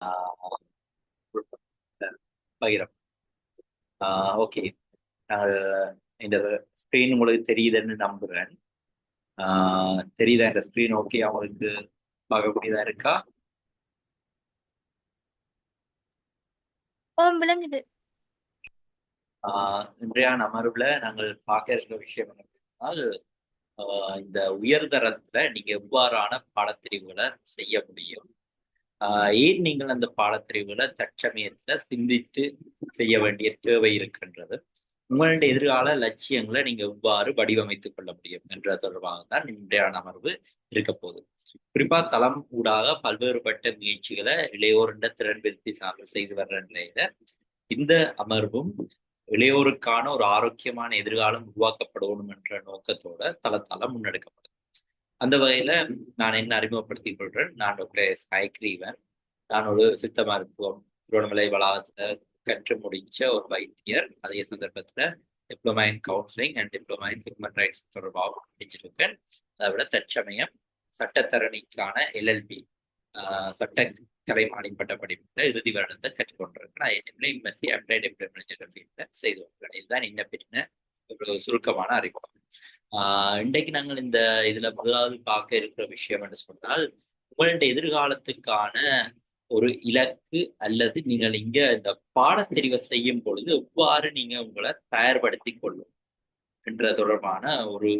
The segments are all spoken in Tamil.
ஆஹ் பகிரம். ஓகே. நாங்கள் இந்த ஸ்க்ரீன் உங்களுக்கு தெரியுதுன்னு நம்புறேன். தெரியுதா இந்த ஸ்க்ரீன்? ஓகே, அவங்களுக்கு பார்க்கக்கூடியதா இருக்கா? ஓ, விளங்குது. இன்றைய அமர்வுல நாங்கள் பார்க்க இருக்கிற விஷயம் என்ன சொன்னால், இந்த உயர்தரத்துல நீங்க எவ்வாறான பாடப்பிரிவுகளை செய்ய முடியும், ஏன் நீங்கள் அந்த பாடப்பிரிவுகளை தற்சமயத்துல சிந்தித்து செய்ய வேண்டிய தேவை இருக்கின்றது, உங்களுடைய எதிர்கால லட்சியங்களை நீங்க எவ்வாறு வடிவமைத்துக் கொள்ள முடியும் என்ற தொடர்பாக தான் இன்றைய அமர்வு இருக்க போகுது. குறிப்பா தளம் ஊடாக பல்வேறுபட்ட முயற்சிகளை இளையோருண்ட திறன் விருத்தி சார்ந்து செய்து வர்ற நிலையில இந்த அமர்வும் இளையோருக்கான ஒரு ஆரோக்கியமான எதிர்காலம் உருவாக்கப்படணும் என்ற நோக்கத்தோட தளத்தால முன்னெடுக்கப்படும். அந்த வகையில நான் என்ன அறிமுகப்படுத்திக் கொள்றேன். நான் டாக்டர் எஸ் ஹயக்ரீவன். நான் ஒரு சித்த மருத்துவம் திருவண்ணாமலை வளாகத்துல கற்று முடிச்ச ஒரு வைத்தியர். அதே சந்தர்ப்பத்துல diploma in counselling and diploma in human rights தொடர்பாக படிச்சிருக்கேன். அதை விட தற்சமயம் சட்டத்தரணிக்கான எல்எல்பி சட்டக்கலை மாடிப்பட்ட படிப்புல இறுதி வருடத்தை கற்றுக்கொண்டிருக்கிறேன். எம்எஸ்சி அப்ளைட் இம்ப்ளிமெண்டேஷன் ஃபீல்ட்ல செய்து வருகிறேன். இதுதான் இன்ன பின்ன ஒரு சுருக்கமான அறிமுகம். இன்றைக்கு நாங்கள் இந்த இதுல முதலாவது பார்க்க இருக்கிற விஷயம் என்று சொன்னால், உங்களுடைய எதிர்காலத்துக்கான ஒரு இலக்கு அல்லது நீங்கள் இங்க இந்த பாடத்தெரிவை செய்யும் பொழுது எவ்வாறு நீங்க உங்களை தயார்படுத்திக் கொள்ளும் என்ற தொடர்பான ஒரு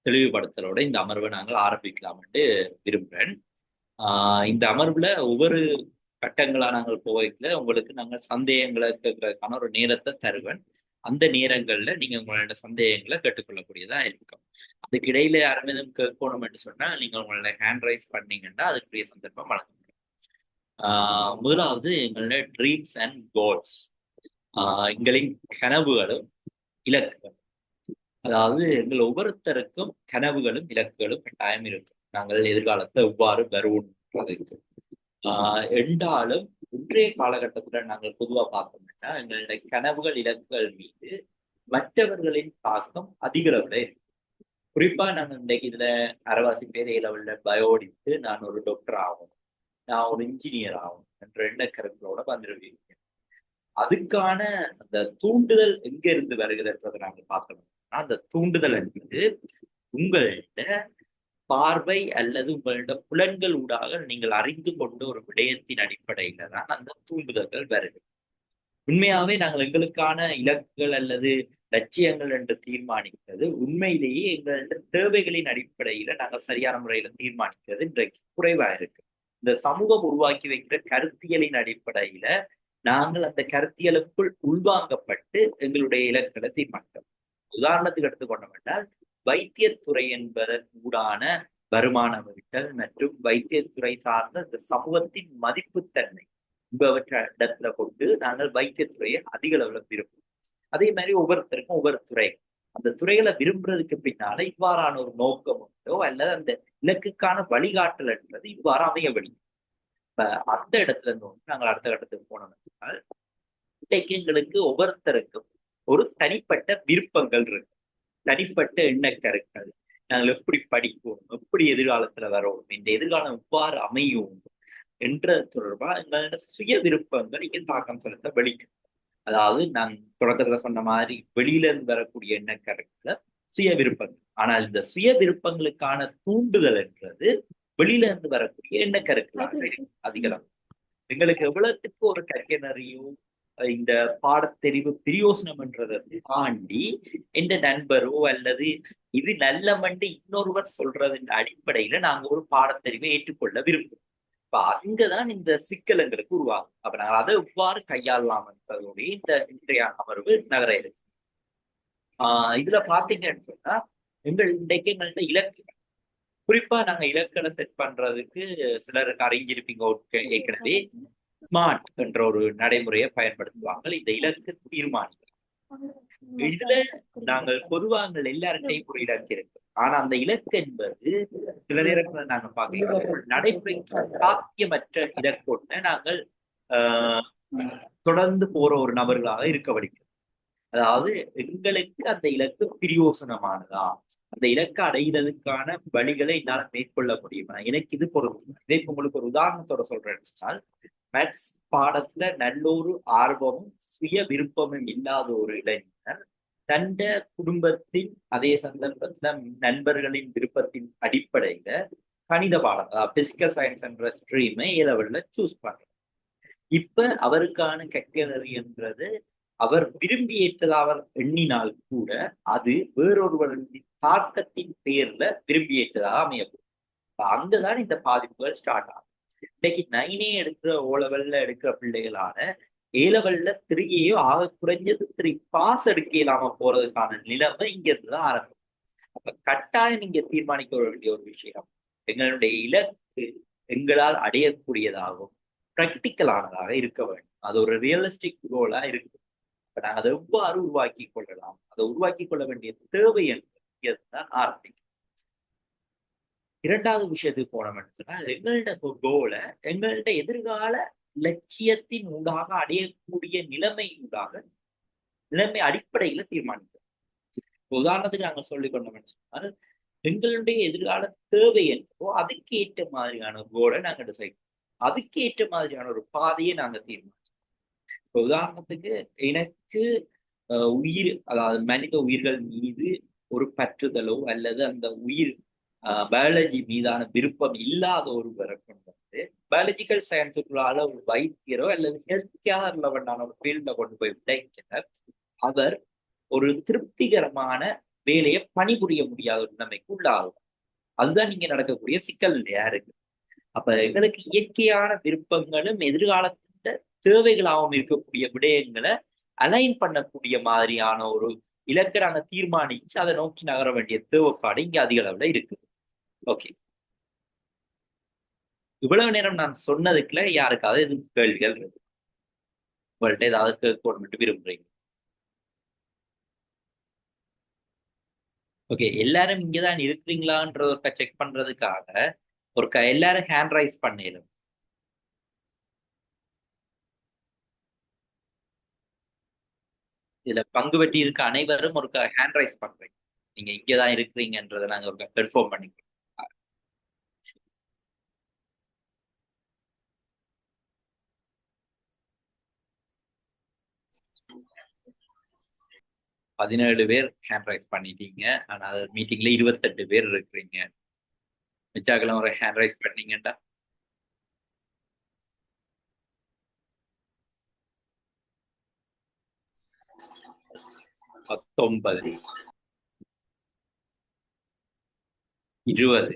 தெளிவுபடுத்தலோட இந்த அமர்வை நாங்கள் ஆரம்பிக்கலாம் என்று விரும்புகிறேன். இந்த அமர்வுல ஒவ்வொரு கட்டங்களா நாங்கள் போய்க்கல உங்களுக்கு நாங்கள் சந்தேகங்களை கேட்கறதுக்கான ஒரு நேரத்தை தருவேன். அந்த நேரங்கள்ல நீங்க உங்களோட சந்தேகங்களை கேட்டுக்கொள்ளக்கூடியதா இருக்கும். அதுக்கு இடையில யாரும் எதுவும் கேட்கணும் என்று சொன்னா நீங்க உங்களோட ஹேண்ட் ரைஸ் பண்ணீங்கன்னா அதுக்குரிய சந்தர்ப்பம் வழங்க முடியும். முதலாவது எங்களோட ட்ரீம்ஸ் அண்ட் கோல்ஸ், எங்களின் கனவுகளும் இலக்குகள். அதாவது எங்கள் ஒவ்வொருத்தருக்கும் கனவுகளும் இலக்குகளும் கட்டாயம் இருக்கும். நாங்கள் எதிர்காலத்துல எவ்வாறு வருவோன்றதுக்கு என்றாலும் இன்றைய காலகட்டத்துல நாங்கள் பொதுவா பார்த்தோம்னா எங்களுடைய கனவுகள் இலக்குகள் மீது மற்றவர்களின் தாக்கம் அதிக அளவுல இருக்கு. குறிப்பா நாங்கள் இன்றைக்கு இதுல அரைவாசி பேர் லெவல்ல பயோடித்து நான் ஒரு டாக்டர் ஆகும், நான் ஒரு இன்ஜினியர் ஆகும் என்ற எண்ண கருங்களோட வந்துருவீங்க. அதுக்கான அந்த தூண்டுதல் எங்க இருந்து வருகிறதுன்றதை நாங்கள் பார்த்தோம். அந்த தூண்டுதல் என்பது உங்கள்கிட்ட பார்வை அல்லது உங்களிடம் புலன்கள் ஊடாக நீங்கள் அறிந்து கொண்ட ஒரு விடயத்தின் அடிப்படையில தான் அந்த தூண்டுதல்கள் வருது. உண்மையாவே நாங்கள் எங்களுக்கான இலக்குகள் அல்லது லட்சியங்கள் என்று தீர்மானிக்கிறது உண்மையிலேயே எங்களோட தேவைகளின் அடிப்படையில நாங்கள் சரியான முறையில தீர்மானிக்கிறது இன்றைக்கு குறைவா இருக்கு. இந்த சமூகம் உருவாக்கி வைக்கிற கருத்தியலின் அடிப்படையில நாங்கள் அந்த கருத்தியலுக்குள் உள்வாங்கப்பட்டு எங்களுடைய இலக்குகளை தீர்மானிக்கிறோம். உதாரணத்துக்கு எடுத்துக்கொண்டோம் என்றால், வைத்தியத்துறை என்பதன் ஊடான வருமானம் ஈட்டல் மற்றும் வைத்தியத்துறை சார்ந்த இந்த சமூகத்தின் மதிப்புத்தன்மை என்பவற்றை இடத்துல கொண்டு நாங்கள் வைத்தியத்துறையை அதிக அளவுல விரும்புவோம். அதே மாதிரி ஒவ்வொருத்தருக்கும் ஒவ்வொரு துறை, அந்த துறைகளை விரும்புறதுக்கு பின்னால இவ்வாறான ஒரு நோக்கம் உண்டோ அல்லது அந்த இலக்குக்கான வழிகாட்டல் என்றது இவ்வாறு அமைய வழி. இப்ப அந்த இடத்துல இருந்து நாங்கள் அடுத்த கட்டத்துக்கு போனோம்னால், இன்றைக்கு எங்களுக்கு ஒவ்வொருத்தருக்கும் ஒரு தனிப்பட்ட விருப்பங்கள் இருக்கு, தனிப்பட்ட எண்ணக்கருக்கள். நாங்கள் எப்படி படிப்போம், எப்படி எதிர்காலத்துல வரோம், இந்த எதிர்காலம் எவ்வாறு அமையும் என்ற தொடர்பா எங்களோட சுய விருப்பங்கள் இங்க தாக்கம் செலுத்த வெளிக்கும். அதாவது நான் தொடக்கத்துல சொன்ன மாதிரி வெளியில இருந்து வரக்கூடிய எண்ணக்கருக்களை சுய விருப்பங்கள். ஆனால் இந்த சுய விருப்பங்களுக்கான தூண்டுதல் என்றது வெளியில இருந்து வரக்கூடிய எண்ணக்கருக்களாக இருக்கு அதிகம். எங்களுக்கு எவ்வளவுக்கு ஒரு கற்கனறியும் இந்த பாடத்தெரிவு பிரயோசனம்ன்றதை தாண்டி எந்த நண்பரோ அல்லது இது நல்லமண்டு இன்னொருவர் சொல்றதின் அடிப்படையில நாங்க ஒரு பாடத்தெரிவை ஏற்றுக்கொள்ள விரும்புகிறோம். இப்ப அங்கதான் இந்த சிக்கல் எங்களுக்கு உருவாகும். அப்ப நாங்கள் அதை எவ்வாறு கையாளலாம் என்பதோடைய இந்த இன்றைய அமர்வு நகர இருக்கு. இதுல பாத்தீங்கன்னு சொன்னா எங்கள் இன்றைக்கு எங்கள்கிட்ட இலக்கு, குறிப்பா நாங்க இலக்கணை செட் பண்றதுக்கு சிலருக்கு அறிஞ்சிருப்பீங்க ஏற்கனவே ஸ்மார்ட் என்ற ஒரு நடைமுறையை பயன்படுத்துவாங்க இந்த இலக்கு தீர்மானிக்க. இதுல நாங்கள் பொதுவாக எல்லார்ட்டையும் ஒரு இலக்கு இருக்கு. ஆனா அந்த இலக்கு என்பது சில நேரங்களில் நாங்க பார்க்கலாம் நடைமுறைக்கு சாத்தியமற்ற இலக்கொன்ன நாங்கள் ஆஹ் தொடர்ந்து போற ஒரு நபர்களாக இருக்க வலிக்கும். அதாவது எங்களுக்கு அந்த இலக்கு பிரயோசனமானதா, அந்த இலக்கை அடைகிறதுக்கான வழிகளை என்னால் மேற்கொள்ள முடியுமா, எனக்கு இது பொருந்தும். இதை உங்களுக்கு ஒரு உதாரணத்தோட சொல்றேன்னு சொன்னால், மேத்ஸ் பாடத்துல நல்ல ஒரு ஆர்வமும் சுய விருப்பமும் இல்லாத ஒரு இளைஞர் தண்ட குடும்பத்தின் அதே சந்தர்ப்பத்துல நண்பர்களின் விருப்பத்தின் அடிப்படையில கணித பாடம் அதாவது பிசிக்கல் சயின்ஸ் என்ற ஸ்ட்ரீமை ஏ லெவல்ல சூஸ் பண்றார். இப்ப அவருக்கான கற்கனறி என்றது அவர் விரும்பி ஏற்றதா அவர் எண்ணினால் கூட அது வேறொருவரின் தாக்கத்தின் பேர்ல விரும்பி ஏற்றதாக அமையப்படும். அங்கதான் இந்த பாதிப்புகள் ஸ்டார்ட் ஆகும். இன்னைக்கு நைனே எடுக்கிற ஓ லெவல்ல எடுக்கிற பிள்ளைகளான ஏ லெவல்ல த்ரீயோ ஆக குறைஞ்சது த்ரீ பாஸ் எடுக்க இல்லாம போறதுக்கான நிலைமை இங்க இருந்துதான் ஆரம்பிக்கும். அப்ப கட்டாயம் இங்க தீர்மானிக்க வேண்டிய ஒரு விஷயம், எங்களுடைய இலக்கு எங்களால் அடையக்கூடியதாகவும் பிராக்டிக்கலானதாக இருக்க வேண்டும். அது ஒரு ரியலிஸ்டிக் கோலா இருக்கு. இப்ப நாங்க அதை எவ்வாறு உருவாக்கி கொள்ளலாம், அதை உருவாக்கி கொள்ள வேண்டிய தேவை என்பதுதான் ஆரம்பிக்கும். இரண்டாவது விஷயத்துக்கு போனோம்னு சொன்னா எங்கள்ட கோலை எங்கள்ட எதிர்கால லட்சியத்தின் ஊடாக அடையக்கூடிய நிலைமை அடிப்படையில தீர்மானிக்கும். உதாரணத்துக்கு நாங்க சொல்லிக் கொண்டோம்னு சொன்னால் எங்களுடைய எதிர்கால தேவை என்னவோ அதுக்கு ஏற்ற மாதிரியான கோலை நாங்க டிசைட், அதுக்கு ஏற்ற மாதிரியான ஒரு பாதையை நாங்க தீர்மானிக்கிறோம். இப்போ உதாரணத்துக்கு எனக்கு உயிர் அதாவது மனித உயிர்கள் மீது ஒரு பற்றுதலோ அல்லது அந்த உயிர் பயாலஜி மீதான விருப்பம் இல்லாத ஒருவரை கொண்டு வந்து பயாலஜிக்கல் சயின்ஸுக்குள்ளால ஒரு வைத்தியரோ அல்லது ஹெல்த் கேர் ரிலவெண்டான ஒரு ஃபீல்ட்ல கொண்டு போய் விடைக்கிறார். அவர் ஒரு திருப்திகரமான வேலையை பணிபுரிய முடியாத ஒரு நிலைமைக்கு உள்ளாகும். அதுதான் நீங்க நடக்கக்கூடிய சிக்கல் இல்லையா இருக்கு. அப்ப எங்களுக்கு இயற்கையான விருப்பங்களும் எதிர்காலத்துல தேவைகளாகவும் இருக்கக்கூடிய விடயங்களை அலைன் பண்ணக்கூடிய மாதிரியான ஒரு இலக்கை நாங்க தீர்மானிச்சு அதை நோக்கி நகர வேண்டிய தேவைப்பாடு இங்க அதிக அளவுல இருக்கு. ஓகே, இவ்வளவு நேரம் நான் சொன்னதுக்குள்ள யாருக்காவது எதுவும் கேள்விகள் இருக்கு? உங்கள்ட்ட ஏதாவது கேட்கணும்னு விரும்புறீங்க? ஓகே, எல்லாரும் இங்கதான் இருக்கிறீங்களான்றத செக் பண்றதுக்காக ஒரு எல்லாரும் ஹேண்ட் ரைஸ் பண்ணிடும். இதுல பங்கு பெற்றி இருக்க அனைவரும் ஒரு ஹேண்ட் ரைஸ் பண்றீங்க. நீங்க இங்கதான் இருக்கிறீங்கன்றதை நாங்க ஒரு கன்ஃபார்ம் பண்ணிக்கிறோம். 17 பேர் ஹேண்ட் ரைஸ் பண்ணிட்டீங்க. ஆனா அது மீட்டிங்ல 28 பேர் இருக்கிறீங்க. மிச்சாக்கெல்லாம் ஒரு ஹேண்ட் ரைஸ் பண்ணீங்கடா. 19, 20,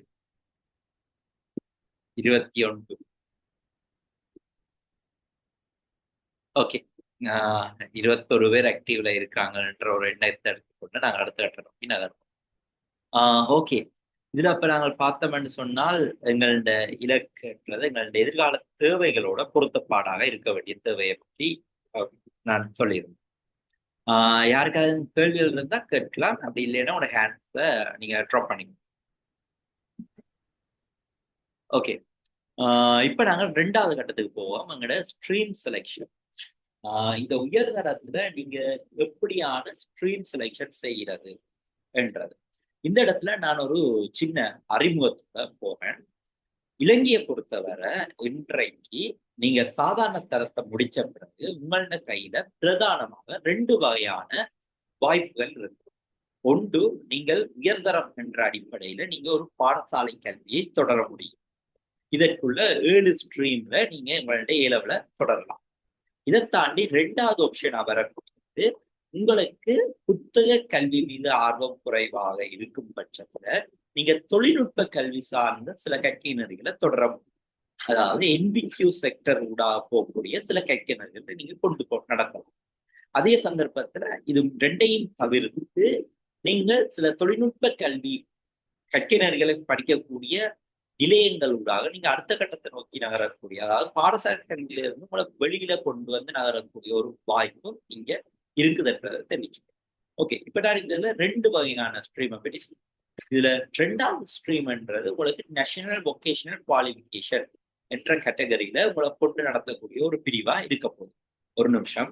21. ஓகே, 21 பேர் ஆக்டிவ்ல இருக்காங்கன்ற ஒரு எண்ணத்தை எடுத்துக்கொண்டு நாங்கள் அடுத்த கட்ட நோக்கி நகர்வோம். ஓகே, இதுல அப்ப நாங்கள் பார்த்தோம்னு சொன்னால் எங்களோட இலக்குன்றது எங்களோட எதிர்கால தேவைகளோட பொருத்தப்பாடாக இருக்க வேண்டிய தேவையை பற்றி நான் சொல்லியிருந்தேன். யாருக்காவது கேள்விகள் இருந்தா கேட்கலாம், அப்படி இல்லைன்னா உங்களோட ஹேண்ட்ஸை நீங்க ட்ராப் பண்ணிக்கணும். ஓகே, இப்ப நாங்கள் 2வது கட்டத்துக்கு போவோம், எங்களோட ஸ்ட்ரீம் செலெக்ஷன். இந்த உயர்தரத்துல நீங்க எப்படியான ஸ்ட்ரீம் செலெக்ஷன் செய்கிறது என்றது. இந்த இடத்துல நான் ஒரு சின்ன அறிமுகத்துல போறேன். இலங்கையை பொறுத்தவரை இன்றைக்கு நீங்க சாதாரண தரத்தை முடிச்ச பிறகு உங்களோட கையில பிரதானமாக 2 வகையான வாய்ப்புகள் இருக்கு. ஒன்று, நீங்கள் உயர்தரம் என்ற அடிப்படையில நீங்க ஒரு பாடசாலை கல்வியை தொடர முடியும். இதற்குள்ள 7 ஸ்ட்ரீம்ல நீங்க உங்களுடைய ஏலவுல தொடரலாம். இதை தாண்டி 2வது ஆப்ஷனா வரக்கூடியது, உங்களுக்கு புத்தக கல்வி மீது ஆர்வம் குறைவாக இருக்கும் பட்சத்துல நீங்க தொழில்நுட்ப கல்வி சார்ந்த சில கற்கை நெறிகளை தொடர முடியும். அதாவது என்பிக்யூ செக்டர் ஊடாக போகக்கூடிய சில கற்கை நெறிகளை நீங்க கொண்டு நடத்தலாம். அதே சந்தர்ப்பத்துல இது 2ஐயும் தவிர்த்து நீங்க சில தொழில்நுட்ப கல்வி கற்கை நெறிகளை படிக்கக்கூடிய நிலையங்கள் ஊடாக நீங்க அடுத்த கட்டத்தை நோக்கி நகரக்கூடிய, அதாவது பாடசாலை கல்வியில இருந்து உங்களை வெளியில கொண்டு வந்து நகரக்கூடிய ஒரு வாய்ப்பும் இங்க இருக்குதுன்றதை தெரிவிச்சு. ஓகே, இப்ப நான் இதுல 2 வகையான ஸ்ட்ரீமை பற்றி சொல்றேன். இதுல 2வது ஸ்ட்ரீம்ன்றது உங்களுக்கு நேஷனல் வொகேஷனல் குவாலிஃபிகேஷன் என்ற கேட்டகரியில உங்களை கொண்டு நடத்தக்கூடிய ஒரு பிரிவா இருக்க போகுது. ஒரு நிமிஷம்.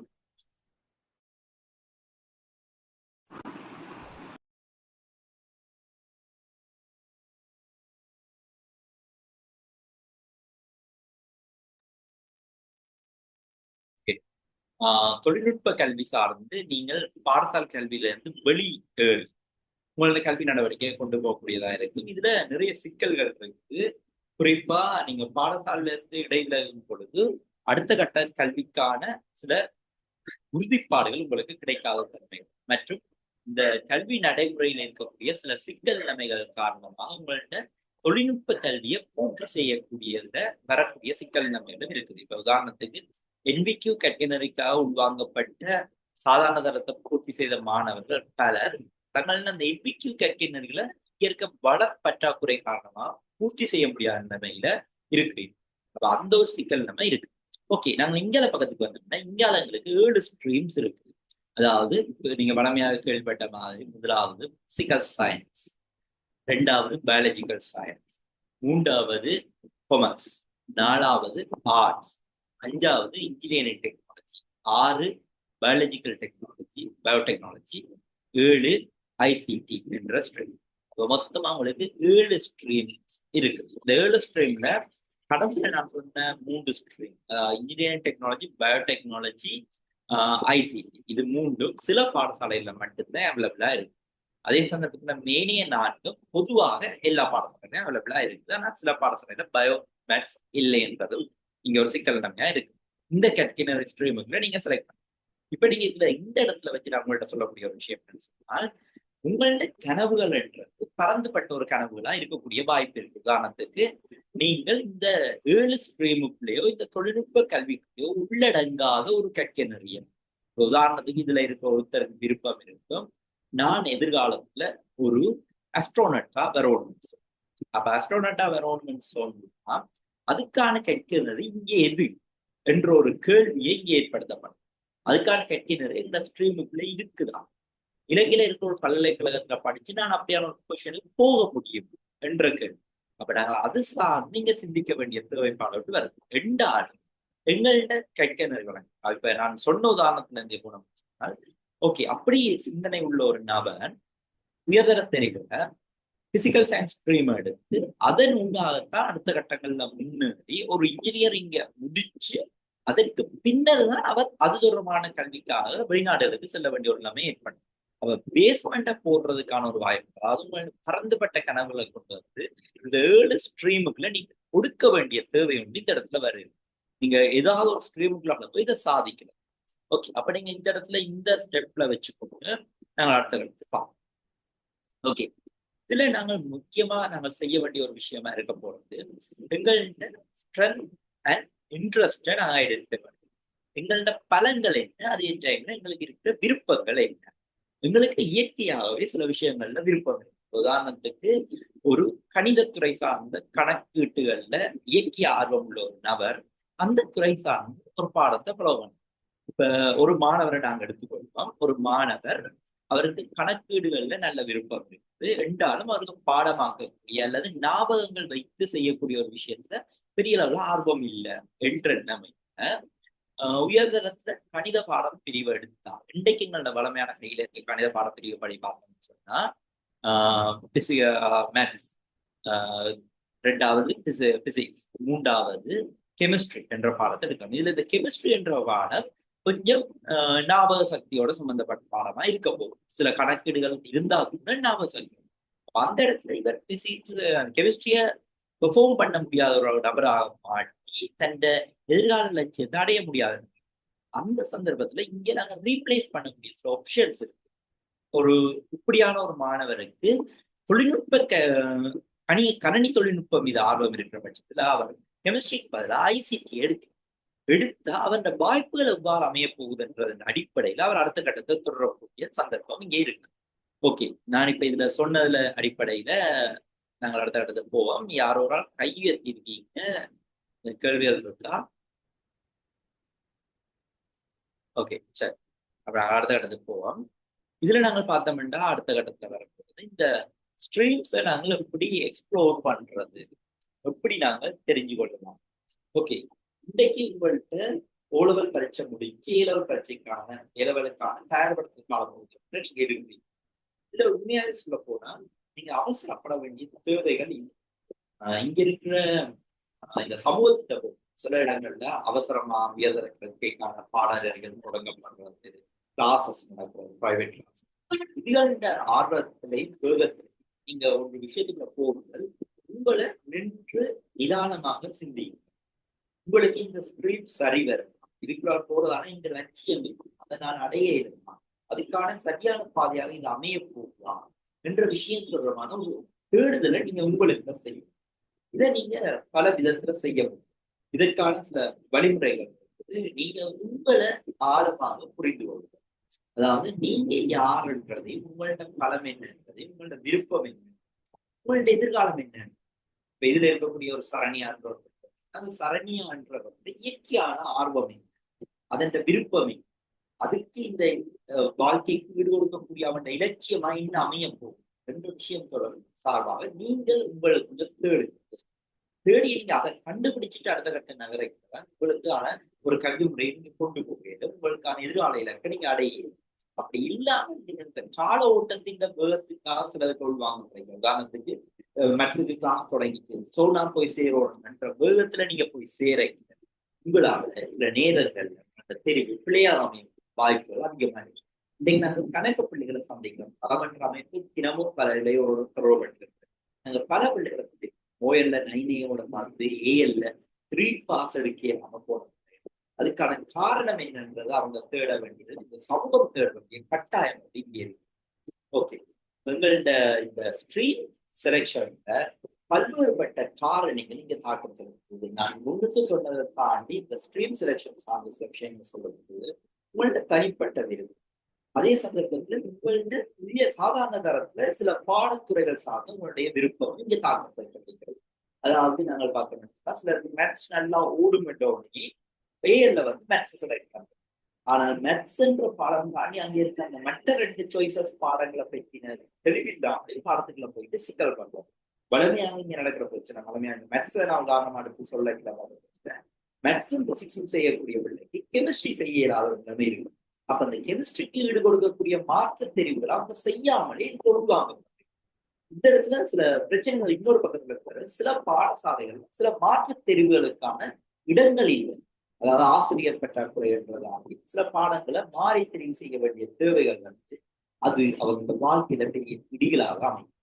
தொழில்நுட்ப கல்வி சார்ந்து நீங்கள் பாடசாலை கல்வியில இருந்து வெளியேறி உங்களோட கல்வி நடவடிக்கையை கொண்டு போகக்கூடியதா இருக்கு. இதுல நிறைய சிக்கல்கள் இருக்கு. குறிப்பா நீங்க பாடசாலையில இருந்து இடைவிலகும் பொழுது அடுத்த கட்ட கல்விக்கான சில உறுதிப்பாடுகள் உங்களுக்கு கிடைக்காத தன்மை மற்றும் இந்த கல்வி நடைமுறையில் இருக்கக்கூடிய சில சிக்கல் நிலைமைகள் காரணமாக உங்கள்ட்ட தொழில்நுட்ப கல்வியை பூர்த்தி செய்யக்கூடியதுல வரக்கூடிய சிக்கல் நிலைமைகள் இருக்குது. இப்ப உதாரணத்துக்கு NVQ கேட்டகரிக்காக உள்வாங்கப்பட்ட சாதாரண தரத்தை பூர்த்தி செய்த மாணவர்கள் பலர் தங்கள் அந்த NVQ கேட்டகரிகளை இங்க இருக்க வள பற்றாக்குறை காரணமா பூர்த்தி செய்ய முடியாத நிலைமையில இருக்கிறீங்க. அப்ப அந்த ஒரு சிக்கல் நம்ம இருக்கு. ஓகே, நாங்க இங்கால பக்கத்துக்கு வந்தோம்னா இங்கால எங்களுக்கு 7 ஸ்ட்ரீம்ஸ் இருக்கு. அதாவது நீங்க வளமையாக கேள்விப்பட்ட மாதிரி முதலாவது பிசிக்கல் சயின்ஸ், ரெண்டாவது பயாலஜிக்கல் சயின்ஸ், மூன்றாவது கொமர்ஸ், நாலாவது ஆர்ட்ஸ், அஞ்சாவது இன்ஜினியரிங் டெக்னாலஜி, ஆறு பயாலஜிக்கல் டெக்னாலஜி பயோடெக்னாலஜி, 7 ICT என்ற ஸ்ட்ரீம். மொத்தமா உங்களுக்கு 7 ஸ்ட்ரீம்ஸ் இருக்குது. இந்த 7 ஸ்ட்ரீம்ல கடைசியில நான் சொன்ன 3 stream engineering technology, biotechnology, ICT, இது மூன்றும் சில பாடசாலைகள்ல மட்டும்தான் அவைலபிளா இருக்கு. அதே சந்தர்ப்பத்துல மேனிய 4 பொதுவாக எல்லா பாடசாலையிலும் அவைலபிளா இருக்குது. ஆனா சில பாடசாலையில பயோ மேத்ஸ் இல்லை என்றதும் இங்க ஒரு சிக்கல் தன்மையா இருக்கு. இந்த கேட்டகரி ஸ்ட்ரீமுக்குள்ள நீங்க செலக்ட் பண்ணலாம். இப்ப நீங்க இந்த இடத்துல வச்சு நான் உங்கள்கிட்ட சொல்லக்கூடிய ஒரு விஷயம் என்னன்னு சொன்னால், உங்கள்ட்ட கனவுகள் என்றது பறந்துபட்ட ஒரு கனவுகளா இருக்கக்கூடிய வாய்ப்பு இருக்கு. உதாரணத்துக்கு நீங்கள் இந்த 7 ஸ்ட்ரீமுக்குள்ளேயோ இந்த தொழில்நுட்ப கல்விக்குள்ளேயோ உள்ளடங்காத ஒரு கேட்டகரி. உதாரணத்துக்கு இதுல இருக்க ஒருத்தருக்கு விருப்பம் இருக்கும், நான் எதிர்காலத்துல ஒரு அஸ்ட்ரோனட்டா வரணும்னு சொல்லி. அப்ப அஸ்ட்ரோனட்டா வரணும்னு சொன்னா அதுக்கான கேட்டகரி இங்க எது என்ற ஒரு கேள்வியை இங்க ஏற்படுத்தப்படும். அதுக்கான கேட்டகரி இந்த ஸ்ட்ரீமுக்குள்ள இருக்குதான். இலங்கையில இருக்கிற ஒரு பல்கலைக்கழகத்துல படிச்சு நான் அப்படியான ஒரு பொசிஷனுக்கு போக முடியும் என்ற கேள்வி. அப்ப நாங்கள் அது சார்ந்து நீங்க சிந்திக்க வேண்டிய தேவைப்பாடு வருது. ரெண்டாவது எங்கள்கிட்ட கேட்டகரி வழங்க. இப்ப நான் சொன்ன உதாரணத்துல இருந்து குணம் ஓகே, அப்படி சிந்தனை உள்ள ஒரு நபர் உயர்தர தெரிவுல பிசிக்கல் சயின்ஸ் ஸ்ட்ரீம் எடுத்து அதன் உண்டாகத்தான் அடுத்த கட்டங்கள்ல முன்னேறி ஒரு இன்ஜினியரிங்க முடிச்சு அதற்கு பின்னர் தான் அவர் அது தொடர்பான கல்விக்காக வெளிநாடுகளுக்கு செல்ல வேண்டிய ஒரு நிலைமை ஏற்படும். அவர் பேஸ்மெண்ட்டை போடுறதுக்கான ஒரு வாய்ப்பு, அதாவது பறந்துபட்ட கனவுகளை கொண்டு வந்து இந்த 7 ஸ்ட்ரீமுக்குள்ள நீங்க கொடுக்க வேண்டிய தேவை உண்டு இந்த இடத்துல வருது. நீங்க ஏதாவது ஒரு ஸ்ட்ரீமுக்குள்ள போய் இதை சாதிக்கலாம். ஓகே, அப்ப நீங்க இந்த இடத்துல இந்த ஸ்டெப்ல வச்சுக்கொண்டு நாங்கள் அடுத்த கட்டத்துக்கு பார்ப்போம். ஓகே, இதுல நாங்கள் முக்கியமா நாங்கள் செய்ய வேண்டிய ஒரு விஷயமா இருக்க போறது, எங்கள்கிட்ட ஸ்ட்ரென்த் அண்ட் இன்ட்ரெஸ்டை நாங்கள் ஐடென்டிஃபை பண்ணுவோம். எங்களோட பலங்கள் என்ன, அதே டைம்ல எங்களுக்கு இருக்கிற விருப்பங்கள் என்ன. எங்களுக்கு இயற்கையாகவே சில விஷயங்கள்ல விருப்பம் இருக்கு. உதாரணத்துக்கு ஒரு கணிதத்துறை சார்ந்த கணக்கீட்டுகள்ல இயற்கை ஆர்வம் உள்ள ஒரு நபர் அந்த துறை சார்ந்த ஒரு பாடத்தை ஃபாலோ பண்ணும். இப்ப ஒரு மாணவரை நாங்க எடுத்துக்கொள்வோம். ஒரு மாணவர் அவருக்கு கணக்கீடுகள்ல நல்ல விருப்பம் இருக்குது, ரெண்டாலும் அவருக்கு பாடமாக்கக்கூடிய அல்லது ஞாபகங்கள் வைத்து செய்யக்கூடிய ஒரு விஷயத்துல பெரிய அளவுல ஆர்வம் இல்லை என்ற எண்ணமையில உயர்தரத்துல கணித பாடம் பிரிவு எடுத்தா இன்றைக்கு எங்களோட வளமையான கையில இருக்க கணித பாட பிரிவு படி பார்த்தோம்னு சொன்னா மேத்ஸ், ரெண்டாவது பிசிக்ஸ், மூன்றாவது கெமிஸ்ட்ரி என்ற பாடத்தை எடுக்கணும். இதுல இந்த கெமிஸ்ட்ரி என்ற பாடம் கொஞ்சம் ஞாபக சக்தியோட சம்பந்தப்பட்ட பாடமா இருக்க போகும். சில கணக்கீடுகள் இருந்தா கூட ஞாபக சக்தி. அந்த இடத்துல இவர் பிசிக்ஸ் கெமிஸ்ட்ரிய பெர்ஃபார்ம் பண்ண முடியாத ஒரு நபராக மாட்டி தன் எதிர்கால லட்சியத்தை அடைய முடியாது. அந்த சந்தர்ப்பத்துல இங்க நாங்க ரீப்ளேஸ் பண்ணக்கூடிய சில ஆப்ஷன்ஸ் இருக்கு. ஒரு இப்படியான ஒரு மாணவருக்கு தொழில்நுட்ப கணினி தொழில்நுட்பம் மீது ஆர்வம் இருக்கிற பட்சத்துல அவர் கெமிஸ்ட்ரிக்கு பதிலாக ICT எடுத்தா அவருடைய வாய்ப்புகள் எவ்வாறு அமைய போகுதுன்றதன் அடிப்படையில அவர் அடுத்த கட்டத்தை தொடரக்கூடிய சந்தர்ப்பம் இங்கே இருக்கு. ஓகே, நான் இப்ப இதுல சொன்னதுல அடிப்படையில நாங்கள் அடுத்த கட்டத்துக்கு போவோம். யாரோ ஒரு ஆள் கை உயர்த்தி இருக்கீங்க, கேள்விகள் இருக்கா? ஓகே, சரி. அப்ப நாங்கள் அடுத்த கட்டத்துக்கு போவோம். இதுல நாங்கள் பார்த்தோம்னா அடுத்த கட்டத்துல வரப்போகுது இந்த ஸ்ட்ரீம்ஸை நாங்கள் எப்படி எக்ஸ்ப்ளோர் பண்றது, எப்படி நாங்கள் தெரிஞ்சு கொள்ளலாம். ஓகே, இன்றைக்கு உங்கள்கிட்ட ஓலவல் பரீட்சை முடிஞ்சு ஏலவல் பரீட்சைக்கான ஏலவலுக்கான தயார்படுத்துறதுக்கான போது நீங்க இருக்கிறீங்க. இதுல உண்மையாக சொல்ல போனா நீங்க அவசரப்பட வேண்டிய தேவைகள் இல்லை. இங்க இருக்கிற இந்த சமூகத்திட்ட சில இடங்கள்ல அவசரமா உயர்தரங்களுக்கான பாடநெறிகள் தொடங்கப்படுறது, கிளாஸஸ் நடக்கிறது, பிரைவேட் கிளாஸ். இதுகள ஆர்வத்திலே வேகத்திலே நீங்க ஒரு விஷயத்துக்குள்ள போகுங்கள், உங்களை நின்று நிதானமாக சிந்தியும். உங்களுக்கு இந்த ஸ்கிரிப்ட் சரி வரும், இதுக்குள்ள போறதான இந்த லட்சியம் இருக்கும், அதை நான் அடைய இருக்குமா, அதுக்கான சரியான பாதையாக இது அமைய போகலாம் என்ற விஷயம் தொடர்பான ஒரு தேடுதலை நீங்க உங்களுக்கு செய்யும். இதை நீங்க பல விதத்துல செய்ய முடியும். இதற்கான சில வழிமுறைகள் நீங்க உங்களை ஆழமாக புரிந்து கொள்ளுங்க. அதாவது நீங்க யாருன்றதை, உங்களோட பலம் என்னன்றதை, உங்களோட விருப்பம் என்ன, உங்களோட எதிர்காலம் என்ன. இப்ப இதுல இருக்கக்கூடிய ஒரு சரணியான்றவர், அந்த சரணியான்றவர் இயற்கையான ஆர்வம் என்ன, அதன் விருப்பமே, அதுக்கு இந்த வாழ்க்கைக்கு ஈடு கொடுக்கக்கூடிய அவன் இலட்சியமா இன்னும் அமைய போகும் என்ற விஷயம் தொடர்பு சார்பாக நீங்கள் உங்களுக்கு தேடி நீங்க அதை கண்டுபிடிச்சிட்டு அடுத்த கட்ட நகரத்தான் உங்களுக்கான ஒரு கல்வி முறையை நீங்க கொண்டு போக வேண்டும். உங்களுக்கான எதிர்கால இலக்கை நீங்க அடைய. அப்படி இல்லாம நீங்க இந்த கால ஓட்டத்தின் வேகத்துக்காக சில தொழில் வாங்க கிடைக்கும். உதாரணத்துக்கு மேக்ஸுக்கு கிளாஸ் தொடங்கிட்டு சோ நான் போய் சேரோம் என்ற வேகத்துல நீங்க போய் சேர உங்களால சில நேரங்கள் அந்த தெரிவு பிள்ளையார் அமையும் வாய்ப்புகள் அதிகமா இருக்கு. இன்னைக்கு நாங்கள் கணக்கு பிள்ளைகளை சந்திக்கிறோம். தளமன்ற அமைப்பு தினமும் பல இளையோரோட தொடர்பு. நாங்க பல பிள்ளைகளை சந்திக்கிறோம். ஓஎல்ல 9A பார்த்து ஏஎல்ல 3 பாஸ் எடுக்க நம்ம போனோம். அதுக்கான காரணம் என்னன்றது அவங்க தேட வேண்டியது, இந்த சமூகம் தேட வேண்டிய கட்டாயம் இங்கே இருக்கு. ஓகே, எங்கள்ட இந்த ஸ்ட்ரீம் செலெக்ஷன்ல பல்வேறுபட்ட காரணிகள் இங்க தாக்கம் செலுத்துது. நான் முன்னுக்கு சொன்னதை தாண்டி இந்த ஸ்ட்ரீம் செலெக்ஷன் சார்ந்த சில விஷயங்கள் சொல்லும்போது உங்கள்ட்ட தனிப்பட்ட விருது, அதே சந்தர்ப்பத்துல உங்கள்ட்ட புதிய சாதாரண தரத்துல சில பாடத்துறைகள் சார்ந்த உங்களுடைய விருப்பம் இங்க தாக்கம் செலுத்தப்படுகிறது. அதாவது நாங்கள் பார்க்கணும்னா சிலருக்கு மேத்ஸ் நல்லா ஓடும் உடனே பேர்ல மேத்ஸ் செலக்ட் பண்றோம். ஆனால் மேத்ஸ்ன்ற பாடம் தாண்டி அங்க இருக்க அந்த மற்ற 2 சாய்ஸஸ் பாடங்களை பற்றின தெளிவில்லாமல் பாடத்துக்குள்ள போயிட்டு சிக்கல் பண்றோம். வலிமையாக இங்க நடக்கிற பிரச்சனை, வலிமையாக மேத்ஸ் நான் உதாரணமா எடுத்து சொல்ல மேத்ஸும் பிசிக்ஸும் செய்யக்கூடிய பிள்ளைக்கு கெமிஸ்ட்ரி செய்ய இயலாத ஒரு நிலைமை இருக்கு. அப்ப அந்த கெமிஸ்ட்ரிக்கு ஈடு கொடுக்கக்கூடிய மாற்று தெரிவுகளை அவங்க செய்யாமலே இது கொடுப்பாங்க. இந்த இடத்துல சில பிரச்சனைகள் இன்னொரு பக்கத்துல இருக்கிற சில பாடசாலைகள் சில மாற்று தெரிவுகளுக்கான இடங்கள் இல்லை. அதாவது ஆசிரியர் பற்றாக்குறை என்றதாகி சில பாடங்களை மாறி தெரிவு செய்ய வேண்டிய தேவைகள் அது அவங்க வாழ்க்கையில பெரிய இடிகளாக அமையும்.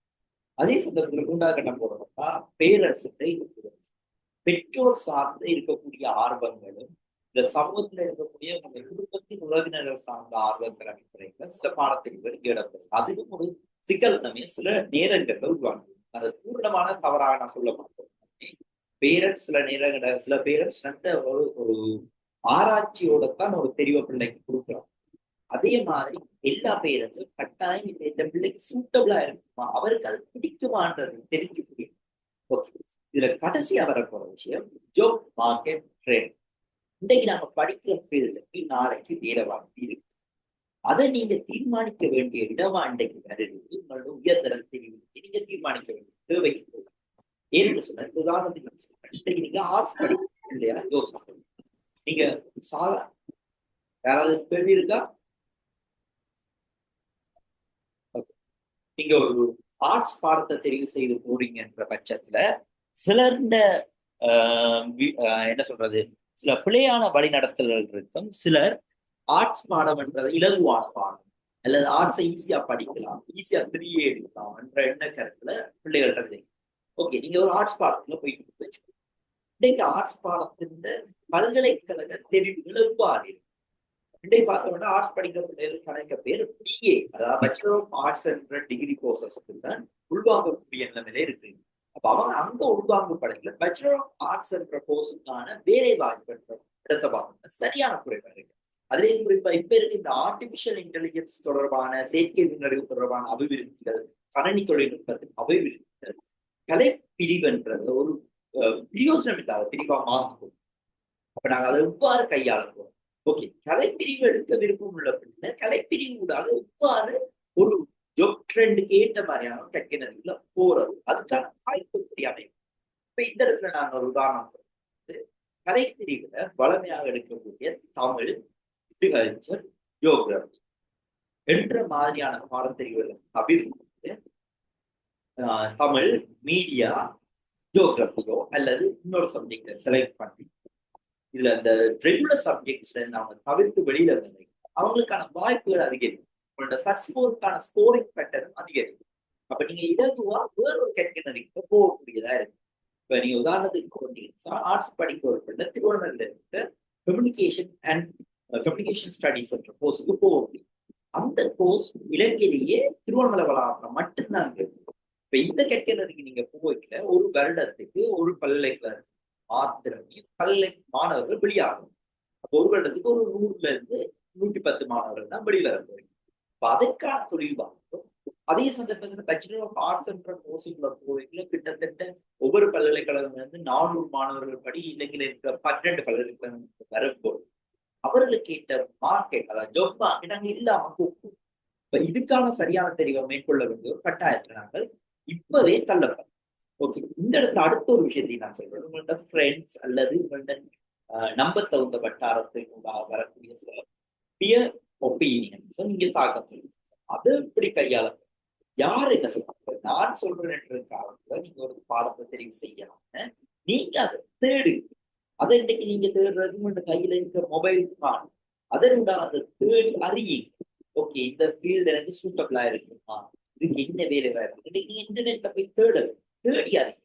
அதே சந்தர்ப்பத்தில் 3வது கட்டம் போறதா பேரண்ட்ஸ் பெற்றோர் சார்ந்து இருக்கக்கூடிய ஆர்வங்களும் இந்த சமூகத்துல இருக்கக்கூடிய உங்க குடும்பத்தின் உறவினர்கள் சார்ந்த ஆர்வங்கள் அடிப்படையில சில பாடத்திரிவுகள் இடம்பெறும். அதுவும் ஒரு சிக்கல் நம்ம சில நேரங்கள்ல உருவாங்க. அது பூர்ணமான தவறாக நான் சொல்ல மாட்டேன். பேரண்ட்ஸ் சில பேரண்ட்ஸ் ஒரு ஆராய்ச்சியோடத்தான் ஒரு தெரிவை பிள்ளைக்கு கொடுக்குறாங்க. அதே மாதிரி எல்லா பேரண்ட்ஸும் கட்டாயம் இந்த பிள்ளைக்கு சூட்டபிளா இருக்குமா, அவருக்கு அது பிடிக்குமான்றது தெரிஞ்சுக்கூடிய. ஓகே, இதுல கடைசியா வரப்போற விஷயம் ஜாப் மார்க்கெட் ட்ரெண்ட். இன்றைக்கு நாம படிக்கிற ஃபீல்டுக்கு நாளைக்கு வேற வாய்ப்பு இருக்கு. அதை நீங்க தீர்மானிக்க வேண்டிய இடமா இன்றைக்கு வருது. உங்களோட உயர்தர தெரிவு நீங்க தீர்மானிக்க வேண்டிய தேவைக்கு போகும். ஏன்னு சொன்ன உதாரணத்துக்கு இன்னைக்கு நீங்க ஆர்ட்ஸ் படிக்க இல்லையா, யோசனை நீங்க சாதா யாராவது கேள்வி இருக்கா? நீங்க ஒரு ஆர்ட்ஸ் பாடத்தை தெரிவு செய்து போறீங்கன்ற பட்சத்துல சிலர்ந்த என்ன சொல்றது, சில பிழையான வழிநடத்தல்கள் இருக்கும். சிலர் ஆர்ட்ஸ் பாடம் என்றது இலகுவான பாடம் அல்லது ஆர்ட்ஸை ஈஸியா படிக்கலாம், ஈஸியா 3A எடுக்கலாம் என்ற எண்ண கருத்துல பிள்ளைகள்கிட்ட. ஓகே, நீங்க ஒரு ஆர்ட்ஸ் பாடத்துல போயிட்டு வச்சுக்கோங்க. இன்னைக்கு ஆர்ட்ஸ் பாடத்தின் பல்கலைக்கழக தெரிவுகள் எவ்வாறு இருக்கு? இன்னைக்கு பார்த்தோம்னா ஆர்ட்ஸ் படிக்கிற பிள்ளைகள் கணக்க பேர் பிஏ, அதாவது பேச்சுலர் ஆஃப் ஆர்ட்ஸ் என்ற டிகிரி கோர்சஸ்க்கு தான் உள்வாங்கக்கூடிய நிலைமையில இருக்கு. அப்ப அவன் அங்க உள்வாங்க படைக்கல பேச்சுலர் ஆஃப் ஆர்ட்ஸ் என்ற கோர்ஸுக்கான வேலை வாய்ப்பு இடத்தை பார்த்தோம்னா சரியான குறைபாடு இருக்கு. அதிலேயே குறிப்பா இப்ப இருக்கு இந்த ஆர்டிபிஷியல் இன்டெலிஜென்ஸ் தொடர்பான செயற்கை நுண்ணறிவு தொடர்பான அபிவிருத்திகள், கணனி தொழில்நுட்பத்தின் அபிவிருத்திகள், கலைப்பிரிவுன்றது ஒரு பிரியோசனம் இல்லாத பிரிவா மாற்றிக்கொள்ளும். அப்ப நாங்க அதை எவ்வாறு கையாளுறோம்? ஓகே, கலைப்பிரிவு எடுக்க விருப்பம் உள்ள பிள்ளை கலைப்பிரிவு ஊடாக எவ்வாறு ஒரு ஜாப் ட்ரெண்டுக்கு ஏற்ற மாதிரியான டெக்னாலஜில போறது, அதுக்கான வாய்ப்பு தெரியாம. இப்ப இந்த இடத்துல நான் ஒரு உதாரணம் சொல்றேன். கலைப்பிரிவுல வளமையாக எடுக்கக்கூடிய தமிழ், அக்ரிகல்ச்சர், ஜியோகிராபி என்ற மாதிரியான பாடப்பிரிவுகளை தவிர்த்து தமிழ், மீடியா, ஜியோகிராபியோ அல்லது இன்னொரு சப்ஜெக்டை செலக்ட் பண்ணி இதுல இந்த ரெகுலர் சப்ஜெக்ட்ஸ்ல இருந்து அவங்க தவிர்த்து வெளியில வந்து அவங்களுக்கான வாய்ப்புகள் அதிகரிக்கும். உங்களோட சர்ச் ஸ்கோருக்கான ஸ்கோரிங் பேட்டர்ன் அதிகரிக்கும். அப்ப நீங்க இலகுவா வேற ஒரு கேட்டகரிக்கு போகக்கூடியதா இருக்கு. இப்ப நீங்க உதாரணத்துக்கு ஆர்ட்ஸ் படிக்கிறவர்கள் திருவண்ணாமலையில இருக்க கம்யூனிகேஷன் அண்ட் கம்யூனிகேஷன் ஸ்டடிஸ் என்ற கோர்ஸுக்கு போக முடியும். அந்த கோர்ஸ் இலங்கையிலேயே திருவண்ணாமலை வளாகத்துல மட்டும்தான் இருக்கு. இப்ப இந்த கேட்டகரிக்கு நீங்க போய்க்கல ஒரு வருடத்துக்கு ஒரு பல்கலைக்கழக மாத்திரமே மாணவர்கள் வெளியாகும். அப்போ ஒரு வருடத்துக்கு ஒரு 100ல இருந்து 110 மாணவர்கள் தான் வெளிவர போறீங்க. இப்ப அதற்கான தொழில் வாங்கும். அதே சந்தர்ப்பத்தில் பேச்சுலர் ஆஃப் ஆர்ட்ஸ் என்ற கோர்ஸுக்குள்ள போய்க்கல கிட்டத்தட்ட ஒவ்வொரு பல்கலைக்கழகம் வந்து 400 மாணவர்கள் படி இலங்கையில இருக்கிற 12 பல்கலைக்கழகம் வரும்போது அவர்களுக்கு ஏற்ற மார்க்கெட், அதாவது ஜாப் மார்க்கெட் அங்க இல்லாம போகும். இப்ப இதுக்கான சரியான தெரிவை மேற்கொள்ள வேண்டிய ஒரு கட்டாயத்துல நாங்கள் இப்பவே தள்ளப்படும். ஓகே, இந்த இடத்துல அடுத்த ஒரு விஷயத்தையும் நான் சொல்றேன். உங்களோட ஃப்ரெண்ட்ஸ் அல்லது உங்களோட நம்ப தகுந்த வட்டாரத்துக்கு வரக்கூடிய சில பியர் ஒப்பீனியன்ஸ் நீங்க தாக்கம் சொல்லுங்க. அது எப்படி கையாள யார் என்ன சொல்றாங்க, நான் சொல்றேன்றதுக்காக நீங்க ஒரு பாடத்தை தெரிவு செய்யலாம். நீங்க அதை தேடு. அதை இன்னைக்கு நீங்க தேடுறது உங்களோட கையில இருக்கிற மொபைல் தான். அதனோட அதை தேடி அறியுங்க. ஓகே, இந்த ஃபீல்டு எனக்கு சூட்டபிளா இருக்குமா, இதுக்கு என்ன வேலை இருக்கு, இன்னைக்கு இன்டர்நெட்ல போய் தேடி அறியும்.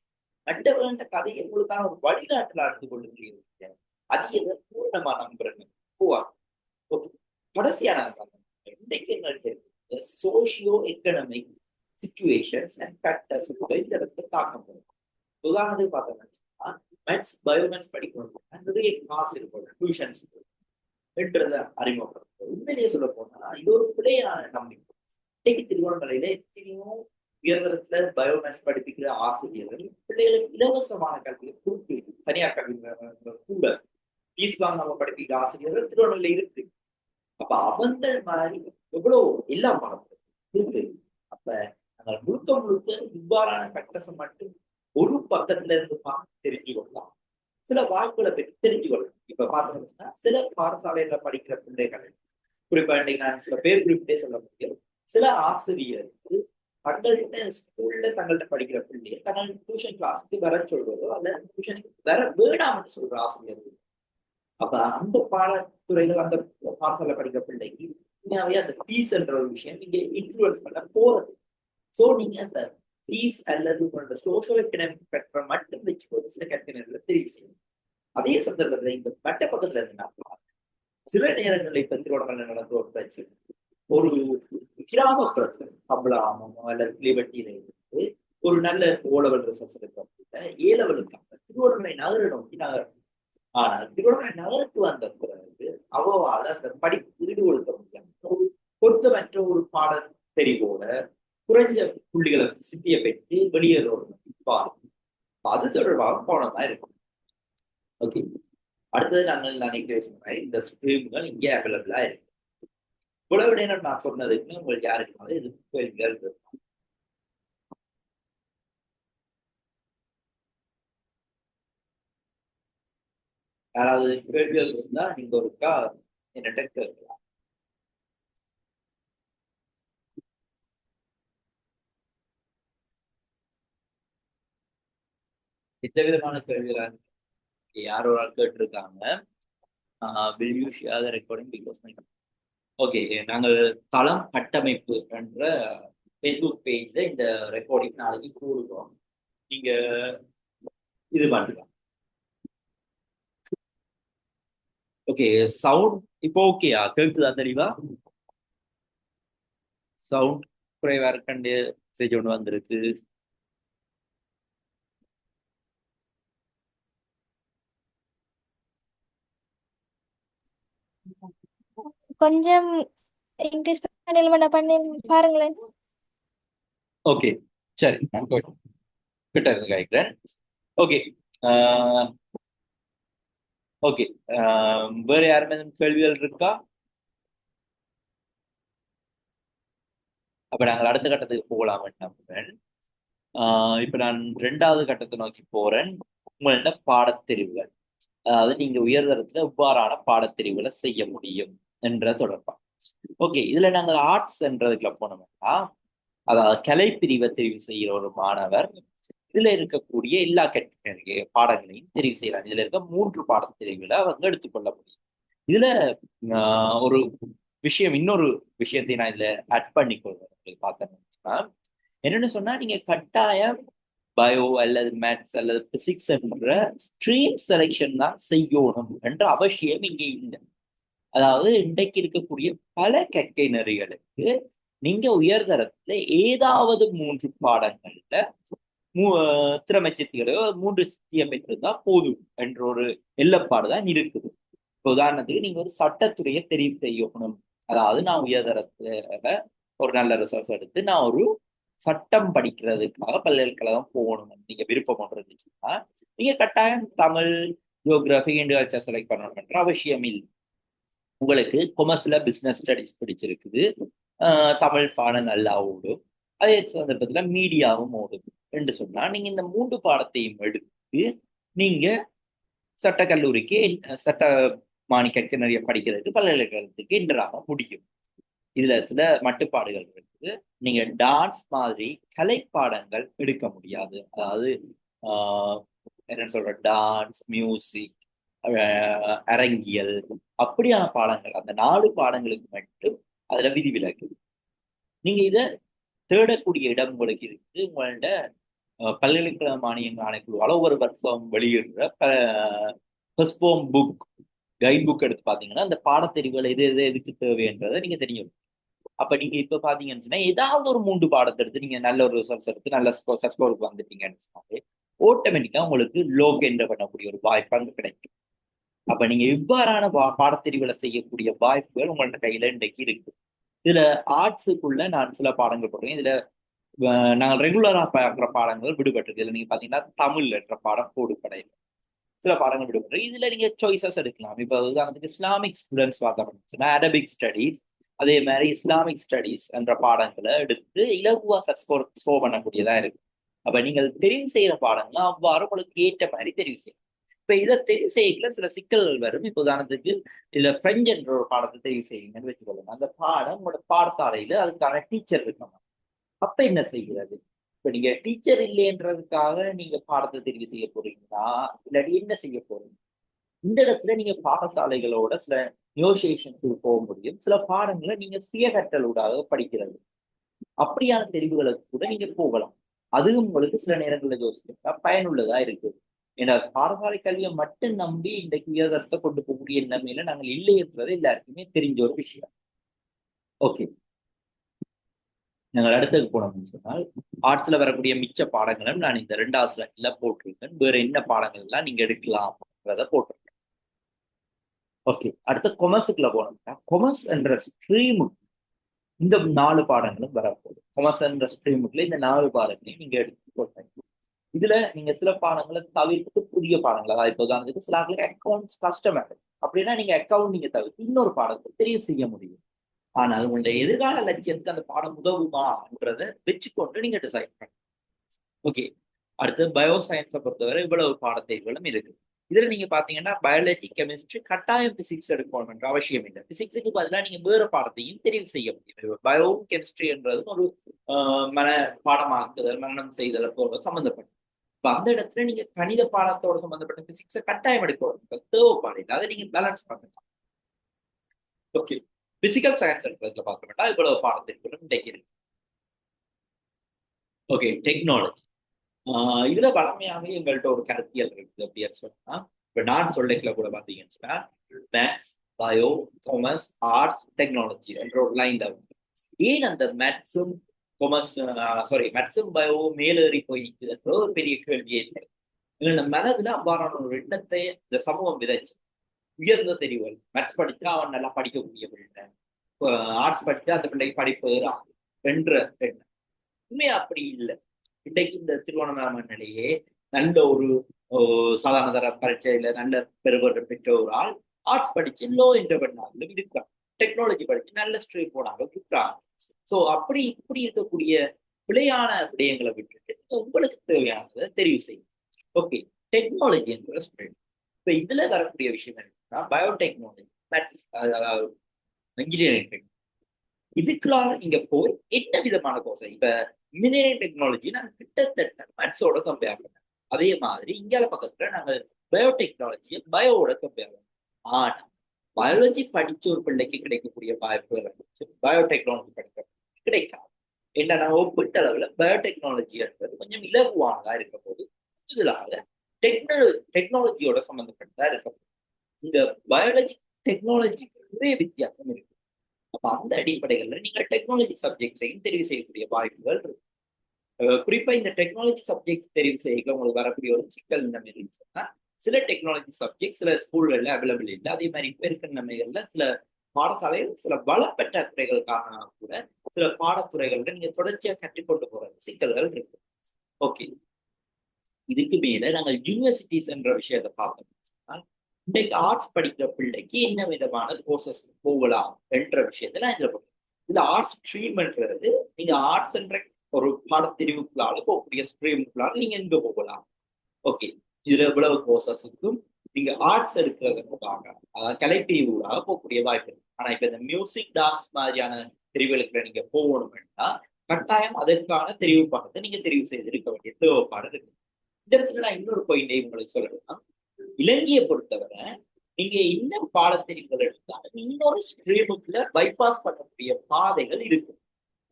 மற்றவர்கள கதையை உங்களுக்கான ஒரு வழிகாட்டல அடுத்து கொண்டு அது எதை பூர்ணமா நம்புறேன்னு போவா. ஓகே, கடைசியா நாங்க இன்னைக்கு எங்களுக்கு socio economic situations and factors இந்த இடத்துல தாக்கம் பண்ணும். உதாரணத்துக்கு பார்த்தோம்னா மேத்ஸ் பயோமேத்ஸ் படிக்கணும் நிறைய காசு இருக்கும், டியூஷன்ஸ் என்றதை அறிமுகப்படுத்தும். உண்மையிலேயே சொல்ல போனா இது ஒரு பிழையான நம்பிக்கை. இன்னைக்கு திருவண்ணாமலையில எத்தனையோ உயர்தரத்துல பயோமேத்ஸ் படிப்பிக்கிற ஆசிரியர்கள் பிள்ளைகளுக்கு இலவசமான கல்வியை கொடுத்து தனியார் கல்வி கூட ஃபீஸ் வாங்காம படிப்பிக்கிற ஆசிரியர்கள் திருவண்ணாமலையில இருக்கு. அப்ப அவங்க மாதிரி எவ்வளவு எல்லா பாடத்திலும் இருக்கு. அப்ப நாங்கள் முழுக்க முழுக்க இவ்வாறான கட்டசம் மட்டும் ஒரு பக்கத்துல இருந்து பார்த்து தெரிஞ்சு கொள்ளலாம். சில வாய்ப்புகளை பற்றி தெரிஞ்சு கொள்ளலாம். இப்ப பார்த்தோம்னா சில பாடசாலையில படிக்கிற பிள்ளைகள், குறிப்பா இன்னைக்கு நான் சில பேர் குறிப்பிட்டே சொல்ல முடியும், சில ஆசிரியர்கள் தங்கள்கிட்ட ஸ்கூல்ல தங்கள்கிட்ட படிக்கிற பிள்ளைய தங்கள் டியூஷன் கிளாஸுக்கு வர சொல்றதோ அல்ல டியூஷனுக்கு வர வேண்டாம்னு சொல்ற ஆசிரியர்கள். அப்ப அந்த பாடத்துறைகள் அந்த பாடசாலை படிக்கிற பிள்ளைக்கு உண்மையாவே அந்த ஃபீஸ் என்ற ஒரு விஷயம் நீங்க இன்ஃபுளுன்ஸ் பண்ண போறது. சோ நீங்க அந்த ஃபீஸ் அல்லது உங்களோட சோசியல் எக்கனாமிக் ஃபேக்டரை மட்டும் வச்சு சில கேட்டகரிகளை தெரிவு செய்யணும். அதே சந்தர்ப்பத்துல இந்த மட்ட பக்கத்துல இருந்து நான் சில நேரங்களில் இப்ப திருவண்ணாமலை நடந்த ஒரு பிரச்சனை, ஒரு கிராமப்புறத்துல கம்பளாமோ அல்லது கிளிவட்டியில இருந்து ஒரு நல்ல ஓலவல் ரிசல்ட்ஸ் எடுக்க ஏலவலுக்காக திருவண்ணாமலை நகரை நோக்கி நகரும். ஆனால் திருவண்ணாமலை நகருக்கு வந்த பிறகு அவ்வாறு அந்த படிப்பு ஈடுபடுத்த முடியாம பொருத்தமற்ற ஒரு பாடல் தெரிவோட குறைஞ்ச புள்ளிகளை சித்திய பெற்று வெளியேறோம். அது தொடர்பாக கவனமா இருக்கும். ஓகே, அடுத்தது நாங்கள் நினைக்கிற சொன்ன இந்த ஸ்ட்ரீம்கள் இங்கே அவைலபிளா இருக்கு. இவ்வளவு நேரம் நான் சொன்னதுக்கு உங்களுக்கு யாருக்கு இது கேள்விகள் இருக்கு? யாராவது கேள்விகள் இருந்தா நீங்க ஒருக்கா என்னட்ட கேட்கலாம். எந்த விதமான கேள்விகளா யாரோ ஒரு ஆள் கேட்டிருக்காங்க. will you share the recording because my okay, நாங்கள் தளம் கட்டமைப்பு என்ற ஃபேஸ்புக் பேஜ்ல இந்த ரெக்கார்டிங் நாளைக்கு போடுவோம். நீங்க இது பண்ணலாம். ஓகே, சவுண்ட் இப்போ ஓகேயா? கேட்குதா தெளிவா? சவுண்ட் குறைவா இருக்கண்டு மெசேஜ் ஒன்று வந்திருக்கு. கொஞ்சம் இன்க்ரீஸ் பண்ணி பாருங்களேன். ஓகே, சரி, நான் கிட்ட இருந்து கேட்கிறேன். ஓகே, ஓகே, வேற யாருமே கேள்விகள் இருக்கா? அப்ப நாங்கள் அடுத்த கட்டத்துக்கு போகலாம். இப்ப நான் 2வது கட்டத்தை நோக்கி போறேன். உங்கள்ட்ட பாடத்தெரிவுகள், அதாவது நீங்க உயர்தரத்துல எவ்வாறான பாடத்தெரிவுகளை செய்ய முடியும் என்ற தொடர்பா. ஓகே, இதுல நாங்கள் ஆர்ட்ஸ் என்றதுக்குள்ள போனோம்னா, அதாவது கலை பிரிவை தெரிவு செய்கிற ஒரு மாணவர் இதுல இருக்கக்கூடிய எல்லா பாடங்களையும் தெரிவு செய்யலாம். இதுல இருக்க 3 பாடத்தெரிவுகளை அவங்க எடுத்துக்கொள்ள முடியும். இதுல ஒரு விஷயம், இன்னொரு விஷயத்தை நான் இதுல ஆட் பண்ணிக்கொள்வேன் பார்த்தேன்னா, என்னன்னு சொன்னா நீங்க கட்டாயம் பயோ அல்லது மேத்ஸ் அல்லது பிசிக்ஸ் என்ற ஸ்ட்ரீம் செலெக்ஷன் தான் செய்யணும் என்ற அவசியம் இங்கே இல்லை. அதாவது இன்றைக்கு இருக்கக்கூடிய பல கற்கை நெறிகளுக்கு நீங்க உயர்தரத்துல ஏதாவது 3 பாடங்கள்ல திறமை சித்திகளையோ 3 சித்தியை பெற்றிருந்தா போதும் என்ற ஒரு எல்லப்பாடு தான் இருக்குது. இப்போ உதாரணத்துக்கு நீங்க ஒரு சட்டத்துறையை தெரிவு செய்யணும். அதாவது நான் உயர்தரத்துல ஒரு நல்ல ரிசல்ட்ஸ் எடுத்து நான் ஒரு சட்டம் படிக்கிறதுக்காக பல்கலைக்கழகம் போகணும் நீங்க விருப்பம் இருந்துச்சுன்னா நீங்க கட்டாயம் தமிழ், ஜியோகிராஃபி, இண்டிவிஜுவல் செலக்ட் பண்ணணும்ன்ற அவசியம் இல்லை. உங்களுக்கு கொமர்ஸ்ல பிசினஸ் ஸ்டடிஸ் பிடிச்சிருக்குது, தமிழ் பாடம் நல்லா ஓடும், அதே சந்தர்ப்பத்துல மீடியாவும் ஓடும் என்று சொன்னா நீங்க இந்த 3 பாடத்தையும் எடுத்து நீங்க சட்டக்கல்லூரிக்கு சட்ட மாணிக்க நிறைய படிக்கிறதுக்கு பல்கலைக்கழகத்துக்கு என்டராக முடியும். இதுல சில மட்டுப்பாடுகள் இருக்குது. நீங்க டான்ஸ் மாதிரி கலை பாடங்கள் எடுக்க முடியாது. அதாவது என்ன சொல்ற, டான்ஸ், மியூசிக், அரங்கியல் அப்படியான பாடங்கள், அந்த 4 பாடங்களுக்கு மட்டும் அதுல விதிவிலக்கு. நீங்க இத தேடக்கூடிய இடம் உங்களுக்கு இருக்கு. உங்கள்ட பல்கலைக்கழக மானியங்கள் ஆணைக்குழுவால ஒவ்வொரு வருஷம் வெளியிடுற புக், கைட் புக் எடுத்து பாத்தீங்கன்னா அந்த பாடத்தெரிவுகள் எது எது எதுக்கு தேவைன்றதை நீங்க தெரியும். அப்ப நீங்க இப்ப பாத்தீங்கன்னு சொன்னா ஏதாவது ஒரு 3 பாடத்தை எடுத்து நீங்க நல்ல ஒரு ரிசல்ட்ஸ் எடுத்து நல்ல ஸ்கோருக்கு வந்துட்டீங்கன்னு சொன்னாலே ஆட்டோமேட்டிக்கா உங்களுக்கு லோக் என்டர் பண்ணக்கூடிய ஒரு வாய்ப்பு அங்க கிடைக்கும். அப்ப நீங்க இவ்வாறான பாடத்தெரிவுகளை செய்யக்கூடிய வாய்ப்புகள் உங்களோட கையில இன்றைக்கு இருக்கு. இதுல ஆர்ட்ஸுக்குள்ள நான் சில பாடங்கள் போடுறேன். இதுல நாங்கள் ரெகுலரா பார்க்குற பாடங்கள் விடுபட்டிருக்கு. இதுல நீங்க பாத்தீங்கன்னா தமிழ் என்ற பாடம் போடுபடையில் சில பாடங்கள் விடுபட்டு இதுல நீங்க சாய்ஸஸ் எடுக்கலாம். இப்ப உதாரணத்துக்கு இஸ்லாமிக் ஸ்டூடெண்ட்ஸ் பார்த்தோம்னா அரபிக் ஸ்டடீஸ், அதே மாதிரி இஸ்லாமிக் ஸ்டடீஸ் என்ற பாடங்களை எடுத்து இலகுவா ஸ்கோர் பண்ணக்கூடியதா இருக்கு. அப்ப நீங்கள் தெரிவு செய்யற பாடங்களை அவ்வாறு உங்களுக்கு ஏற்ற மாதிரி தெரிவு செய்யும். இப்ப இதை தெரிவு செய்யல சில சிக்கல்கள் வரும். இப்ப உதாரணத்துக்கு இதுல பிரெஞ்சு என்ற ஒரு பாடத்தை தெரிவு செய்யுங்கன்னு வச்சுக்கொள்ளுங்க. அந்த பாடம் உங்களோட பாடசாலையில அதுக்கான டீச்சர் இருக்கணும். அப்ப என்ன செய்கிறது? இப்ப நீங்க டீச்சர் இல்லைன்றதுக்காக நீங்க பாடத்தை தெரிவு செய்ய போறீங்களா, இல்லாட்டி என்ன செய்ய போறீங்க? இந்த இடத்துல நீங்க பாடசாலைகளோட சில நியோசியேஷன்ஸுக்கு போக முடியும். சில பாடங்களை நீங்க சுய கற்றலூடாக படிக்கிறது, அப்படியான தெரிவுகளுக்கு கூட நீங்க போகலாம். அதுவும் உங்களுக்கு சில நேரங்களில் யோசிக்க பயனுள்ளதா இருக்கு. ஏன்னா பாடசாலை கல்வியை மட்டும் நம்பி இன்றைக்கு உயர்தரத்தை கொண்டு போகக்கூடிய நிலைமையில நாங்கள் இல்லை என்றது எல்லாருக்குமே தெரிஞ்ச ஒரு விஷயம். ஓகே, நாங்கள் அடுத்தது போனோம்னு சொன்னால் ஆர்ட்ஸ்ல வரக்கூடிய மிச்ச பாடங்களும் நான் இந்த 2வது ஸ்லைட்ல போட்டிருக்கேன். வேற என்ன பாடங்கள் எல்லாம் நீங்க எடுக்கலாம்ன்றத போட்டிருக்கேன். ஓகே, அடுத்த கொமர்ஸுக்குள்ள போனோம்னா கொமர்ஸ் என்ற ஸ்ட்ரீமுக்கு இந்த 4 பாடங்களும் வரப்போகுது. கொமர்ஸ் என்ற ஸ்ட்ரீமுக்குள்ள இந்த 4 பாடங்களையும் நீங்க எடுத்து போட்டாங்க. இதுல நீங்க சில பாடங்களை தவிர்த்து புதிய பாடங்கள், அதாவது இப்போ உதாரணத்துக்கு சில அக்கௌண்ட்ஸ் கஸ்டமர் அப்படின்னா நீங்க அக்கௌண்ட் நீங்க தவிர்த்து இன்னொரு பாடத்தை தெரிவு செய்ய முடியும். ஆனால் உங்களுடைய எதிர்கால லட்சியத்துக்கு அந்த பாடம் உதவுமான்றத வச்சுக்கொண்டு நீங்க டிசைட் பண்ண. ஓகே, அடுத்து பயோ சயின்ஸை பொறுத்தவரை இவ்வளவு பாடத்தேர்வுகளும் இருக்கு. இதுல நீங்க பாத்தீங்கன்னா பயாலஜி, கெமிஸ்ட்ரி கட்டாயம் பிசிக்ஸ் எடுக்கணும்ன்ற அவசியம் இல்லை. பிசிக்ஸுக்கு பதிலாக நீங்க வேற பாடத்தையும் தெரிவு செய்ய முடியும். பயோ கெமிஸ்ட்ரி என்றதும் ஒரு பாடமாக்குதல், மரணம் செய்தல் போல சம்பந்தப்பட்ட. இப்ப அந்த இடத்துல நீங்க கணித பாடத்தோட சம்பந்தப்பட்ட பிசிக்ஸை கட்டாயம் எடுக்கணும். தேவைப்பாடு இல்லை, அதை நீங்க பேலன்ஸ் பண்ணலாம். ஓகே, பிசிக்கல் சயின்ஸ் எடுக்கிறதுல பார்க்கணும்னா இவ்வளவு பாடத்திற்குள்ளும் இன்றைக்கு இருக்கு. Okay, technology. இதுல பழமையாவே எங்கள்கிட்ட ஒரு கருத்தியல் இருக்குது அப்படின்னு சொன்னா, இப்ப நான் சொல்லிக்கல கூட பாத்தீங்கன்னு சொன்னா maths, bio, commerce, arts, technology என்ற ஒரு லைன்ல வந்து ஏன் அந்த மேத்ஸும் காமர்ஸ் மேத்ஸும் பயோ மேலேறி போயிருக்குதுன்ற ஒரு பெரிய கேள்வியே இல்லை. எங்களோட மனதுல அவ்வாறான ஒரு எண்ணத்தை இந்த சமூகம் விதைச்சு உயர்ந்த தெரிவுகள், மேத்ஸ் படிச்சா அவன் நல்லா படிக்கக்கூடிய பிள்ளை, ஆர்ட்ஸ் படிச்சா அந்த பிள்ளைக்கு படிப்பு என்ற எண்ணம் உண்மையா அப்படி இல்லை. இன்றைக்கு இந்த திருவண்ணாமலை நிலையே நல்ல ஒரு சாதாரண தர பரீட்சையில நல்ல பெறுபர் பெற்ற ஒரு ஆள் ஆர்ட்ஸ் படிச்சு லோ இன்டர்வென்ட் இருக்கான், டெக்னாலஜி படிச்சு நல்ல ஸ்ட்ரீட் போனாங்க விட்டுறாங்க. ஸோ அப்படி இப்படி இருக்கக்கூடிய பிழையான விடயங்களை விட்டுட்டு உங்களுக்கு தேவையானதை தெரிவு செய்யும். ஓகே, டெக்னாலஜி என்ற ஸ்ட்ரீட். இப்ப இதுல வரக்கூடிய விஷயம் என்னன்னா பயோடெக்னாலஜி, மேத்ஸ், இன்ஜினியரிங், இதுக்குள்ளார நீங்க போய் என்ன விதமான கோர்ஸ், இப்ப இன்ஜினியரிங் டெக்னாலஜி நாங்கள் கிட்டத்தட்ட மேத்ஸோட கம்பேர் பண்ணோம். அதே மாதிரி இந்தியால பக்கத்துல நாங்கள் பயோடெக்னாலஜியை பயோவோட கம்பேர் பண்ணோம். ஆனா பயாலஜி படிச்ச ஒரு பிள்ளைக்கு கிடைக்கக்கூடிய வாய்ப்புகள் பயோடெக்னாலஜி படிக்க கிடைக்காது. ஏன்னா நான் ஒப்பிட்ட அளவுல பயோடெக்னாலஜின்றது கொஞ்சம் இலகுவானதா இருக்க போது கூடுதலாக டெக்னாலஜியோட சம்பந்தப்பட்டதா இருக்க போது இந்த பயாலஜி டெக்னாலஜிக்கு நிறைய வித்தியாசம் இருக்கு. அப்ப அந்த அடிப்படைகள்ல நீங்க டெக்னாலஜி சப்ஜெக்ட்ஸையும் தெரிவு செய்யக்கூடிய வாய்ப்புகள் இருக்கு. குறிப்பா இந்த டெக்னாலஜி சப்ஜெக்ட் தெரிவு செய்ய உங்களுக்கு வரக்கூடிய ஒரு சிக்கல் என்ன சொன்னா, சில டெக்னாலஜி சப்ஜெக்ட் சில ஸ்கூல்கள்ல அவைலபிள் இல்லை. அதே மாதிரி இப்ப இருக்கிற நிலைமைகள்ல சில பாடசாலைகள் சில பலப்பற்றாக்குறைகள் காரணமாக கூட சில பாடத்துறைகள்ல நீங்க தொடர்ச்சியா கற்றுக்கொண்டு போறது சிக்கல்கள் இருக்கு. ஓகே, இதுக்கு மேல நாங்கள் யூனிவர்சிட்டிஸ் என்ற விஷயத்தை பார்த்தோம். இன்றைக்கு ஆர்ட்ஸ் படிக்கிற பிள்ளைக்கு என்ன விதமான கோர்சஸ் போகலாம் என்ற விஷயத்த நான் இதுல போட்டேன். இதுல ஆர்ட்ஸ் ஸ்ட்ரீம்ன்றது நீங்க ஆர்ட்ஸ் என்ற ஒரு பாடப்பிரிவுக்குள்ளால போகக்கூடிய ஸ்ட்ரீமுக்குள்ளால நீங்க எங்க போகலாம். ஓகே, இதுல எவ்வளவு கோர்சஸுக்கும் நீங்க ஆர்ட்ஸ் எடுக்கிறதுக்காக அதாவது கலைப்பிரிவுகளாக போகக்கூடிய வாய்ப்பு இருக்கு. ஆனா இப்ப இந்த மியூசிக் டான்ஸ் மாதிரியான பிரிவுகளுக்கு நீங்க போகணும்னா கட்டாயம் அதற்கான தெரிவு பாடத்தை நீங்க தெரிவு செய்திருக்க வேண்டிய தேவைப்பாடு இருக்கு. இந்த இடத்துல நான் இன்னொரு பாயிண்டை உங்களுக்கு சொல்லணும்னா, இலங்கையை பொறுத்தவரை நீங்க என்ன பாடப்பிரிவுகள் எடுத்தாலும் இன்னொரு ஸ்ட்ரீமுக்குள்ள பைபாஸ் பண்ணக்கூடிய பாதைகள் இருக்கு.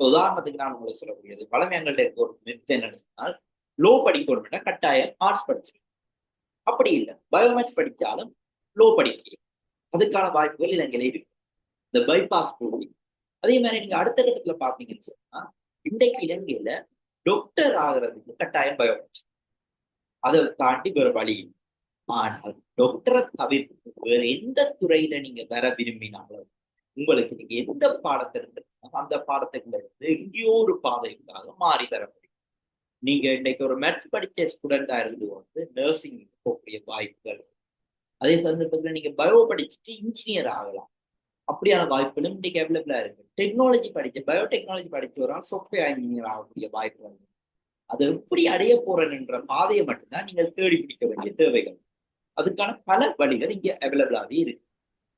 உதாரணத்துக்கு நான் உங்களுக்கு சொல்லக்கூடியது பழமையங்கள்ட்ட இருக்க ஒரு மெத் என்னன்னு சொன்னால், லோ படிக்கணும்னா கட்டாயம் ஆர்ட்ஸ் படிச்சிருக்கேன். அப்படி இல்லை, பயோமேத்ஸ் படிச்சாலும் லோ படிக்க அதுக்கான வாய்ப்புகள் இலங்கையில இருக்கு, இந்த பைபாஸ் போடி. அதே மாதிரி நீங்க அடுத்த கட்டத்துல பாத்தீங்கன்னு சொன்னா, இன்றைக்கு இலங்கையில டாக்டர் ஆகிறதுக்கு கட்டாயம் பயோமேத்ஸ், அதை தாண்டி வேற வழி. ஆனால் டாக்டரை தவிர்த்து வேற எந்த துறையில நீங்க வர விரும்பினாலும் உங்களுக்கு நீங்க எந்த பாடத்தை எடுத்திருக்கீங்க அந்த பாடத்துக்குள்ள இருந்து எங்கேயோ ஒரு பாதைக்காக மாறி வர முடியும். நீங்க இன்னைக்கு ஒரு மேத்ஸ் படிச்ச ஸ்டூடெண்டா இருந்து வந்து நர்சிங் போகக்கூடிய வாய்ப்புகள், அதே சந்தர்ப்பத்துல நீங்க பயோ படிச்சுட்டு இன்ஜினியர் ஆகலாம், அப்படியான வாய்ப்புகளும் இன்னைக்கு அவைலபிளா இருக்கு. டெக்னாலஜி படிச்ச பயோடெக்னாலஜி படிச்ச ஒரு சாஃப்ட்வேர் இன்ஜினியர் ஆகக்கூடிய வாய்ப்புகள், அதை எப்படி அடைய போறேன்ற பாதையை மட்டும்தான் நீங்கள் தேடி பிடிக்க வேண்டிய தேவைகள். அதுக்கான பல வழிகள் இங்க அவைலபிளாவே இருக்கு.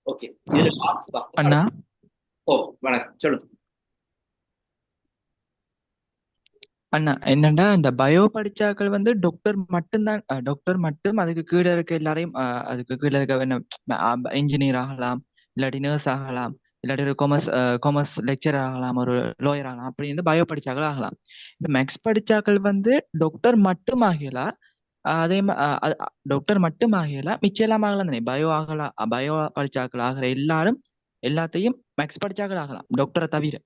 ஓகே, இதுல ஆர்ட்ஸ் அண்ணா ஓ வணக்கம், சொல்லுங்க. அண்ணா என்னண்டா இந்த பயோ படிச்சாக்கள் வந்து டாக்டர் மட்டும்தான், டாக்டர் மட்டும் அதுக்கு கீழே இருக்க எல்லாரையும் அதுக்கு கீழே இருக்க இன்ஜினியர் ஆகலாம், இல்லாட்டி நர்ஸ் ஆகலாம், இல்லாட்டி ஒரு காமர்ஸ் லெக்சரர் ஆகலாம், ஒரு லோயர் ஆகலாம், அப்படி வந்து பயோ படிச்சாக்கள் ஆகலாம். இந்த மேக்ஸ் படிச்சாக்கள் வந்து டாக்டர் மட்டும் ஆகலாம். அதே டாக்டர் மட்டும் ஆகலாம், மிச்சம் எல்லாம் ஆகலாம் தானே. பயோ ஆகலாம், பயோ படிச்சாக்கள் ஆகிற எல்லாரும் எல்லாத்தையும் மேக்ஸ் படிச்சாக்கள் ஆகலாம், டாக்டரை தவிர.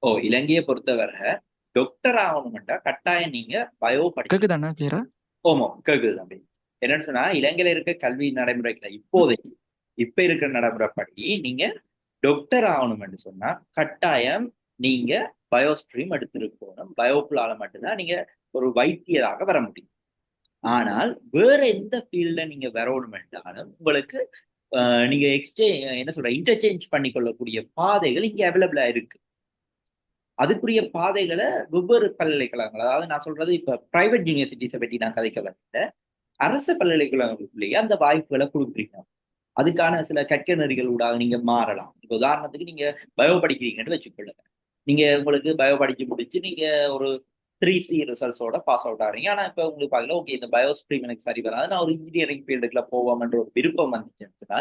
ஓ, இலங்கையை பொறுத்தவரை டாக்டர் ஆகணும்டா கட்டாயம் நீங்க பயோ படிக்க. கேக்குதாண்ணா கிளியரா? ஓமோ கேக்குது தம்பி. என்னன்னு சொன்னா, இலங்கையில இருக்க கல்வி நடைமுறைகளை இப்போதைக்கு இப்ப இருக்கிற நடைமுறைப்படி நீங்க டாக்டர் ஆகணும்னு சொன்னா கட்டாயம் நீங்க பயோ ஸ்ட்ரீம் எடுத்திருக்கணும். பயோக்குள்ளால மட்டும்தான் நீங்க ஒரு வைத்தியராக வர முடியும். ஆனால் வேற எந்த ஃபீல்ட்ல நீங்க வரணும் என்றாலும் உங்களுக்கு நீங்க என்ன சொல்ற இன்டர்சேஞ்ச் பண்ணி கொள்ளக்கூடிய பாதைகள் இங்க அவைலபிளா இருக்கு. அதுக்குரிய பாதைகளை வெவ்வேறு பல்கலைக்கழகங்கள், அதாவது நான் சொல்றது இப்ப பிரைவேட் யூனிவர்சிட்டிஸை பற்றி நான் கதைக்க வரல, அரசு பல்கலைக்கழகங்களுக்குள்ளேயே அந்த வாய்ப்புகளை கொடுக்குறீங்க. அதுக்கான சில கற்க நெறிகள் ஊடாக நீங்க மாறலாம். இப்ப உதாரணத்துக்கு நீங்க பயோ படிக்கிறீங்கன்னு வச்சுக்கொள்ளுங்க. நீங்க உங்களுக்கு பயோ படிச்சு முடிச்சு நீங்க ஒரு 3C ரிசல்ட்ஸோட பாஸ் அவுட் ஆகிறீங்க. ஆனா இப்ப உங்களுக்கு பாக்கல, ஓகே இந்த பயோ ஸ்ட்ரீம் எனக்கு சரி வராது, நான் ஒரு இன்ஜினியரிங் ஃபீல்டுக்குள்ள போவோம்ன்ற ஒரு விருப்பம் வந்துச்சுன்னா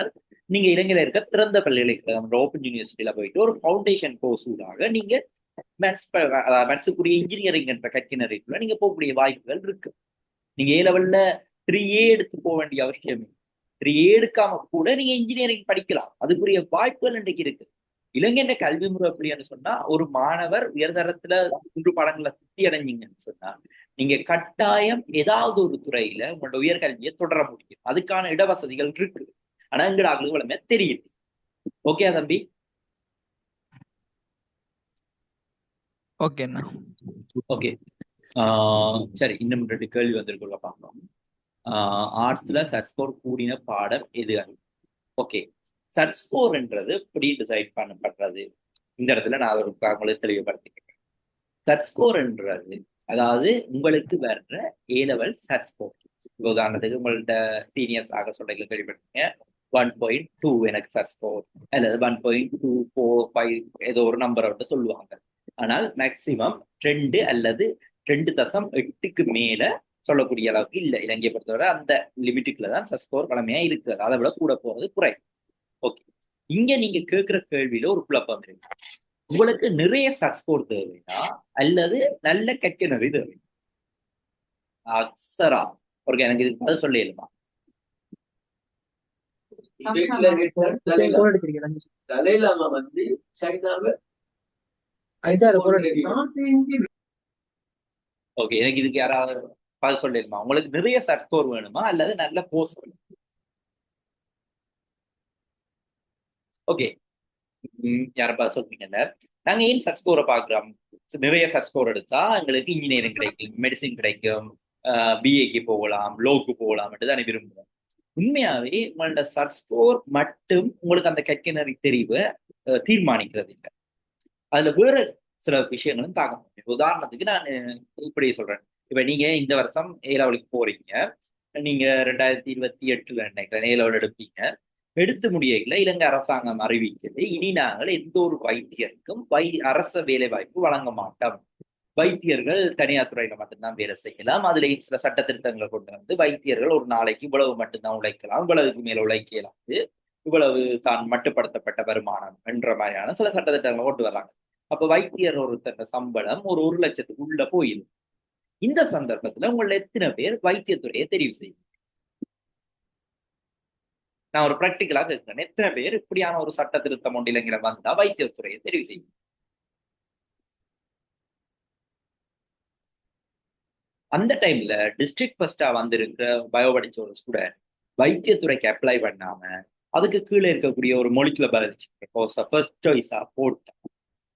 நீங்க இலங்கையில இருக்க திறந்த பல்கலைக்கழகம் ஓப்பன் யூனிவர்சிட்டியில போயிட்டு ஒரு ஃபவுண்டேஷன் கோர்ஸ் ஊடாக நீங்க மேத்ஸுக்குரிய இன்ஜினியரிங் என்ற கற்கினரைக்குள்ள நீங்க போகக்கூடிய வாய்ப்புகள் இருக்கு. நீங்க ஏ லெவல்ல 3A எடுத்து போக வேண்டிய அவசியம் இல்லை. 3A எடுக்காம கூட நீங்க இன்ஜினியரிங் படிக்கலாம். அதுக்குரிய வாய்ப்புகள் இன்றைக்கு இருக்கு. இலங்கையின் கல்வி முறை அப்படின்னு சொன்னா, ஒரு மாணவர் உயர்தரத்துல 3 பாடங்களை சித்தி அடைஞ்சீங்கன்னு சொன்னா நீங்க கட்டாயம் ஏதாவது ஒரு துறையில உங்களோட உயர்கல்வியை தொடர முடியும். அதுக்கான இடவசதிகள் இருக்கு. ஆனா எங்கட ஆளுக்கு வளமே தெரியுது. ஓகே தம்பி? ஓகேண்ணா. ஓகே, சரி, இன்னும் 2 கேள்வி வந்திருக்குள்ள பார்க்கணும். ஆர்ட்ஸ்ல சட் ஸ்கோர் கூடின பாடம் எது? ஓகே, சட் ஸ்கோர்ன்றது எப்படி டிசைட் பண்ணப்படுறது இந்த இடத்துல நான் ஒரு உங்களுக்கு தெளிவுபடுத்திக்கிறேன். சட் ஸ்கோர்ன்றது அதாவது உங்களுக்கு வர்ற ஏ லெவல் சட் ஸ்கோர். உதாரணத்துக்கு உங்கள்ட்ட சீனியர்ஸ் ஆக சொல்றீங்க, கேள்விப்பட்டீங்க 1.2 எனக்கு சட் ஸ்கோர் அல்லது 1.245 ஏதோ ஒரு நம்பரை வந்து சொல்லுவாங்க. ஆனால் மேக்சிமம் 2 அல்லது 2.8க்கு மேல சொல்லக்கூடிய அளவுக்கு இல்லை. இலங்கையை பொறுத்தவரை அந்த லிமிட்டுக்குள்ள தான் ஸ்கோர் வளமையா இருக்குது. அதை விட கூட போறது குறை. ஓகே, இங்க நீங்க கேட்கிற கேள்வியில ஒரு குழப்பம் இருக்கு. உங்களுக்கு நிறைய ஸ்கோர் தேவையா அல்லது நல்ல கற்கிணறு தேவை? அக்ஸரா ஒரு எனக்கு இதுக்கு பதில் சொல்லிடலாமா? ஓகே, எனக்கு இதுக்கு யாராவது பதில் சொல்லிடலாமா? உங்களுக்கு நிறைய ஸ்கோர் வேணுமா அல்லது நல்ல போஸ்ட் வேணுமா? ஓகே, யாரப்பா சொல்றீங்கல்ல, நாங்க ஏன் சர்ச் ஸ்கோரை பாக்குறோம்? நிறைய சர்ச் ஸ்கோர் எடுத்தா எங்களுக்கு இன்ஜினியரிங் கிடைக்கும், மெடிசின் கிடைக்கும், பிஏக்கு போகலாம், லோக்கு போகலாம் தான் விரும்புவோம். உண்மையாவே உங்களோட சர்ச் ஸ்கோர் மட்டும் உங்களுக்கு அந்த கற்கிணறி தெரிவை தீர்மானிக்கிறது இல்லை. அதுல வேற சில விஷயங்களும் தாக்க முடியும். உதாரணத்துக்கு நான் இப்படி சொல்றேன். இப்ப நீங்க இந்த வருஷம் ஏழாவதுக்கு போறீங்க, நீங்க 2028 நினைக்கிறேன் ஏழாவது எடுப்பீங்க. எடுத்து முடியல இலங்கை அரசாங்கம் அறிவிக்கிறது, இனி நாங்கள் எந்த ஒரு வைத்தியருக்கும் அரச வேலை வாய்ப்பு வழங்க மாட்டோம். வைத்தியர்கள் தனியார் துறையில மட்டும்தான் வேலை செய்யலாம். அதுலயும் சில சட்ட திருத்தங்களை கொண்டு வந்து வைத்தியர்கள் ஒரு நாளைக்கு இவ்வளவு மட்டும்தான் உழைக்கலாம், இவ்வளவுக்கு மேல உழைக்கலாது, இவ்வளவு தான் மட்டுப்படுத்தப்பட்ட வருமானம் என்ற மாதிரியான சில சட்ட திட்டங்களை கொண்டு வர்றாங்க. அப்ப வைத்தியர் ஒருத்தர் சம்பளம் ஒரு 1 லட்சத்துக்கு உள்ள போயிடும். இந்த சந்தர்ப்பத்துல உங்களை எத்தனை பேர் வைத்தியத்துறையை தெரிவு செய்யும்? நான் ஒரு பிராக்டிக்கலா கேட்கிறேன், எத்தனை பேர் இப்படியான ஒரு சட்ட திருத்தம் ஒன்று இளைஞர் வந்தா வைத்தியத்துறையை தெரிவு செய்யும்? அந்த டைம்ல டிஸ்ட்ரிக்ட் ஃபர்ஸ்டா வந்திருக்கிற பயோ படிச்ச ஒரு ஸ்டூடெண்ட் வைத்தியத்துறைக்கு அப்ளை பண்ணாம அதுக்கு கீழே இருக்கக்கூடிய ஒரு மொலிகுலர் பயாலஜி கோர்ஸை ஃபர்ஸ்ட் சாய்ஸா போட்டா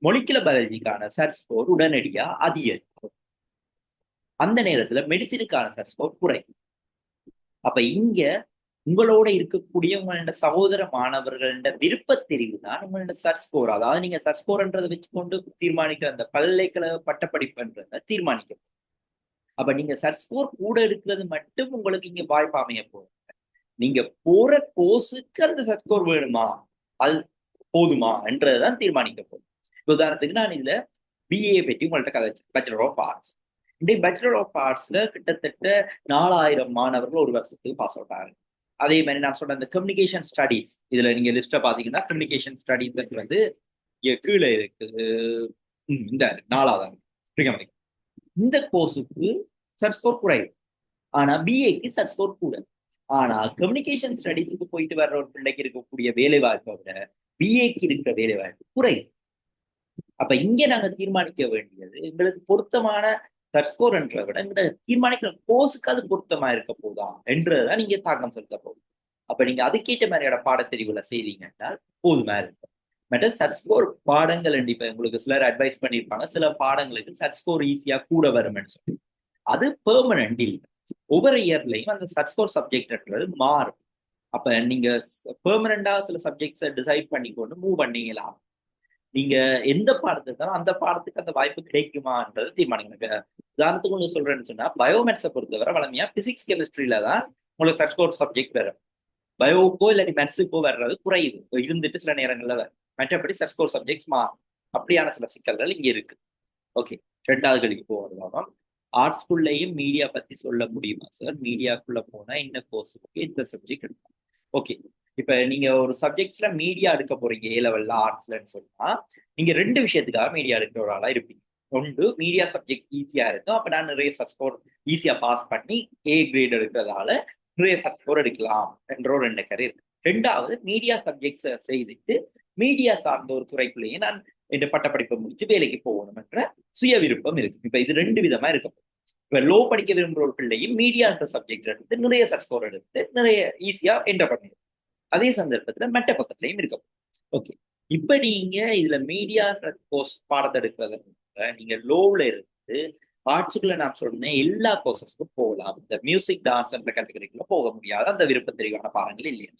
மொலிகுலர் பயாலஜிக்கான சர்ச் ஸ்கோர் உடனடியா அதிகரிக்கும். அந்த நேரத்துல மெடிசினுக்கான சர்ச் ஸ்கோர் குறையும். அப்ப இங்க உங்களோட இருக்கக்கூடிய உங்களோட சகோதர மாணவர்களோட விருப்ப தெரிவு தான் உங்களோட சர்ச் ஸ்கோர். அதாவது நீங்க சர்ச் ஸ்கோர்ன்றதை வச்சுக்கொண்டு தீர்மானிக்கிற அந்த பல்கலைக்கழக பட்டப்படிப்புன்றத தீர்மானிக்கும். அப்ப நீங்க சர்ச் ஸ்கோர் கூட எடுக்கிறது மட்டும் உங்களுக்கு இங்க வாய்ப்பு அமைய போகும். நீங்க போற கோர்ஸுக்கு அந்த சர்ச் ஸ்கோர் வேணுமா, அது போதுமா என்றதுதான் தீர்மானிக்க போகும். உதாரணத்துக்கு நான் இதுல பிஏ பற்றி உங்கள்கிட்ட கதை, பேச்சுலர் ஆஃப் ஆர்ட்ஸ். இந்த பேச்சுலர் ஆஃப் ஆர்ட்ஸ்ல கிட்டத்தட்ட 4000 மாணவர்கள் ஒரு வருஷத்துக்கு பாஸ் அவுட் ஆகுது. அதே மாதிரி நான் சொன்ன இந்த கம்யூனிகேஷன் ஸ்டடீஸ், இதுல நீங்க லிஸ்ட்டை பாத்தீங்கன்னா கம்யூனிகேஷன் ஸ்டடீஸ் வந்து கீழே இருக்கு, இந்த 4வது இந்த கோர்ஸுக்கு சர்ச் ஸ்கோர் குறைவு, ஆனா பிஏக்கு சர்ச் ஸ்கோர் கூட. ஆனா கம்யூனிகேஷன் ஸ்டடீஸுக்கு போயிட்டு வர்ற ஒரு பிள்ளைக்கு இருக்கக்கூடிய வேலை வாய்ப்பை விட பிஏக்கு இருக்கிற வேலை வாய்ப்பு குறைவு. அப்ப இங்க நாங்க தீர்மானிக்க வேண்டியது எங்களுக்கு பொருத்தமான சர்ச் ஸ்கோர் என்றதை விட இந்த தீர்மானிக்கிற கோர்ஸுக்கு அது பொருத்தமா இருக்க போதா என்றதுதான் நீங்க தாக்கம் செலுத்த போகுது. அப்ப நீங்க அதுக்கேற்ற மாதிரியான பாடத்தெரிவுகளை செய்தீங்கன்னா போதுமா இருக்கும். மற்ற சர்ச் ஸ்கோர் பாடங்கள் இப்ப உங்களுக்கு சிலர் அட்வைஸ் பண்ணியிருப்பாங்க, சில பாடங்களுக்கு சர்ச் ஸ்கோர் ஈஸியா கூட வரும்னு சொல்லி. அது பெர்மனன்ட் இல்லை. ஒவ்வொரு இயர்லையும் அந்த சர்ச் ஸ்கோர் சப்ஜெக்ட்ன்றது மாறும். அப்ப நீங்க பெர்மனண்டா சில சப்ஜெக்ட்ஸை டிசைட் பண்ணிக்கொண்டு மூவ் பண்ணீங்களா, நீங்க எந்த பாடத்துக்கு அந்த பாடத்துக்கு அந்த வாய்ப்பு கிடைக்குமான்றது தீர்மானிக்கணும். உதாரணத்துக்கு உங்களுக்கு சொல்றேன்னு சொன்னா பயோமேட்ஸை பொறுத்தவரை வளமையா பிசிக்ஸ் கெமிஸ்ட்ரியில தான் உங்களுக்கு சர்ச் ஸ்கோர் சப்ஜெக்ட் வரும். பயோக்கோ இல்லாட்டி மேத்ஸுக்கோ வர்றது குறையுது, இருந்துட்டு சில நேரங்கள்ல வரும். மற்றபடி சர்ச் ஸ்கோர் சப்ஜெக்ட்ஸ் மாறும். அப்படியான சில சிக்கல்கள் இங்க இருக்கு. ஓகே, 2வது கேள்விக்கு போகிறோம். ஆர்ட்ஸ்குள்ளேயும் மீடியா பத்தி சொல்ல முடியுமா சார்? மீடியாக்குள்ள போனா என்ன கோர்ஸுக்கு இந்த சப்ஜெக்ட் எடுக்கும்? ஓகே, இப்ப நீங்க ஒரு சப்ஜெக்ட்ஸ்ல மீடியா எடுக்க போறீங்க ஏ லெவல்ல ஆர்ட்ஸ்லன்னு சொன்னா நீங்க 2 விஷயத்துக்காக மீடியா எடுக்கிற ஒரு ஆளா இருப்பீங்க. ஒன்று, மீடியா சப்ஜெக்ட் ஈஸியா இருக்கும், அப்ப நான் நிறைய சர்ச் ஸ்கோர் ஈஸியா பாஸ் பண்ணி ஏ கிரேட் எடுக்கிறதால நிறைய சர்ச் ஸ்கோர் எடுக்கலாம் என்ற ஒரு எண்ணக்கரை இருக்கு. 2வது, மீடியா சப்ஜெக்ட்ஸ் செய்துட்டு மீடியா சார்ந்த ஒரு துறைக்குள்ளேயே நான் இந்த பட்டப்படிப்பை முடிச்சு வேலைக்கு போகணும் என்ற சுய விருப்பம் இருக்கு. இப்ப இது 2 விதமா இருக்கும். இப்ப லோ படிக்க விரும்புற ஒரு பிள்ளையும் மீடியான்ற சப்ஜெக்ட் எடுத்து நிறைய சர்ச் ஸ்கோர் எடுத்து நிறைய ஈஸியா என்டர் பண்ணிடும். அதே சந்தர்ப்பத்துல மெட்ட பக்கத்துலயும் இருக்கும். ஓகே, இப்ப நீங்க இதுல மீடியா கோர்ஸ் பாடத்தை எடுக்கிறத நீங்க லோவ்ல இருந்து ஆர்ட்ஸுக்குள்ள நான் சொன்னேன் எல்லா கோர்சஸ்க்கும் போகலாம். இந்த மியூசிக் டான்ஸ் என்ற கேட்டகரிக்குள்ள போக முடியாது, அந்த விருப்ப தெரிவான பாடங்கள் இல்லையா.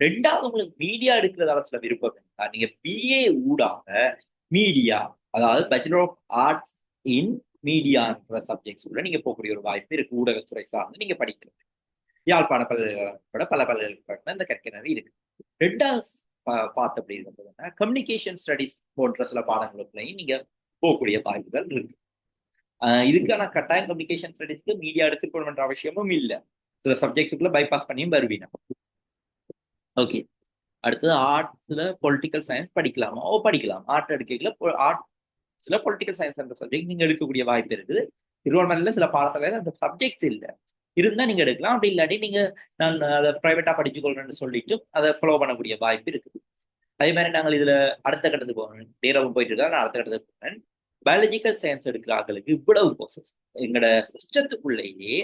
2வது, உங்களுக்கு மீடியா எடுக்கிறதால சில விருப்பம் இருந்தா நீங்க பிஏ ஊடாக மீடியா, அதாவது பேச்சுலர் ஆஃப் ஆர்ட்ஸ் இன் மீடியான்ற சப்ஜெக்ட்ஸ் உள்ள நீங்க போகக்கூடிய ஒரு வாய்ப்பு இருக்கு. ஊடகத்துறை சார்ந்து நீங்க படிக்கிறது யாழ்ப்பாண பல்கலைக்கழகத்தோட பல பல்கலைக்கழகம் இந்த கற்கிணறு இருக்கு. 2வது பார்த்து அப்படி இருந்ததுன்னா கம்யூனிகேஷன் ஸ்டடிஸ் போன்ற சில பாடங்களுக்குள்ளையும் நீங்க போகக்கூடிய வாய்ப்புகள் இருக்கு. இதுக்கான கட்டாயம் கம்யூனிகேஷன் ஸ்டடிஸ்க்கு மீடியா எடுத்துக்கொள்ளுன்ற அவசியமும் இல்லை. சில சப்ஜெக்ட்ஸுக்குள்ள பைபாஸ் பண்ணியும் வருவீங்க. ஓகே, அடுத்தது ஆர்ட்ஸ்ல பொலிட்டிக்கல் சயின்ஸ் படிக்கலாமா? படிக்கலாம். ஆர்ட் எடுக்கல, ஆர்ட்ஸ்ல பொலிட்டிக்கல் சயின்ஸ் என்ற சப்ஜெக்ட் நீங்க எடுக்கக்கூடிய வாய்ப்பு இருக்குது. திருவண்ணாமலையில சில பாடத்துல அந்த சப்ஜெக்ட்ஸ் இல்லை, இருந்தா நீங்க எடுக்கலாம். அப்படி இல்லாட்டி நீங்க நான் அதை பிரைவேட்டா படிச்சுக்கொள்றேன்னு சொல்லிட்டு அதை ஃபாலோ பண்ணக்கூடிய வாய்ப்பு இருக்குது. அதே மாதிரி நாங்கள் இதுல அடுத்த கட்டத்துக்கு போகணும். நேரம் போயிட்டு இருக்கா, நான் அடுத்த கட்டத்துக்கு போகிறேன். பயாலஜிக்கல் சயின்ஸ் எடுக்கிற ஆட்களுக்கு இவ்வளவு கோர்சஸ் எங்களோட சிஸ்டத்துக்குள்ளேயே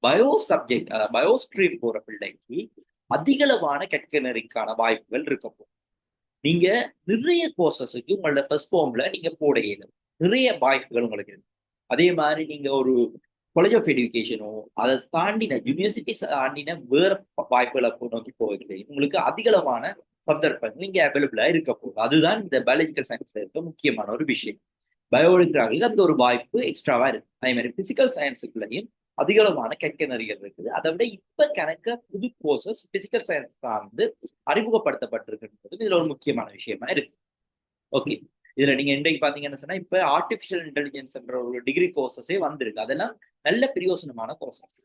பயோ சப்ஜெக்ட் பயோஸ்ட்ரீம் போற பிள்ளைக்கு அதிகளவான கெட்கனரிக்கான வாய்ப்புகள் இருக்க போகும். நீங்க நிறைய கோர்சஸுக்கு உங்களோட ஃபர்ஸ்ட் ஃபார்ம்ல நீங்க போட இயலும், நிறைய வாய்ப்புகள் உங்களுக்கு இருக்கு. அதே மாதிரி நீங்க ஒரு காலேஜ் ஆஃப் எஜுகேஷனோ அதை தாண்டின யூனிவர்சிட்டிஸ் தாண்டின வேற வாய்ப்புகளை நோக்கி போகிறது உங்களுக்கு அதிகளவான சந்தர்ப்பங்கள் இங்க அவைலபிளா இருக்க போகுது. அதுதான் இந்த பயாலஜிக்கல் சயின்ஸ்ல இருக்க முக்கியமான ஒரு விஷயம். பயோ எடுக்கிறாங்களுக்கு அந்த ஒரு வாய்ப்பு எக்ஸ்ட்ராவா இருக்கு. அதே மாதிரி பிசிக்கல் சயின்ஸுக்குள்ளேயும் அதிகளவான கெட்கனரிகள் இருக்குது. அதை விட இப்ப கணக்க புது கோர்சஸ் பிசிக்கல் சயின்ஸ் சார்ந்து அறிமுகப்படுத்தப்பட்டிருக்கிறது இதுல ஒரு முக்கியமான விஷயமா இருக்கு. ஓகே, இதுல நீங்க இன்றைக்கு பாத்தீங்கன்னு சொன்னா இப்ப ஆர்டிபிஷியல் இன்டெலிஜென்ஸ் என்ற ஒரு டிகிரி கோர்சஸே வந்திருக்கு. அதெல்லாம் நல்ல பிரயோசனமான கோர்சஸ்.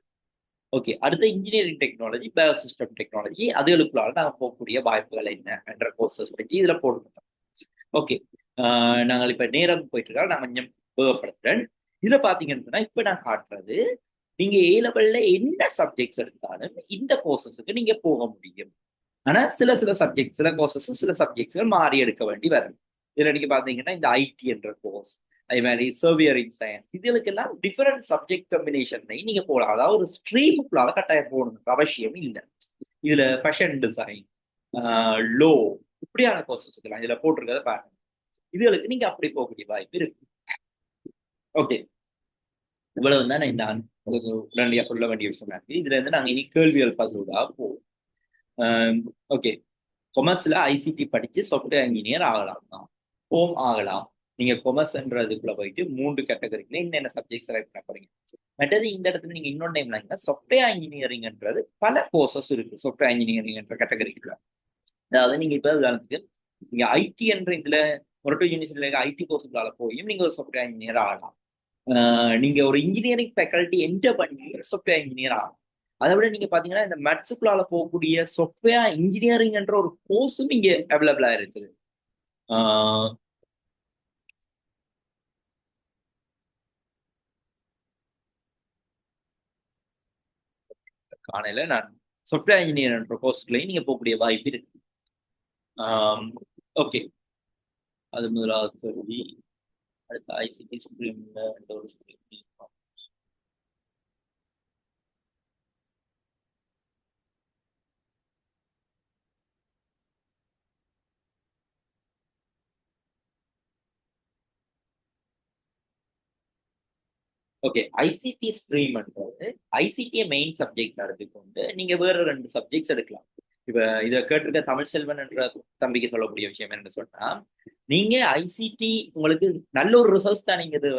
ஓகே, அடுத்த இன்ஜினியரிங் டெக்னாலஜி, பயோசிஸ்டம் டெக்னாலஜி, அதுகளுக்குள்ளால நாங்கள் போகக்கூடிய வாய்ப்புகள் என்ன என்ற கோர்சஸ் பற்றி இதுல போட்டுருக்கோம். ஓகே, நாங்கள் இப்ப நேரம் போயிட்டு இருக்கா, நான் கொஞ்சம் உபயோகப்படுத்துறேன். இதுல பாத்தீங்கன்னு சொன்னா இப்ப நான் காட்டுறது நீங்க ஏ லெவல்ல என்ன சப்ஜெக்ட்ஸ் எடுத்தாலும் இந்த கோர்சஸுக்கு நீங்க போக முடியும். ஆனா சில சப்ஜெக்ட், சில கோர்சஸ், சில சப்ஜெக்ட்ஸ்கள் மாறி எடுக்க வேண்டி வரும். இதுல நீங்க பாத்தீங்கன்னா இந்த ஐடி என்ற கோர்ஸ், அதே மாதிரி சர்வியரிங் சயின்ஸ், இதுகளுக்கெல்லாம் டிஃபரெண்ட் சப்ஜெக்ட் கம்பினேஷனை நீங்க போகலாம். அதாவது ஒரு ஸ்ட்ரீமுக்குள்ளால கட்டாயம் போகணும்னு அவசியம் இல்லை. இதுல ஃபேஷன் டிசைன், லோ, இப்படியான கோர்சஸ்க்கெல்லாம் இதுல போட்டிருக்கிறத பாருங்க. இதுகளுக்கு நீங்க அப்படி போகக்கூடிய வாய்ப்பு இருக்கு. ஓகே, இவ்வளவு தான் நான் உடனடியா சொல்ல வேண்டிய விஷயம் இருக்கு. இதுல இருந்து நாங்க இனி கேள்விகள் பதிலா போவோம். ஓகே, கொமர்ஸ்ல ஐசிடி படிச்சு சாஃப்ட்வேர் இன்ஜினியர் ஆகலாம் தான், ஆகலாம். நீங்க கொமர்ஸ்ன்றதுக்குள்ள போயிட்டு 3 கேட்டகரிக்குள்ள என்னென்ன சப்ஜெக்ட் செலக்ட் பண்ண போறீங்க. மற்றது இந்த இடத்துல நீங்க இன்னொரு டைம் சாஃப்ட்வேர் இன்ஜினியரிங்ன்றது பல கோர்சஸ் இருக்கு. சாஃப்ட்வேர் இன்ஜினியரிங் என்ற கேட்டகரிக்குள்ள, அதாவது நீங்க இப்ப உதாரணத்துக்கு நீங்க ஐடி என்ற இதுல ஒரு யூனிவர்சிட்டியில ஐடி கோர்ஸுக்குள்ளால போயும் நீங்க ஒரு சாஃப்ட்வேர் இன்ஜினியர் ஆகலாம். நீங்க ஒரு இன்ஜினியரிங் ஃபேக்கல்ட்டி என்டர் பண்ணி சாஃப்ட்வேர் இன்ஜினியர் ஆகலாம். அதை விட நீங்க பாத்தீங்கன்னா இந்த மேத்ஸுக்குள்ளால போகக்கூடிய சாஃப்ட்வேர் இன்ஜினியரிங் என்ற ஒரு கோர்ஸும் இங்க அவைலபிளா இருக்குது. காலையில நான் சாஃப்ட்வேர் இன்ஜினியர் என்ற கோர்ஸ்லையும் நீங்க போகக்கூடிய வாய்ப்பு இருக்கு. ஓகே, அது முதலாவது கேள்வி. அடுத்த ஐசிடி ஸ்ட்ரீம்ல ஒரு ஸ்ட்ரீம். ஓகே, ஐசிடி ஸ்ட்ரீம்ன்றது ஐசிடியை மெயின் சப்ஜெக்ட் எடுத்துக்கொண்டு நீங்க வேற 2 சப்ஜெக்ட்ஸ் எடுக்கலாம். இப்ப இதை கேட்டிருக்க தமிழ் செல்வன் என்ற தம்பிக்கு சொல்லக்கூடிய விஷயம் என்னன்னு சொன்னா, நீங்க ஐசிடி உங்களுக்கு நல்ல ஒரு ரிசல்ட்ஸ் தான் நீங்க இது.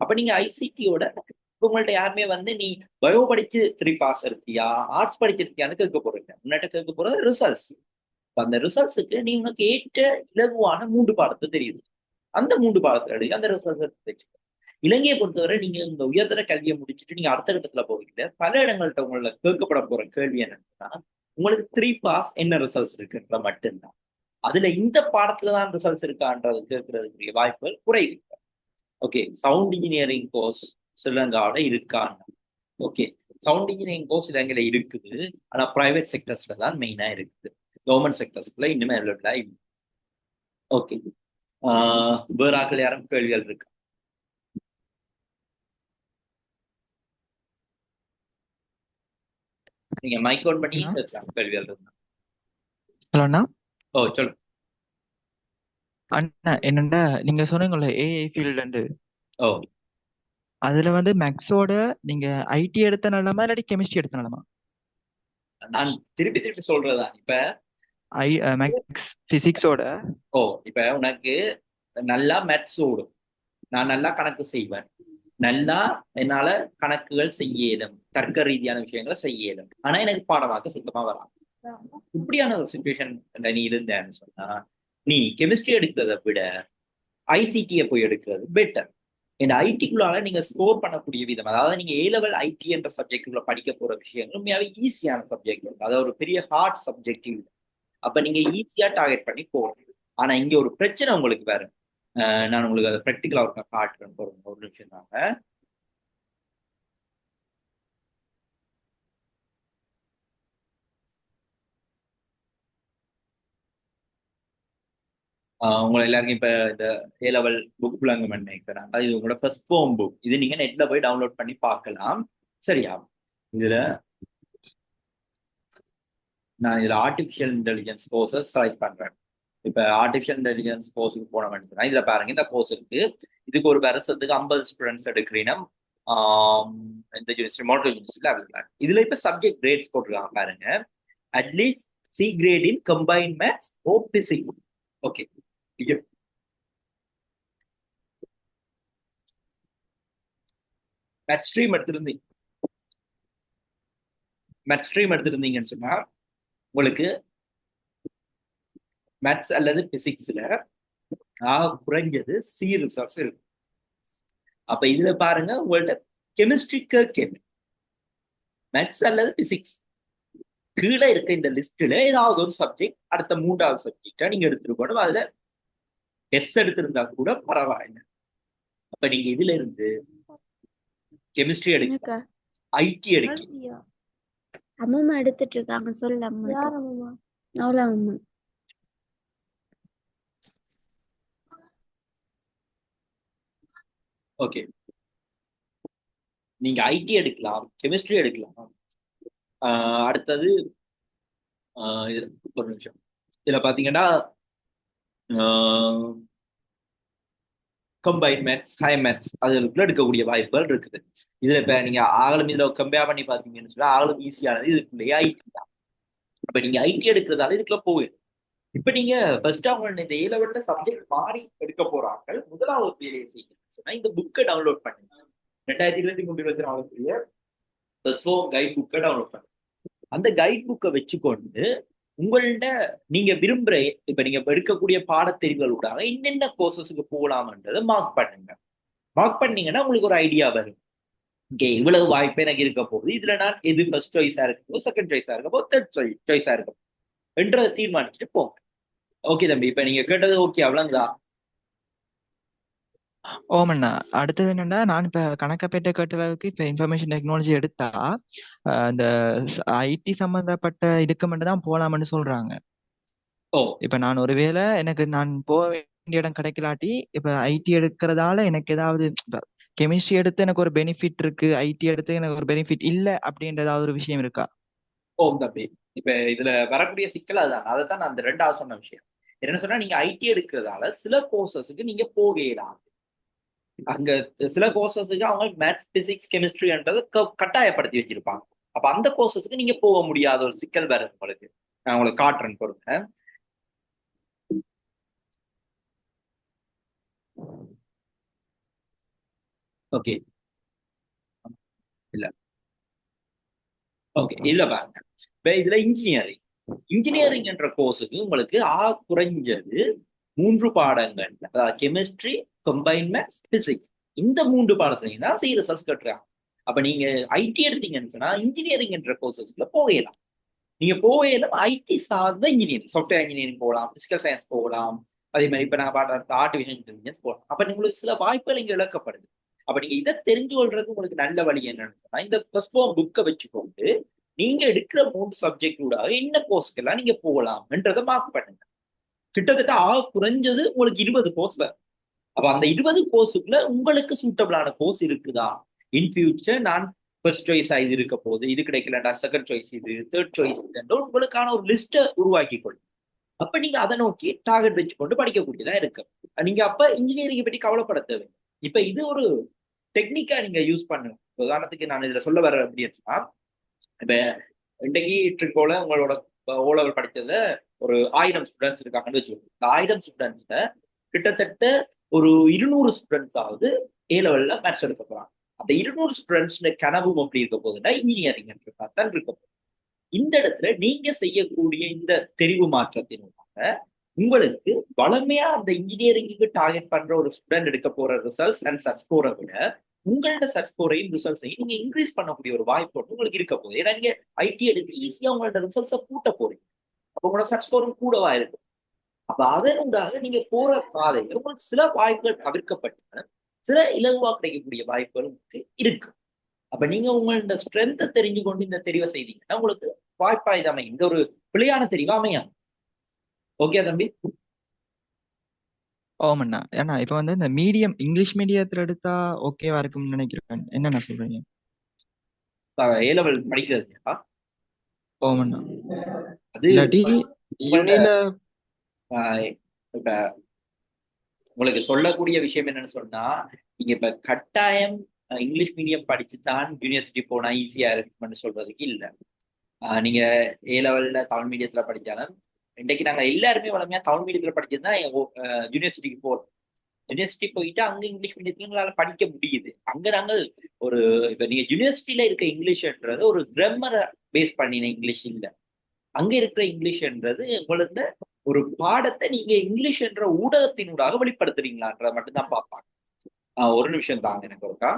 அப்ப நீங்க ஐசிடியோட உங்கள்ட்ட யாருமே நீ பயோ படிச்சு 3 பாஸ் எடுத்தியா, ஆர்ட்ஸ் படிச்சிருக்கியான்னு கேட்க போறீங்க. முன்னாட்ட கேட்க போறது ரிசல்ட்ஸ். அந்த ரிசல்ட்ஸுக்கு நீ உனக்கு ஏற்ற இலகுவான 3 பாடத்தை தெரியுது. அந்த 3 பாடத்தை எடுத்து அந்த ரிசல்ட்ஸ் எடுத்து. இலங்கையை பொறுத்தவரை நீங்க இந்த உயர்தர கல்வியை முடிச்சுட்டு நீங்க அடுத்த கட்டத்துல போவீங்க. பல இடங்கள்ட்ட உங்களை கேட்கப்பட போற கேள்வி என்னன்னா, உங்களுக்கு 3 பாஸ் என்ன ரிசல்ட்ஸ் இருக்குன்ற மட்டும்தான். அதுல இந்த பாடத்துலதான் ரிசல்ட்ஸ் இருக்கான்றது கேட்கறதுக்குரிய வாய்ப்புகள் குறைவு. ஓகே, சவுண்ட் இன்ஜினியரிங் கோர்ஸ் ஸ்ரீலங்காவோட இருக்காங்க. ஓகே, சவுண்ட் இன்ஜினியரிங் கோர்ஸ் இலங்கையில இருக்குது. ஆனா பிரைவேட் செக்டர்ஸ்ல தான் மெயினா இருக்குது. கவர்மெண்ட் செக்டர்ஸ்ல இன்னுமே அவைலபிளா இல்லை. ஓகே, வேற ஆக்கள் யாரும் கேள்விகள் இருக்கு? நீங்க மைக் ஆன் பண்ணி கேள்விகள் இருந்தா. ஹலோ அண்ணா. சொல்லு அண்ணா, என்னண்டா நீங்க சொன்னீங்கல்ல ஏஐ ஃபீல்டு, அதுல மேக்ஸோட நீங்க ஐடி எடுத்த நல்லமா இல்லாட்டி கெமிஸ்ட்ரி எடுத்த நல்லமா? நான் திருப்பி சொல்றதா இப்ப மேக்ஸ் பிசிக்ஸோட இப்ப உனக்கு நல்லா மேத்ஸ் ஓடும், நான் நல்லா கணக்கு செய்வேன், நல்லா என்னால கணக்குகள் செய்ய இயலும், தர்க்க ரீதியான விஷயங்களை செய்ய இயலும். ஆனா எனக்கு பாடமாக்க சுத்தமா வராது. இப்படியான ஒரு சுச்சுவேஷன் நீ இருந்தேன்னு சொன்னா, நீ கெமிஸ்ட்ரி எடுக்கிறத விட ஐசிடியை போய் எடுக்கிறது பெட்டர். இந்த ஐடிக்குள்ளால நீங்க ஸ்கோர் பண்ணக்கூடிய விதம், அதாவது நீங்க ஏ லெவல் ஐடி என்ற சப்ஜெக்டுக்குள்ள படிக்க போற விஷயங்கள் உண்மையாவே ஈஸியான சப்ஜெக்ட், அதாவது ஒரு பெரிய ஹார்ட் சப்ஜெக்ட் இல்லை. அப்ப நீங்க ஈஸியா டார்கெட் பண்ணி போகணும். ஆனா இங்க ஒரு பிரச்சனை உங்களுக்கு வேற. நான் உங்களுக்கு அதை ப்ராக்டிக்கலா ஒரு காட்டுறேன், ஒரு நிமிஷம் தாங்க. உங்களை எல்லாருக்கும் இப்ப இந்த ஏ லெவல் புக் புலங்கம் நினைக்கிறேன். அது இது உங்களோட ஃபர்ஸ்ட் ஃபார்ம் புக். இது நீங்க நெட்ல போய் டவுன்லோட் பண்ணி பார்க்கலாம். சரியா? இதுல நான் இதுல ஆர்டிபிஷியல் இன்டெலிஜென்ஸ் கோர்ஸஸ் செலக்ட் பண்றேன். இப்ப ஆர்டிபிஷியல் இன்டெலிஜென்ஸ் கோர்ஸுக்கு போனோம்னா இதுல பாருங்க, இந்த கோர்ஸ் இருக்கு. இதுக்கு ஒரு வருஷத்துக்கு 50 ஸ்டூடெண்ட்ஸ் எடுக்கிறீங்கன்னா இந்த யூனிவர்சிட்டி மாடல் யூனிவர்சிட்டியில் அவைலபிள். இதுல இப்ப சப்ஜெக்ட் கிரேட்ஸ் போட்டிருக்காங்க பாருங்க. அட்லீஸ்ட் சி கிரேட் இன் கம்பைன்ட் மேத்ஸ் ஓ பிசிக்ஸ். ஓகே, மேத்ஸ் ஸ்ட்ரீம் எடுத்திருந்தீங்கன்னு சொன்னா உங்களுக்கு மேத்ஸ் அல்லது பிசிக்ஸ்ல குறைஞ்சது சி ரிசர்ச் இருக்கு. அப்ப இதுல பாருங்க, உங்கள்ட்ட கெமிஸ்ட்ரிக்கு கேள்வி, மேத்ஸ் அல்லது பிசிக்ஸ் கீழே இருக்க இந்த லிஸ்ட்ல ஏதாவது ஒரு சப்ஜெக்ட் அடுத்த 3வது சப்ஜெக்டா நீங்க எடுத்துருக்கணும். அதுல எஸ் எடுத்திருந்தா கூட பரவாயில்ல. அப்ப நீங்க இதுல இருந்து கெமிஸ்ட்ரி எடுக்க, ஐடி எடுக்க. அம்மா எடுத்துட்டு இருக்காங்க, சொல்ல அம்மா. அவ்வளோ அம்மா. ஓகே, நீங்க ஐடி எடுக்கலாம், கெமிஸ்ட்ரி எடுக்கலாம். அடுத்தது ஒரு நிமிஷம், இதுல பாத்தீங்கன்னா கம்பைன் மேத்ஸ், ஹை மேத்ஸ் அதுக்குள்ள எடுக்கக்கூடிய வாய்ப்புகள் இருக்குது. இதுல இப்ப நீங்க ஆகலும் இதுல கம்பேர் பண்ணி பாத்தீங்கன்னு சொன்னா ஆகலும் ஈஸியானது இதுக்குள்ளேயே ஐடி தான். இப்ப நீங்க ஐடி எடுக்கிறதால இதுக்குள்ள போயிடும். இப்ப நீங்க ஃபர்ஸ்ட் அவங்க இந்த ஏ லெவல்ல சப்ஜெக்ட் மாறி எடுக்க போறாங்க. முதலாவது வேலையை செய்யணும்னு சொன்னா இந்த புக்கை டவுன்லோட் பண்ணுங்க. 2023-24 ஃபர்ஸ்ட் கைட் புக்கை டவுன்லோட் பண்ணுங்க. அந்த கைட் புக்கை வச்சுக்கொண்டு உங்கள்ட்ட நீங்க விரும்புற, இப்ப நீங்க எடுக்கக்கூடிய பாடத்தெரிவுகளோட என்னென்ன கோர்சஸுக்கு போகலாம்ன்றதை மார்க் பண்ணுங்க. மார்க் பண்ணீங்கன்னா உங்களுக்கு ஒரு ஐடியா வரும். ஓகே, இவ்வளவு வாய்ப்பு எனக்கு இருக்க போகுது, இதுல நான் எது ஃபர்ஸ்ட் சாய்ஸா இருக்கப்போ, செகண்ட் சாய்ஸா இருக்கப்போ, தேர்ட் சாய்ஸா இருக்கப்போ என்றதை தீர்மானிச்சுட்டு போங்க. ஓகே தம்பி, இப்ப நீங்க கேட்டது ஓகே அவ்வளவுங்களா? ஓமண்ணா, அடுத்தது என்னன்னா, நான் இப்ப கணக்கப்பேட்டை கேட்ட அளவுக்கு இப்ப இன்ஃபர்மேஷன் டெக்னாலஜி எடுத்தா இந்த ஐடி சம்பந்தப்பட்ட இதுக்கு மட்டும் தான் போலாம்னு சொல்றாங்க. ஓ, இப்ப நான் ஒருவேளை எனக்கு நான் போக வேண்டிய இடம் கிடைக்கலாட்டி, இப்ப ஐடி எடுக்கிறதால எனக்கு ஏதாவது கெமிஸ்ட்ரி எடுத்து எனக்கு ஒரு பெனிஃபிட் இருக்கு, ஐடி எடுத்து எனக்கு ஒரு பெனிஃபிட் இல்ல அப்படின்ற ஏதாவது ஒரு விஷயம் இருக்கா? ஓ தம்பி, இப்ப இதுல வரக்கூடிய சிக்கல் அதுதான். அதைத்தான் நான் அந்த 2வது சொன்ன விஷயம் என்ன சொன்னா, நீங்க ஐடி எடுக்கிறதால சில கோர்சஸுக்கு நீங்க போகலாம். அங்க சில கோர்சஸுக்கு அவங்க மேத்ஸ், பிசிக்ஸ், கெமிஸ்ட்ரின்றதை கட்டாயப்படுத்தி வச்சிருப்பாங்க. அப்ப அந்த கோர்சஸுக்கு நீங்க போக முடியாத ஒரு சிக்கல் வேற உங்களுக்கு. நான் உங்களுக்கு காட்டுறேன் பொறுங்க. ஓகே, இல்ல ஓகே, இல்ல பாருங்க, இப்ப இதுல இன்ஜினியரிங் என்ற கோர்ஸுக்கு உங்களுக்கு குறைஞ்சது 3 பாடங்கள், அதாவது கெமிஸ்ட்ரி, கம்பைன் மேத்ஸ், பிசிக்ஸ், இந்த 3 பாடத்துலையும் தான் சி ரிசல்ட்ஸ் கட்டுறாங்க. அப்ப நீங்க ஐடி எடுத்தீங்கன்னு சொன்னா இன்ஜினியரிங் என்ற கோர்சஸ்க்குள்ள போகலாம். நீங்க போகலாம் ஐடி சார்ந்த இன்ஜினியரிங், சாஃப்ட்வேர் இன்ஜினியரிங் போகலாம், பிசிக்கல் சயின்ஸ் போகலாம், அதே மாதிரி இப்ப நான் பாடுற ஆர்டிபிஷியல் இன்டெலிஜென்ஸ் போகலாம். அப்ப உங்களுக்கு சில வாய்ப்புகள் இங்க இழக்கப்படுது. அப்ப நீங்க இதை தெரிஞ்சு கொள்றது உங்களுக்கு நல்ல வழி என்னன்னு சொன்னா, இந்த ஃபர்ஸ்ட் புக்கை வச்சுக்கொண்டு நீங்க எடுக்கிற 3 சப்ஜெக்ட் கூட என்ன கோர்ஸ்க்கெல்லாம் நீங்க போகலாம்ன்றதை மார்க் பண்ணுங்க. கிட்டத்தட்ட குறைஞ்சது உங்களுக்கு 20 கோர்ஸ் வரும். அப்ப அந்த 20 கோர்ஸுக்குள்ள உங்களுக்கு சூட்டபிளான கோர்ஸ் இருக்குதா, இன் ஃபியூச்சர் நான் ஃபர்ஸ்ட் சாய்ஸ் இது இருக்க போகுது, இது கிடைக்கலடா செகண்ட் சாய்ஸ் இது, தேர்ட் சாய்ஸ் இது, உங்களுக்கான ஒரு லிஸ்ட்டை உருவாக்கி கொள்ளுங்க. அப்ப நீங்க அதை நோக்கி டார்கெட் வச்சுக்கொண்டு படிக்கக்கூடியதா இருக்கு. நீங்க அப்ப இன்ஜினியரிங் பற்றி கவலைப்பட தேவை. இப்ப இது ஒரு டெக்னிக்கா நீங்க யூஸ் பண்ணுங்க. உதாரணத்துக்கு நான் இதுல சொல்ல வர அப்படின்னா, இப்ப இன்றைக்கு ட்ரிக்கோல உங்களோட ஓ லெவல் படிச்சதுல ஒரு 1000 ஸ்டூடெண்ட்ஸ் இருக்காங்கன்னு வச்சுக்கோங்க. இந்த 1000 ஸ்டூடெண்ட்ஸ்ல கிட்டத்தட்ட ஒரு 200 ஸ்டூடெண்ட்ஸ் ஆகுது ஏ லெவல்ல மேத்ஸ் எடுக்க போறாங்க. அந்த 200 ஸ்டூடெண்ட்ஸ் கனவும் அப்படி இருக்க போகுதுன்னா இன்ஜினியரிங் தான் இருக்க போகுது. இந்த இடத்துல நீங்க செய்யக்கூடிய இந்த தெரிவு மாற்றத்தின் மூலமாக உங்களுக்கு வளமையா அந்த இன்ஜினியரிங்க்கு டார்கெட் பண்ற ஒரு ஸ்டூடெண்ட் எடுக்க போற ரிசல்ட்ஸ் அண்ட் சர்ச் ஸ்கோரை விட உங்களோட சர்ச் ஸ்கோரையும் ரிசல்ட்ஸையும் நீங்க இன்க்ரீஸ் பண்ணக்கூடிய ஒரு வாய்ப்பு ஒன்று உங்களுக்கு இருக்க போகுது. ஏன்னா நீங்க ஐடி எடுத்து ஈஸியா உங்களோட ரிசல்ட்ஸை கூட்ட போறீங்க. அப்போ உங்களோட சர்ச் ஸ்கோரும் கூடவா இருக்கும். அப்ப அதனூடாக நீங்க போற பாதையில் உங்களுக்கு சில வாய்ப்புகள் தவிர்க்கப்பட்டு சில இலகுவா கிடைக்கக்கூடிய வாய்ப்புகள் உங்களுக்கு இருக்கு. அப்ப நீங்க உங்களோட ஸ்ட்ரென்த்தை தெரிஞ்சு கொண்டு இந்த தெரிவை செய்தீங்கன்னா உங்களுக்கு வாய்ப்பா இது அமையும். இந்த ஒரு பிழையான தெரிவா அமையாது. ஓகே தம்பி? ஓமண்ணா. ஏன்னா இப்ப வந்து இந்த மீடியம் இங்கிலீஷ் மீடியத்துல எடுத்தா ஓகேவா இருக்கும்னு நினைக்கிறேன். என்னண்ணா சொல்றீங்க? ஏ லெவல் படிக்கிறது இல்லையா? ஓமண்ணா. அது இல்லாட்டி உங்களோட யூனில இப்ப உங்களுக்கு சொல்லக்கூடிய விஷயம் என்னன்னு சொன்னா, நீங்க இப்ப கட்டாயம் இங்கிலீஷ் மீடியம் படிச்சுதான் யூனிவர்சிட்டி போனா ஈஸியா இருக்கும்னு சொல்றதுக்கு இல்லை. நீங்க ஏ லெவல்ல தமிழ் மீடியத்துல படிச்சாலும் இன்றைக்கு நாங்க எல்லாருமே வளமையா தமிழ் மீடியத்துல படிச்சதுதான் யூனிவர்சிட்டிக்கு போறோம். யூனிவர்சிட்டி போயிட்டு அங்க இங்கிலீஷ் மீடியத்துல எங்களால படிக்க முடியுது. அங்க நாங்கள் ஒரு இப்ப நீங்க யூனிவர்சிட்டியில இருக்க இங்கிலீஷ்ன்றது ஒரு கிராமரை பேஸ் பண்ணின இங்கிலீஷ் இல்லை. அங்க இருக்கிற இங்கிலீஷ்ன்றது உங்களுக்கு ஒரு பாடத்தை நீங்க இங்கிலீஷ் என்ற ஊடகத்தினூடாக வெளிப்படுத்துறீங்களான்றத மட்டும்தான் பார்ப்பாங்க. ஒரு நிமிஷம் தாங்க எனக்கு ஒருக்கா.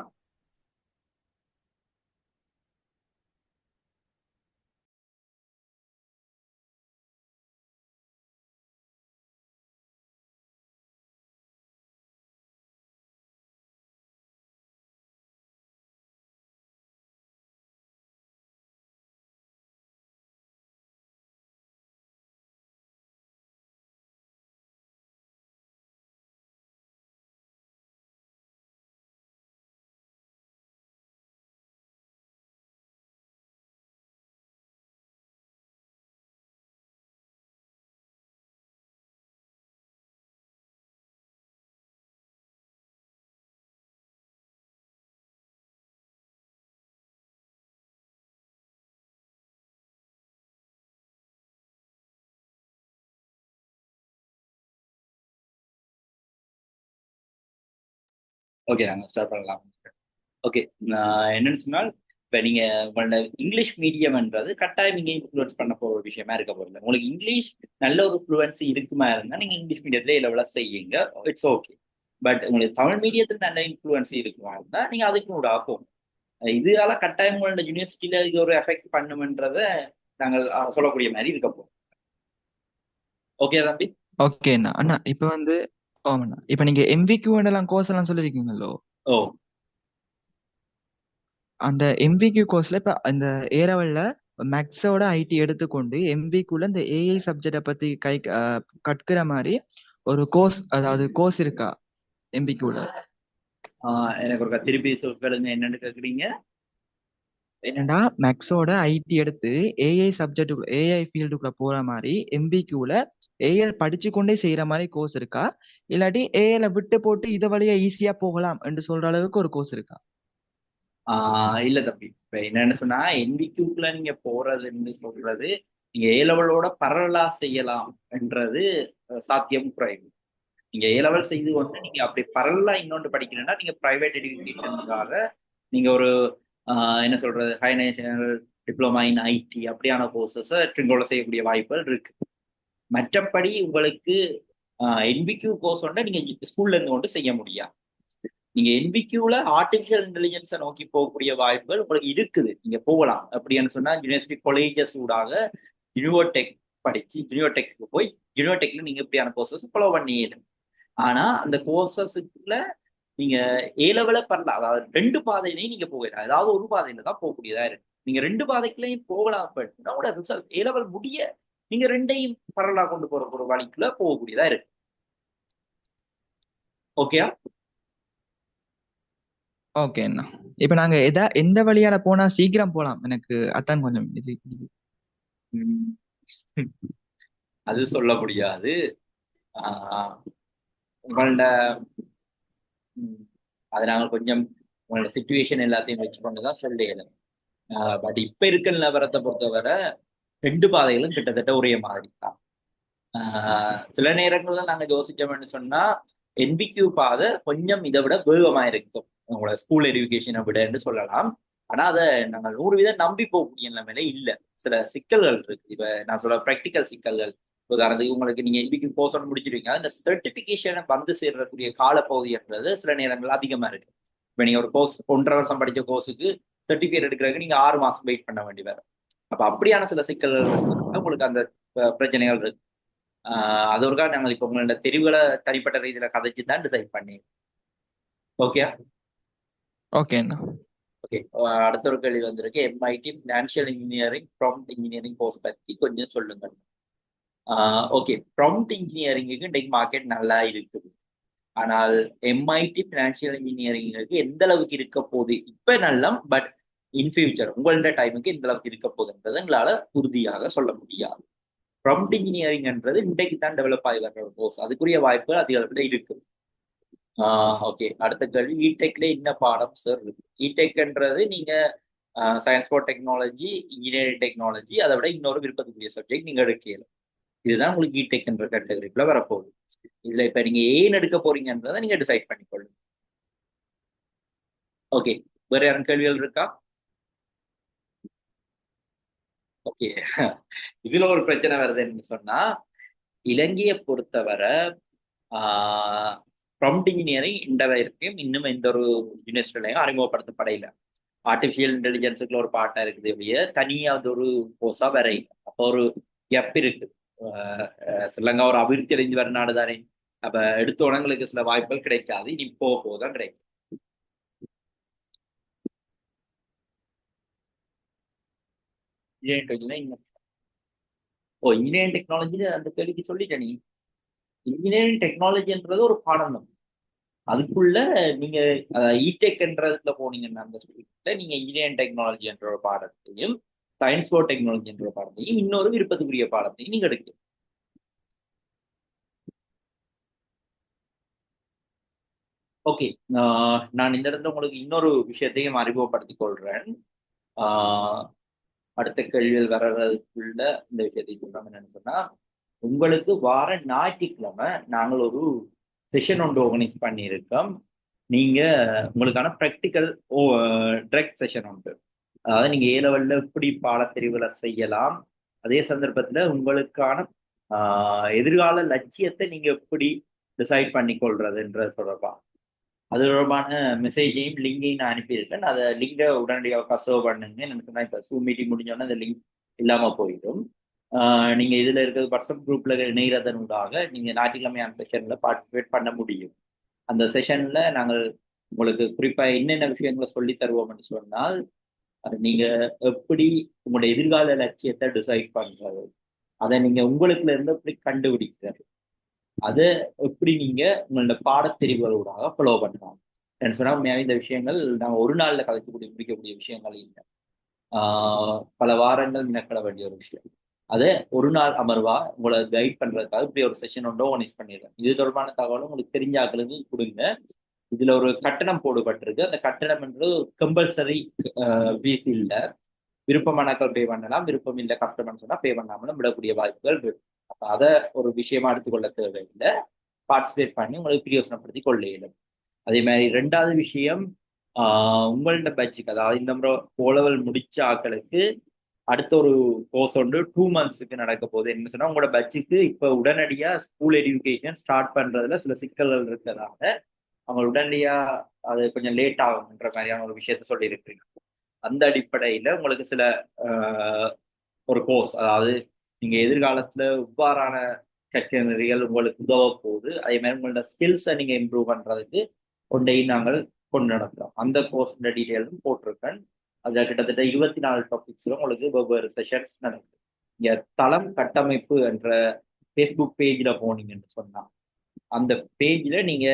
ஓகே, நாங்க ஸ்டார்ட் பண்ணலாம். ஓகே, நான் என்னன்னு சொன்னால் இப்ப நீங்க உங்களோட இங்கிலீஷ் மீடியம்ன்றது கட்டாயம் நீங்க இன்ஃப்ளூயன்ஸ் பண்ண போற ஒரு விஷயமா இருக்க போறது. உங்களுக்கு இங்கிலீஷ் நல்ல ஒரு ஃப்ளூவன்சி இருக்குமா இருந்தா நீங்க இங்கிலீஷ் மீடியத்துல லெவலா செய்யுங்க, இட்ஸ் ஓகே. பட் உங்களுக்கு தமிழ் மீடியத்துல நல்ல இன்ஃப்ளூவன்சி இருக்குமா இருந்தா நீங்க அதுக்கு கூட ஆகும். இதுகால கட்டாயம் உங்களோட யூனிவர்சிட்டியில இது ஒரு எஃபெக்ட் பண்ணுமென்றத நாங்கள் சொல்லக்கூடிய மாதிரி இருக்க போறோம். ஓகே தம்பி? ஓகேண்ணா. அண்ணா இப்ப வந்து ஓமண்ணா இப்ப நீங்க எம்விக்யூ எல்லாம் கோர்ஸ் எல்லாம் சொல்லிருக்கீங்களோ? ஓ, அந்த எம்விக்யூ கோர்ஸ்ல இப்ப அந்த ஏரவல்ல மேக்ஸோட ஐடி எடுத்துக்கொண்டு எம்விக்யூல இந்த ஏஐ சப்ஜெக்ட பத்தி கற்கிற மாதிரி ஒரு கோர்ஸ், அதாவது கோர்ஸ் இருக்கா எம்பிக்யூல? எனக்கு ஒரு திருப்பி சொல்லுங்க, என்னன்னு கேக்குறீங்க? என்னடா மேக்ஸோட ஐடி எடுத்து ஏஐ சப்ஜெக்ட் ஏஐ ஃபீல்டுக்குள்ள போற மாதிரி எம்பிக்யூல ஏஎல் படிச்சு கொண்டே செய்யற மாதிரி கோர்ஸ் இருக்கா, இல்லாட்டி ஏஐல விட்டு போட்டு இதை வழியா ஈஸியா போகலாம் என்று சொல்ற அளவுக்கு ஒரு கோர்ஸ் இருக்கா? இல்ல தம்பி, இப்ப என்னன்னு சொன்னா என்விக்யூக்குள்ள நீங்க போறதுன்னு சொல்றது நீங்க ஏ லெவலோட பரவலா செய்யலாம் என்றது சாத்தியம் குறைவு. நீங்க ஏ லெவல் செய்து கொண்டு நீங்க அப்படி பரவலா இன்னொன்று படிக்கணும்னா நீங்க பிரைவேட் எஜுகேஷனுக்காக நீங்க ஒரு என்ன சொல்றது high national diploma in IT அப்படியான கோர்சஸை ட்ரிங்கோல செய்யக்கூடிய வாய்ப்புகள் இருக்கு. மற்றபடி உங்களுக்கு என்விக்யூ கோர்ஸ் ஒன்றை நீங்க ஸ்கூல்ல இருந்து கொண்டு செய்ய முடியாது. நீங்க என்விக்யூல ஆர்டிபிஷியல் இன்டெலிஜென்ஸை நோக்கி போகக்கூடிய வாய்ப்புகள் உங்களுக்கு இருக்குது. நீங்க போகலாம். அப்படின்னு சொன்னா யூனிவர்சிட்டி காலேஜஸ் ஊடாக யூனிவர்டெக் படிச்சு யூனிவர்டெக்கு போய் யூனிவர்டெக்ல நீங்க இப்படியான கோர்சஸ் ஃபாலோ பண்ணிடணும். ஆனா அந்த கோர்சஸுக்குள்ள நீங்க ஏ லெவல பண்ணலாம். அதாவது ரெண்டு பாதையிலையும் நீங்க போகலாம். ஏதாவது ஒரு பாதையில தான் போகக்கூடியதா இருக்கு. நீங்க ரெண்டு பாதைக்குலையும் போகலாம். உங்களோட ரிசல்ட் ஏ லெவல் முடிய நீங்க ரெண்டையும் பரவலா கொண்டு போற ஒரு வழிக்குள்ள போகக்கூடியதா இருக்கு. ஓகேயா? ஓகேண்ணா. இப்ப நாங்க எந்த வழியால போனா சீக்கிரம் போலாம்? எனக்கு அதான் கொஞ்சம் இது. அது சொல்ல முடியாது. உங்களோட அது நாங்கள் கொஞ்சம் உங்களோட சிச்சுவேஷன் எல்லாத்தையும் வச்சுக்கொண்டுதான் சொல்லணும். பட் இப்ப இருக்கிற நிலவரத்தை பொறுத்தவரை ரெண்டு பாதைகளும் கிட்டத்தட்ட ஒரே மாதிரி தான். சில நேரங்கள்ல நாங்க யோசிச்சோம்னு சொன்னா என்பிக்யூ பாதை கொஞ்சம் இதை விட வேகமா இருக்கும் உங்களோட ஸ்கூல் எஜுகேஷனை விடன்னு சொல்லலாம். ஆனா அதை நாங்கள் 100% நம்பி போகக்கூடிய நிலைமையில இல்லை. சில சிக்கல்கள் இருக்கு. இப்ப நான் சொல்ற ப்ராக்டிக்கல் சிக்கல்கள், உதாரணத்துக்கு உங்களுக்கு நீங்க எம்பிக்கு கோர்ஸ் ஒன்று முடிச்சிருவீங்க, அந்த சர்டிபிகேஷனை வந்து சேர்றக்கூடிய காலப்பகுதின்றது சில நேரங்கள் அதிகமா இருக்கு. இப்போ நீங்க ஒரு கோர்ஸ் 1.5 வருஷம் படிச்ச கோர்ஸுக்கு சர்டிபிகேட் எடுக்கிறதுக்கு நீங்க 6 மாசம் வெயிட் பண்ண வேண்டி வரும். அப்ப அப்படியான சில சிக்கல்கள் இருக்கிறதுனால உங்களுக்கு அந்த பிரச்சனைகள் இருக்கு. அது ஒருக்கா நாங்கள் இப்போ உங்களோட தெரிவுகளை தனிப்பட்ட ரீதியில கதைச்சு தான் டிசைட் பண்ணி. ஓகே ஓகேண்ணா. ஓகே, அடுத்த ஒரு கேள்வி வந்திருக்கு. MIT financial engineering prompt engineering course பத்தி கொஞ்சம் சொல்லுங்க. ஓகே, ப்ராம்ப்ட் இன்ஜினியரிங்குக்கு இன்றைக்கு மார்க்கெட் நல்லா இருக்குது. ஆனால் எம்ஐடி ஃபினான்ஷியல் இன்ஜினியரிங்குக்கு எந்த அளவுக்கு இருக்க போகுது இப்ப நல்லா, பட் இன் ஃபியூச்சர் உங்களோட டைமுக்கு எந்த அளவுக்கு இருக்க போகுதுன்றது எங்களால உறுதியாக சொல்ல முடியாது. ப்ராம்ப்ட் இன்ஜினியரிங்ன்றது இன்றைக்கு தான் டெவலப் ஆகி வர்ற ஒரு கோர்ஸ், அதுக்குரிய வாய்ப்புகள் அதிக அளவில் இருக்கு. ஓகே, அடுத்த கேள்வி, இடெக்ல என்ன பாடம் சார் இருக்கு? இடெக்ன்றது நீங்க science for technology, engineering technology, அதை விட இன்னொரு விருப்பத்துக்குரிய சப்ஜெக்ட் நீங்க எடுக்கலாம். இதுதான் உங்களுக்கு இடெக்ன்ற கேட்டகரிக்குள்ள வரப்போகுது. இதுல இப்ப நீங்க ஏன் எடுக்க போறீங்கன்றதை நீங்க டிசைட் பண்ணிக்கொள்ளுங்க. ஓகே, வேற யாரும் கேள்விகள் இருக்கா? ஓகே, இதுல ஒரு பிரச்சனை வருதுன்னு சொன்னா, இலங்கையை பொறுத்தவரை ப்ராம்ப்ட் இன்ஜினியரிங் இந்த வரைக்கும் இன்னும் எந்த ஒரு யூனிவர்சிட்டிலையும் அறிமுகப்படுத்தப்படையில. ஆர்டிஃபிஷியல் இன்டெலிஜென்ஸுக்குள்ள ஒரு பாட்டா இருக்குது இல்லையா, தனியாக ஒரு கோர்ஸா வேற இல்லை. அப்போ ஒரு கேப் இருக்கு. ஸ்ரீலங்கா ஒரு அபிவிருத்தி அடைஞ்சு வர நாடு தானே. அப்ப எடுத்த உடங்களுக்கு சில வாய்ப்புகள் கிடைக்காது, இனி போக போதான் கிடைக்கும். இன்ஜினியரிங் டெக்னாலஜி அந்த கேள்விக்கு சொல்லிட்டேன். நீ இன்ஜினியரிங் டெக்னாலஜின்றது ஒரு பாடம் தான். அதுக்குள்ள நீங்க இடெக்ன்றதுல போனீங்கன்னா அந்த ஸ்கூல்ல நீங்க இன்ஜினியரிங் டெக்னாலஜி என்ற ஒரு பாடத்தையும் சயின்ஸ் ஃபார் டெக்னாலஜி என்ற ஒரு பாடத்தையும் இன்னொரு விருப்பத்துக்குரிய பாடத்தையும் நீங்க எடுக்கலாம். ஓகே, நான் இந்த இடத்துல உங்களுக்கு இன்னொரு விஷயத்தையும் அறிமுகப்படுத்திக் கொள்றேன். அடுத்த கேள்விகள் வர்றதுக்குள்ள இந்த விஷயத்தை சொல்றாங்க என்னன்னு சொன்னா, உங்களுக்கு வார ஞாயிற்றுக்கிழமை நாங்கள் ஒரு செஷன் ஒன்று ஆர்கனைஸ் பண்ணியிருக்கோம். நீங்க உங்களுக்கான ப்ராக்டிக்கல் ட்ரெக் செஷன் உண்டு. அதாவது நீங்க A லெவல்ல எப்படி பாடப்பிரிவுகளை செய்யலாம், அதே சந்தர்ப்பத்துல உங்களுக்கான எதிர்கால லட்சியத்தை நீங்க எப்படி டிசைட் பண்ணி கொள்றதுன்றது தொடர்பா அது தொடர்பான மெசேஜையும் லிங்கையும் நான் அனுப்பியிருக்கேன். அதை லிங்கை உடனடியாக கசர்வ் பண்ணுங்க. எனக்கு சொன்னா இப்போ Zoom மீட்டிங் முடிஞ்சோன்னா அந்த லிங்க் இல்லாம போயிடும். நீங்க இதுல இருக்கிற வாட்ஸ்அப் குரூப்ல இணைகிறதனூடாக நீங்க ஞாயிற்றுக்கிழமையான செஷன்ல பார்ட்டிசிபேட் பண்ண முடியும். அந்த செஷன்ல நாங்கள் உங்களுக்கு குறிப்பா என்னென்ன விஷயங்களை சொல்லி தருவோம்னு சொன்னால், நீங்க எப்படி உங்களுடைய எதிர்கால லட்சியத்தை டிசைட் பண்றது, அதை நீங்க உங்களுக்குல இருந்து எப்படி கண்டுபிடிக்கிறது, அதை எப்படி நீங்க உங்களோட பாடத்தெரிவுகளோடாக ஃபாலோ பண்ணலாம். என்ன சொன்னா உண்மையாவே இந்த விஷயங்கள் நாங்கள் ஒரு நாள்ல கலைக்கக்கூடிய முடிக்கக்கூடிய விஷயங்கள் இல்லை. பல வாரங்கள் மெனக்கிட வேண்டிய ஒரு விஷயம். அதை ஒரு நாள் அமர்வா உங்களை கைட் பண்றதுக்காக இப்படி ஒரு செஷன் ஒன்றோ ஆர்கனைஸ் பண்ணிடுறேன். இது தொடர்பான தகவலும் உங்களுக்கு தெரிஞ்ச ஆக்களுக்கு கொடுங்க. இதுல ஒரு கட்டணம் போடப்பட்டிருக்கு. அந்த கட்டணம் என்று கம்பல்சரி ஃபீஸ் இல்லை. விருப்பமானாக்கள் பே பண்ணலாம், விருப்பம் இல்லை கஸ்டமர்னு சொன்னா பே பண்ணாமலும் விடக்கூடிய வாய்ப்புகள் இருக்கு. அப்ப அதை ஒரு விஷயமா எடுத்துக்கொள்ள தேவையில்லை. பார்ட்டிசிபேட் பண்ணி உங்களுக்கு பிரயோசனப்படுத்தி கொள்ள இயலும். அதே மாதிரி 2வது விஷயம், உங்களோட பேட்சுக்கு, அதாவது இந்த முறை ஓலவல் முடிச்ச ஆக்களுக்கு அடுத்த ஒரு கோர்ஸ் ஒன்று 2 மந்த்ஸுக்கு நடக்க போகுது. என்ன சொன்னா உங்களோட பேட்சுக்கு இப்ப உடனடியா ஸ்கூல் எஜுகேஷன் ஸ்டார்ட் பண்றதுல சில சிக்கல்கள் இருக்கிறதால அவங்க உடனடியா அது கொஞ்சம் லேட் ஆகும்ன்ற மாதிரியான ஒரு விஷயத்த சொல்லியிருக்கீங்க. அந்த அடிப்படையில உங்களுக்கு சில ஒரு கோர்ஸ், அதாவது நீங்க எதிர்காலத்துல இவ்வாறான கற்கைகள் உங்களுக்கு உதவ போகுது. அதே மாதிரி உங்களோட ஸ்கில்ஸை நீங்க இம்ப்ரூவ் பண்றதுக்கு ஒன்றையும் நாங்கள் கொண்டு நடக்கிறோம். அந்த கோர்ஸ் டீட்டெயிலும் போட்டிருக்கேன். அதில் கிட்டத்தட்ட 24 டாபிக்ஸ்ல உங்களுக்கு வெவ்வேறு செஷன்ஸ் நடக்குது. இங்க தளம் கட்டமைப்பு என்ற ஃபேஸ்புக் பேஜ்ல போனீங்கன்னு சொன்னா அந்த பேஜ்ல நீங்க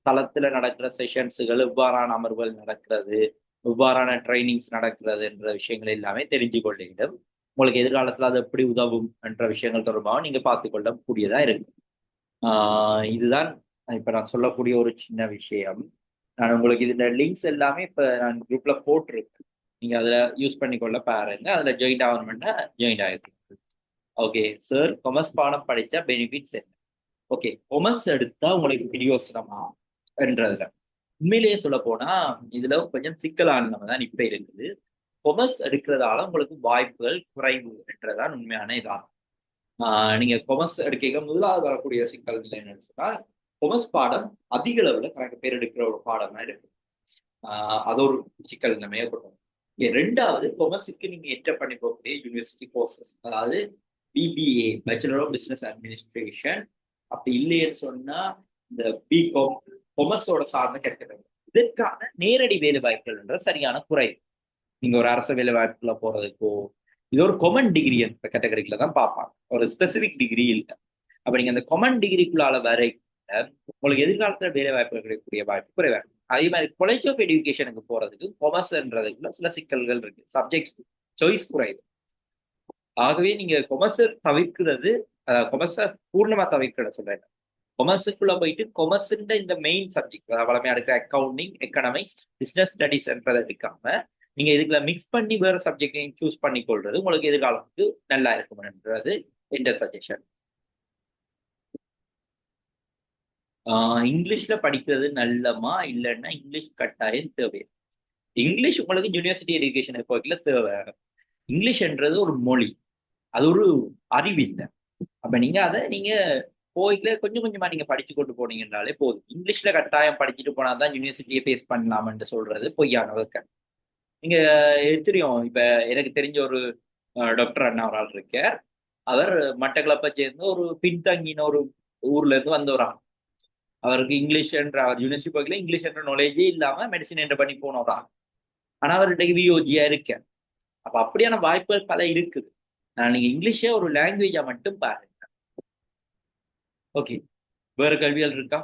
தளத்துல நடக்கிற செஷன்ஸுகள், எவ்வாறான அமர்வுகள் நடக்கிறது, எவ்வாறான ட்ரைனிங்ஸ் நடக்கிறது என்ற விஷயங்கள் எல்லாமே தெரிஞ்சு கொள்ளிடும். உங்களுக்கு எதிர்காலத்துல அது எப்படி உதவும் என்ற விஷயங்கள் தொடர்பாக நீங்க பார்த்து கொள்ள கூடியதா இருக்கு. இதுதான் இப்ப நான் சொல்லக்கூடிய ஒரு சின்ன விஷயம். நான் உங்களுக்கு இதுல லிங்க்ஸ் எல்லாமே இப்ப நான் குரூப்ல போட்டிருக்கேன். நீங்க அதுல யூஸ் பண்ணிக்கொள்ள பாருங்க. அதுல ஜாயின் ஆகணும்னா ஜாயின் ஆயிருக்கு. ஓகே சார், கொமர்ஸ் பாடம் படிச்சா பெனிஃபிட்ஸ் என்ன? ஓகே, கொமர்ஸ் எடுத்தா உங்களுக்கு பிரயோசனமா என்றதுல உண்மையிலேயே சொல்ல போனா இதுல கொஞ்சம் சிக்கலானது தான் இப்ப இருக்குது. கொமர்ஸ் எடுக்கிறதால உங்களுக்கு வாய்ப்புகள் குறைவு என்றதான் உண்மையான இதாகும். நீங்க கொமர்ஸ் எடுக்க முதலாவது வரக்கூடிய சிக்கல் இல்லை என்னன்னு சொன்னா கொமர்ஸ் பாடம் அதிக அளவுல கணக்கு பேர் எடுக்கிற ஒரு பாடமா இருக்கு. அது ஒரு சிக்கல் நம்ம ஏற்படும். ரெண்டாவது கொமர்ஸுக்கு நீங்க என்டர் பண்ணி போகக்கூடிய யூனிவர்சிட்டி கோர்சஸ், அதாவது BBA bachelor of business administration, அப்படி இல்லைன்னு சொன்னா இந்த பிகாம் கொமர்ஸோட சார்ந்த கேட்டகரி. இதற்கான நேரடி வேலை வாய்ப்புகள்ன்ற சரியான குறை. நீங்க ஒரு அரசு வேலை வாய்ப்புல போறதுக்கோ இது ஒரு கொமன் டிகிரி என்ற கேட்டகரிக்குள்ள தான் பார்ப்பாங்க, ஒரு ஸ்பெசிபிக் டிகிரி இல்லை. அப்ப நீங்க அந்த கொமன் டிகிரிக்குள்ளால வரை உங்களுக்கு எதிர்காலத்துல வேலை வாய்ப்புகள் கிடைக்கக்கூடிய வாய்ப்பு குறைவா. அதே மாதிரி காலேஜ் ஆஃப் எஜுகேஷனுக்கு போறதுக்கு கொமர்ஸ்ன்றதுக்குள்ள சில சிக்கல்கள் இருக்கு, சப்ஜெக்ட் சாய்ஸ் குறையுது. ஆகவே நீங்க கொமர்ஸை தவிர்க்கிறது, கொமர்ஸை பூர்ணமா தவிர்க்கிற சொல்றேன். கொமர்ஸுக்குள்ள போயிட்டு கொமர்ஸ்ன்ற இந்த மெயின் சப்ஜெக்ட், வளமையா இருக்கிற அக்கௌண்டிங், எக்கனாமிக்ஸ், பிசினஸ் ஸ்டடிஸ்ன்றதை எடுக்காம நீங்க இதுக்குள்ள மிக்ஸ் பண்ணி வேற சப்ஜெக்டையும் சூஸ் பண்ணி கொள்றது உங்களுக்கு எதிர்காலத்துக்கு நல்லா இருக்கும்ன்றது என்ற சஜஷன். இங்கிலீஷ்ல படிக்கிறது நல்லமா இல்லைன்னா இங்கிலீஷ் கட்டாயம் தேவை. இங்கிலீஷ் உங்களுக்கு யூனிவர்சிட்டி எஜுகேஷன் போய்க்குள்ள தேவை. இங்கிலீஷ்ன்றது ஒரு மொழி, அது ஒரு அறிவு இல்லை. அப்ப நீங்க அதை நீங்க போய்க்குல கொஞ்சம் கொஞ்சமா நீங்க படிச்சு கொண்டு போனீங்கன்னாலே போதும். இங்கிலீஷ்ல கட்டாயம் படிச்சுட்டு போனாதான் யூனிவர்சிட்டியை ஃபேஸ் பண்ணலாம்னு சொல்றது பொய்யான ஒர்க்க. நீங்க தெரியும், இப்ப எனக்கு தெரிஞ்ச ஒரு டாக்டர் அண்ணா ஒரு ஆள் இருக்க, அவர் மட்டக்களப்பை சேர்ந்து ஒரு பின்தங்கின ஒரு ஊர்ல இருந்து வந்தவரா. அவருக்கு இங்கிலீஷ் என்ற அவர் யூனிவர்சிட்டி போய்க்கல இங்கிலீஷ் என்ற நாலேஜே இல்லாம மெடிசின் என்ற பண்ணி போனவரா. ஆனா அவர்கிட்ட விஓஜியா இருக்க. அப்ப அப்படியான வாய்ப்புகள் பல இருக்குது. நீங்க இங்கிலீஷே ஒரு லாங்குவேஜா மட்டும் பாருங்க. ஓகே, வேற கல்விகள் இருக்கா?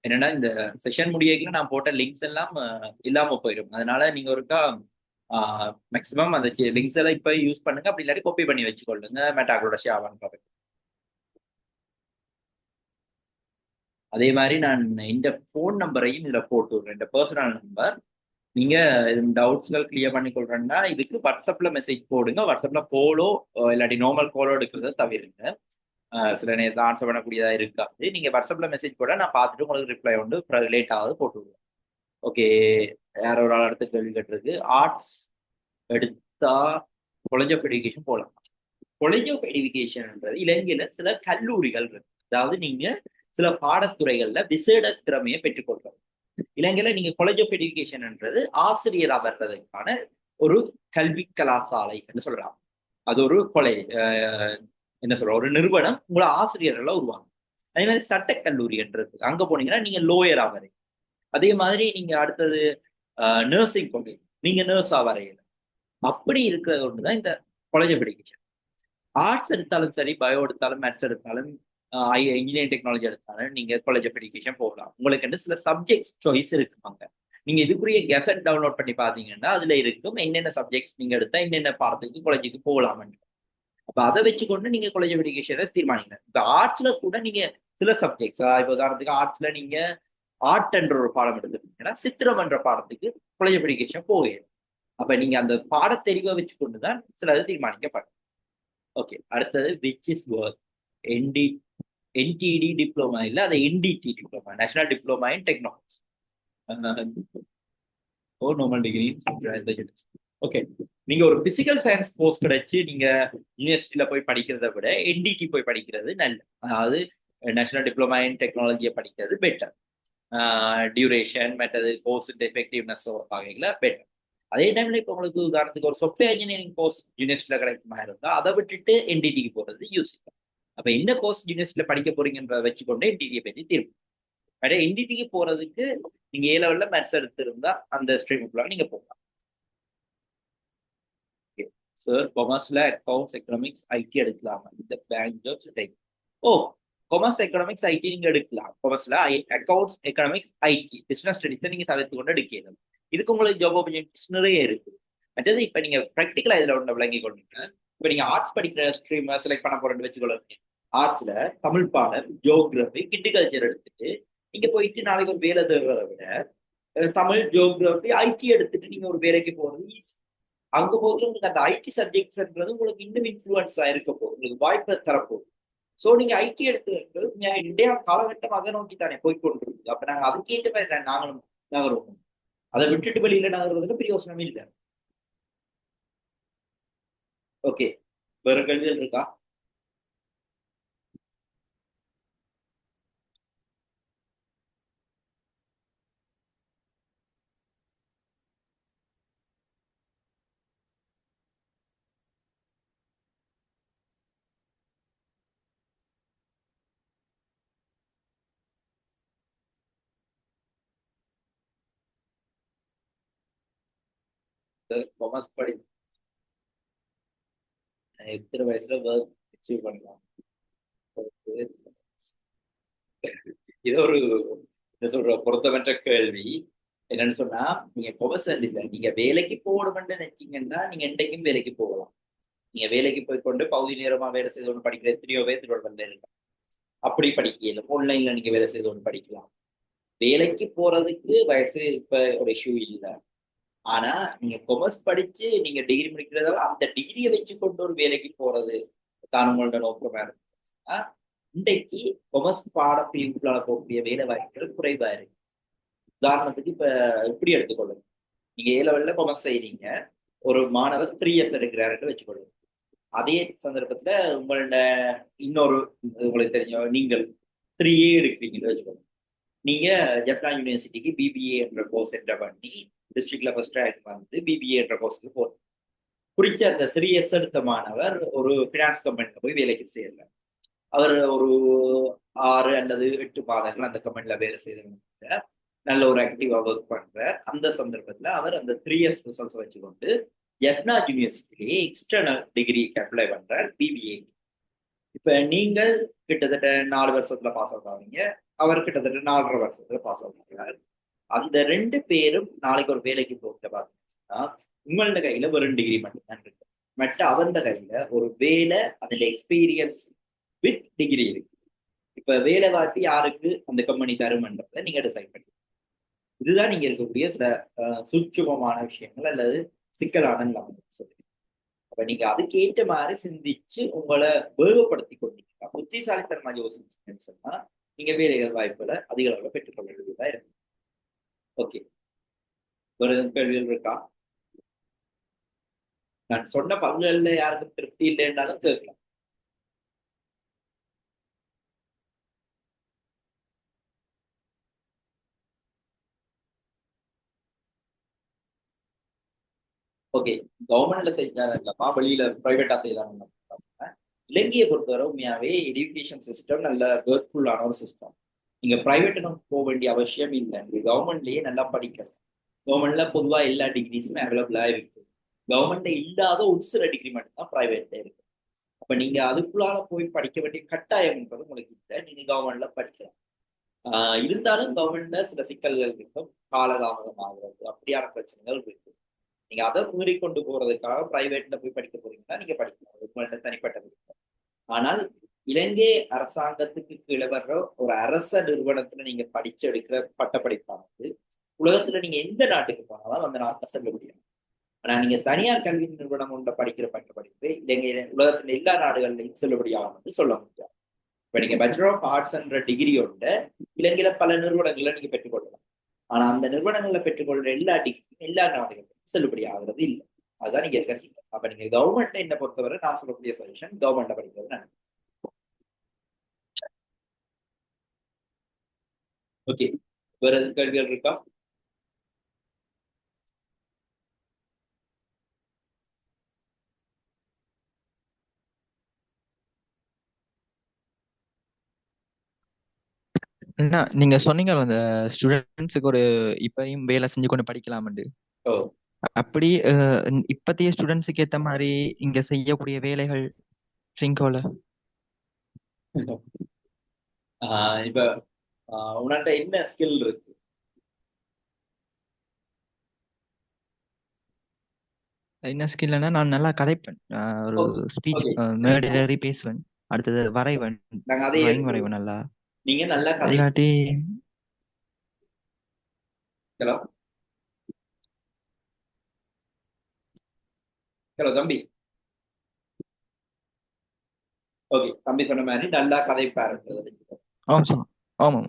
என்னன்னா இந்த செஷன் முடியல நான் போட்ட லிங்க்ஸ் எல்லாம் இல்லாம போயிடும். அதனால நீங்க ஒருக்கா மேக்ஸிமம் அந்த லிங்க்ஸ் எல்லாம் இப்ப யூஸ் பண்ணுங்க, அப்படி இல்லாட்டி காப்பி பண்ணி வச்சுக்கொள்ளுங்க மெட்டாக்களோட ஷேவான்னு பார்க்க. அதே மாதிரி நான் இந்த ஃபோன் நம்பரையும் இதுல போட்டு விடுறேன், இந்த பர்சனல் நம்பர். நீங்க டவுட்ஸ்கள் கிளியர் பண்ணி கொள்றேன்னா இதுக்கு வாட்ஸ்அப்ல மெசேஜ் போடுங்க. வாட்ஸ்அப்ல கோலோ இல்லாட்டி நார்மல் கோலோ எடுக்கிறத தவிருங்க. சில நேரத்தில் ஆன்சர் பண்ணக்கூடியதா இருக்காது. நீங்க வாட்ஸ்அப்ல மெசேஜ் போட நான் பார்த்துட்டு உங்களுக்கு ரிப்ளை உண்டு, லேட் ஆகுது போட்டு விடுவேன். ஓகே, வேற ஒரு ஆள் அடுத்த கேள்வி கேட்டிருக்கு. ஆர்ட்ஸ் எடுத்தா காலேஜ் ஆஃப் எஜுகேஷன் போகலாம். காலேஜ் ஆஃப் எஜுகேஷன்ன்றது இலங்கையில சில கல்லூரிகள் இருக்கு, அதாவது நீங்க சில பாடத்துறைகள்ல விசேட திறமையை பெற்றுக்கொள்றது. இலங்கையில நீங்க காலேஜ் ஆஃப் எஜுகேஷன்ன்றது ஆசிரியராக வர்றதுக்கான ஒரு கல்வி கலாசாலை என்று சொல்லலாம். அது ஒரு காலேஜ், என்ன சொல்ற, ஒரு நிறுவனம் உங்களை ஆசிரியர்களை உருவாங்க. அதே மாதிரி சட்டக்கல்லூரின்றது அங்க போனீங்கன்னா நீங்க லோயரா வரையும். அதே மாதிரி நீங்க அடுத்தது நர்சிங் காலேஜ், நீங்க நர்ஸா வரையல. அப்படி இருக்கிறது ஒண்ணுதான் இந்த காலேஜ் ஆஃப் எஜுகேஷன். ஆர்ட்ஸ் எடுத்தாலும் சரி, பயோ எடுத்தாலும், மேத்ஸ் எடுத்தாலும், இன்ஜினியரிங் டெக்னாலஜி எடுத்தாலும் நீங்க காலேஜ் ஆஃப் எஜுகேஷன் போகலாம். உங்களுக்கு சில சப்ஜெக்ட்ஸ் சாய்ஸ் இருக்குவாங்க. நீங்க இதுக்குரிய கெசட் டவுன்லோட் பண்ணி பாத்தீங்கன்னா அதுல இருக்கும் என்னென்ன சப்ஜெக்ட்ஸ் நீங்க எடுத்தா என்னென்ன பாடத்துக்கு காலேஜுக்கு போகலாம்னு. அப்ப அதை வச்சுக்கொண்டு நீங்க காலேஜ் ஆஃப் எஜுகேஷனை தீர்மானிக்கணும். இப்ப ஆர்ட்ஸ்ல கூட நீங்க சில சப்ஜெக்ட்ஸ், இப்ப உதாரணத்துக்கு ஆர்ட்ஸ்ல நீங்க ஆர்ட் என்ற ஒரு பாடம் எடுத்துட்டீங்கன்னா சித்திரம் என்ற பாடத்துக்கு காலேஜ் ஆஃப் எஜுகேஷன் போகும். அப்ப நீங்க அந்த பாடத்தெரிவை வச்சுக்கொண்டுதான் சிலது தீர்மானிக்கப்படும். ஓகே, அடுத்தது which is work NTT diploma இல்ல, அது NTT diploma, national diploma in technology or normal degree. Okay, நீங்க ஒரு பிசிக்கல் சயின்ஸ் கோர்ஸ் கிடைச்சு நீங்க யூனிவர்சிட்டியில போய் படிக்கிறத விட என்டிடி போய் படிக்கிறது நல்லது. அதாவது நேஷனல் டிப்ளமா இன் டெக்னாலஜியை படிக்கிறது பெட்டர். டியூரேஷன் மற்றது கோர்ஸ் எஃபெக்டிவ்னஸ் வகைகளை பெட்டர். அதே டைம்ல இப்போ உங்களுக்கு உதாரணத்துக்கு ஒரு சாஃப்ட்வேர் இன்ஜினியரிங் கோர்ஸ் யூனிவர்சிட்டியில கிடைக்குமா இருந்தா அதை விட்டுட்டு என்டிடிக்கு போறது யூசிக்கும். அப்ப என்ன கோர்ஸ் யூனிவர்சிட்டியில படிக்க போறீங்கன்றத வச்சுக்கொண்டு என்டிடியை பற்றி தீர்வு. அதே என்டிடிக்கு போறதுக்கு நீங்க ஏ லெவல்ல மேத்ஸ் எடுத்திருந்தா அந்த ஸ்ட்ரீமுக்குள்ள நீங்க போகலாம். சார் கொமர்ஸ்ல அக்கௌண்ட்ஸ், எக்கனாமிக்ஸ், ஐடி எடுக்கலாமா? இந்த பேங்க் ஜாப்ஸ் ஓ கொமர்ஸ், எக்கனாமிக்ஸ், ஐடி நீங்க எடுக்கலாம். கொமர்ஸ்ல accounts, economics, IT, business studies நீங்க தவிர்த்து கொண்டு எடுக்கலாம். இதுக்கு உங்களுக்கு ஜாப் ஆப்பர்ச்சுனிட்டிஸ் நிறைய இருக்கு. மற்றது இப்ப நீங்க ப்ராக்டிகலா இதுல ஒன்று விளங்கி கொண்டீங்க. இப்ப நீங்க ஆர்ட்ஸ் படிக்கிற ஸ்ட்ரீம் செலக்ட் பண்ண போறேன்னு வச்சுக்கொள்ளுங்க. ஆர்ட்ஸ்ல தமிழ் பாடம், ஜியோகிராபி, கிரிட்டிகல்ச்சர் எடுத்துட்டு நீங்க போயிட்டு நாளைக்கு ஒரு வேலை தேடுறதை விட தமிழ், ஜியோகிராபி, ஐடி எடுத்துட்டு நீங்க ஒரு வேலைக்கு போறது ஈஸி. அங்க போகுது உங்களுக்கு அந்த ஐடி சப்ஜெக்ட்ஸ்ன்றது உங்களுக்கு இன்னும் இன்ஃபுளுன்ஸா இருக்க போகுது, உங்களுக்கு வாய்ப்பை தரப்போகுது. சோ நீங்க ஐடி எடுத்துக்கிறது இந்தியா காலகட்டம் அதை நோக்கி தானே போய்கொண்டிருக்கு. அப்ப நாங்க அதுக்கேற்ற மாதிரி தான் நாங்களும் நகருவோம். அதை விட்டுட்டு வெளியில நகர்றதுக்கு பிரயோசனம் இல்லை. ஓகே, வேற கேள்விகள் இருக்கா? கொமர்ஸ் படி எத்தனை வயசுல ஒர்க் அச்சீவ் பண்ணலாம்? இது ஒரு என்ன சொல்ற பொருத்தமற்ற கேள்வி. என்னன்னு சொன்னா, நீங்க கொமர்ஸ் இல்லை, நீங்க வேலைக்கு போகணும்னு நினைச்சீங்கன்னா நீங்க இன்றைக்கும் வேலைக்கு போகலாம். நீங்க வேலைக்கு போய் கொண்டு பகுதி நேரமா வேலை செய்து கொண்டு படிக்கிற எத்தனையோ பேர் திருவள்ளுவர்ல இருக்கு. அப்படி படிக்கல, ஆன்லைன்ல நீங்க வேலை செய்து கொண்டு படிக்கலாம். வேலைக்கு போறதுக்கு வயசு இப்ப ஒரு இஷ்யூ இல்லை. ஆனா நீங்க கொமர்ஸ் படிச்சு நீங்க டிகிரி முடிக்கிறதால அந்த டிகிரியை வச்சு கொண்டு ஒரு வேலைக்கு போறது தான் உங்களோட நோக்கமா இருந்துச்சுன்னா, இன்றைக்கு கொமர்ஸ் பாடப்பிரிவுகளால போகக்கூடிய வேலை வாய்ப்புகள் குறைவா இருக்கு. உதாரணத்துக்கு இப்ப இப்படி எடுத்துக்கொள்ளுங்க. நீங்க ஏ லெவல்ல கொமர்ஸ் செய்றீங்க, ஒரு மாணவர் 3 இயர்ஸ் எடுக்கிறாருன்னு வச்சுக்கொள்ளுங்க. அதே சந்தர்ப்பத்துல உங்களோட இன்னொரு உங்களுக்கு தெரிஞ்ச நீங்கள் 3A எடுக்கிறீங்கன்னு வச்சுக்கோங்க. நீங்க ஜப்னா யூனிவர்சிட்டிக்கு பிபிஏ என்ற கோர்ஸ் என்டர் பண்ணி டிஸ்ட்ரிக்ட்ல ஃபர்ஸ்ட் ரேங்க் வந்து பிபிஏ என்ற கோர்ஸுக்கு போறோம். குறிச்ச அந்த 3 இயர்ஸ் எடுத்த மாணவர் ஒரு ஃபினான்ஸ் கம்பெனில போய் வேலைக்கு சேர்றார். அவர் ஒரு 6 அல்லது 8 மாதங்கள் அந்த கம்பெனில வேலை செய்த நல்ல ஒரு ஆக்டிவா ஒர்க் பண்றார். அந்த சந்தர்ப்பத்துல அவர் அந்த 3 இயர்ஸ் ரிசல்ட்ஸ் வச்சுக்கொண்டு ஜப்னா யூனிவர்சிட்டிலேயே எக்ஸ்டர்னல் டிகிரிக்கு அப்ளை பண்றார், பிபிஏ. இப்ப நீங்கள் கிட்டத்தட்ட 4 வருஷத்துல பாஸ் அவுட் ஆவீங்க, அவர் கிட்டத்தட்ட 4.5 வருஷத்துல பாஸ் அவுட் ஆகிறார். அந்த 2 பேரும் நாளைக்கு ஒரு வேலைக்கு போட்டு பார்த்தீங்கன்னா உங்களோட கையில ஒரு டிகிரி மட்டும்தான் இருக்கு. மற்ற அவருடைய கையில ஒரு வேலை, அதுல எக்ஸ்பீரியன்ஸ் வித் டிகிரி இருக்கு. இப்ப வேலை வாட்டி யாருக்கு அந்த கம்பெனி தருமன்றதை நீங்க டிசைட் பண்ணி, இதுதான் நீங்க இருக்கக்கூடிய சில சூட்சுமமான விஷயங்கள் அல்லது சிக்கலான சொல்லி. அப்ப நீங்க அதுக்கேற்ற மாதிரி சிந்திச்சு உங்களை வேகப்படுத்தி கொண்டீங்க, புத்திசாலித்தனமா யோசிச்சுன்னு சொன்னா நீங்க வேலைகள் வாய்ப்புகளை அதிக அளவில் பெற்றுக்கொள்ள வேண்டியதா இருக்கு. ஓகே, ஒரு கேள்விகள் இருக்கா? நான் சொன்ன பங்குகள்ல யாருக்கும் திருப்தி இல்லைன்னாலும் கேட்கலாம். ஓகே, கவர்மெண்ட்ல செய்யறாங்கப்பா, வெளியில பிரைவேட்டா செய்யறாங்க. இலங்கையை பொறுத்தவரை உண்மையாவே எஜுகேஷன் சிஸ்டம் நல்ல ஒர்க்ஃபுல்லான ஒரு சிஸ்டம். நீங்க பிரைவேட் நோக்கி போக வேண்டிய அவசியம் இல்லை. நீங்க கவர்மெண்ட்லயே நல்லா படிக்கணும். கவர்மெண்ட்ல பொதுவா எல்லா டிகிரிஸுமே அவைலபிளா இருக்கு. கவர்மெண்ட்ல இல்லாத ஒரு சில டிகிரி மட்டும்தான் பிரைவேட்ல இருக்கு. அப்ப நீங்க அதுக்குள்ளால போய் படிக்க வேண்டிய கட்டாயம்ன்றது உங்களுக்கு இல்லை, நீங்க கவர்மெண்ட்ல படிக்கலாம். இருந்தாலும் கவர்மெண்ட்ல சில சிக்கல்கள் இருக்கும், காலதாமதம் ஆகிறது, அப்படியான பிரச்சனைகள் இருக்கு. நீங்க அதை மீறி கொண்டு போறதுக்காக பிரைவேட்ல போய் படிக்க போறீங்கன்னா நீங்க படிக்கலாம், அது உங்கள்ட்ட தனிப்பட்ட விருப்பம். ஆனால் இலங்கை அரசாங்கத்துக்கு கீழே வர்ற ஒரு அரச நிறுவனத்துல நீங்க படிச்சு எடுக்கிற பட்டப்படிப்பானது உலகத்துல நீங்க எந்த நாட்டுக்கு போனாலும் அந்த நாட்டை செல்ல முடியாது. ஆனா நீங்க தனியார் கல்வி நிறுவனம் ஒன்றை படிக்கிற பட்டப்படிப்பு இலங்கை உலகத்துல எல்லா நாடுகள்லையும் செல்லுபடியாகும் சொல்ல முடியாது. இப்ப நீங்க பேச்சுலர் ஆஃப் ஆர்ட்ஸ் என்ற டிகிரியோட இலங்கையில பல நிறுவனங்கள்ல நீங்க பெற்றுக்கொள்ளலாம். ஆனா அந்த நிறுவனங்கள்ல பெற்றுக்கொள்ற எல்லா டிகிரியும் எல்லா நாடுகளும் செல்லுபடி ஆகுறது இல்லை. அதுதான் நீங்க இருக்க சிக்கல். அப்ப நீங்க கவர்மெண்ட் என்ன பொறுத்தவரை நான் சொல்லக்கூடிய சஜஷன் கவர்மெண்ட்ல படிக்கிறது நான். ஓகே, வேற எதுவும் கேள்விகள் இருக்கா? என்ன நீங்க சொன்னீங்க அந்த ஸ்டூடெண்ட்ஸுக்கு ஒரு இப்பயும் வேலை செஞ்சு கொண்டு படிக்கலாம்னு. ஓ, அப்படி இப்பத்திய ஸ்டூடெண்ட்ஸுக்கு ஏத்த மாதிரி இங்க செய்யக்கூடிய வேலைகள் ட்ரிங்கோல இப்ப உன்கிட்ட என்ன ஸ்கில் இருக்கு? என்ன ஸ்கில்னா நான் நல்லா கதைப்பேன். ஒரு ஓகே, ஸ்பீச் ஓகே, மேடையில் ஏறி பேசுவேன். அடுத்தது வரைவேன், நாங்க அதே டிராயிங் எடுத்து வரைவேன் நல்லா. நீங்க நல்லா கதை. இல்லாட்டி ஹலோ ஹலோ தம்பி, ஓகே, தம்பி சொன்ன மாதிரி நல்லா கதைப்பாருன்றது. ஆமாம் சார். ஆமாம்.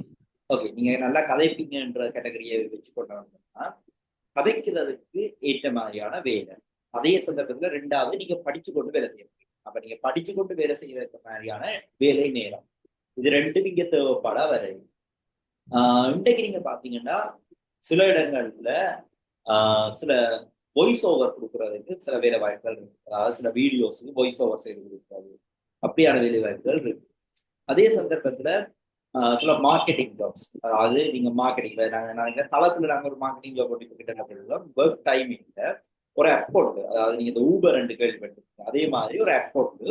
ஓகே, நீங்க நல்லா கதைப்பீங்கன்ற கேட்டகரியை வச்சு கொண்டு வந்தோம்னா கதைக்கிறதுக்கு ஏற்ற மாதிரியான வேலை. அதே சந்தர்ப்பத்துல ரெண்டாவது நீங்க படிச்சு கொண்டு வேலை செய்ய முடியும். அப்ப நீங்க படிச்சு கொண்டு வேலை செய்யறது மாதிரியான வேலை நேரம், இது ரெண்டும் இங்க தேவைப்பட வருது. இன்றைக்கு நீங்க பாத்தீங்கன்னா சில இடங்கள்ல சில வாய்ஸ் ஓவர் கொடுக்கறதுக்கு சில வேலை வாய்ப்புகள் இருக்கு. அதாவது சில வீடியோஸுக்கு வாய்ஸ் ஓவர் செய்து கொடுக்குறது, அப்படியான வேலை வாய்ப்புகள் இருக்கு. அதே சந்தர்ப்பத்துல சில மார்க்கெட்டிங் ஜாப்ஸ், அதாவது நீங்க மார்க்கெட்டிங் நாங்க தளத்துல நாங்க ஒரு மார்க்கெட்டிங் ஜாப் போட்டு ஒர்க் டைமிங்ல ஒரு ஆப் போட்டு, அதாவது நீங்க இந்த ஊபர் ரெண்டு கேள்விப்பட்டிருக்கீங்க, அதே மாதிரி ஒரு ஆப் போட்டு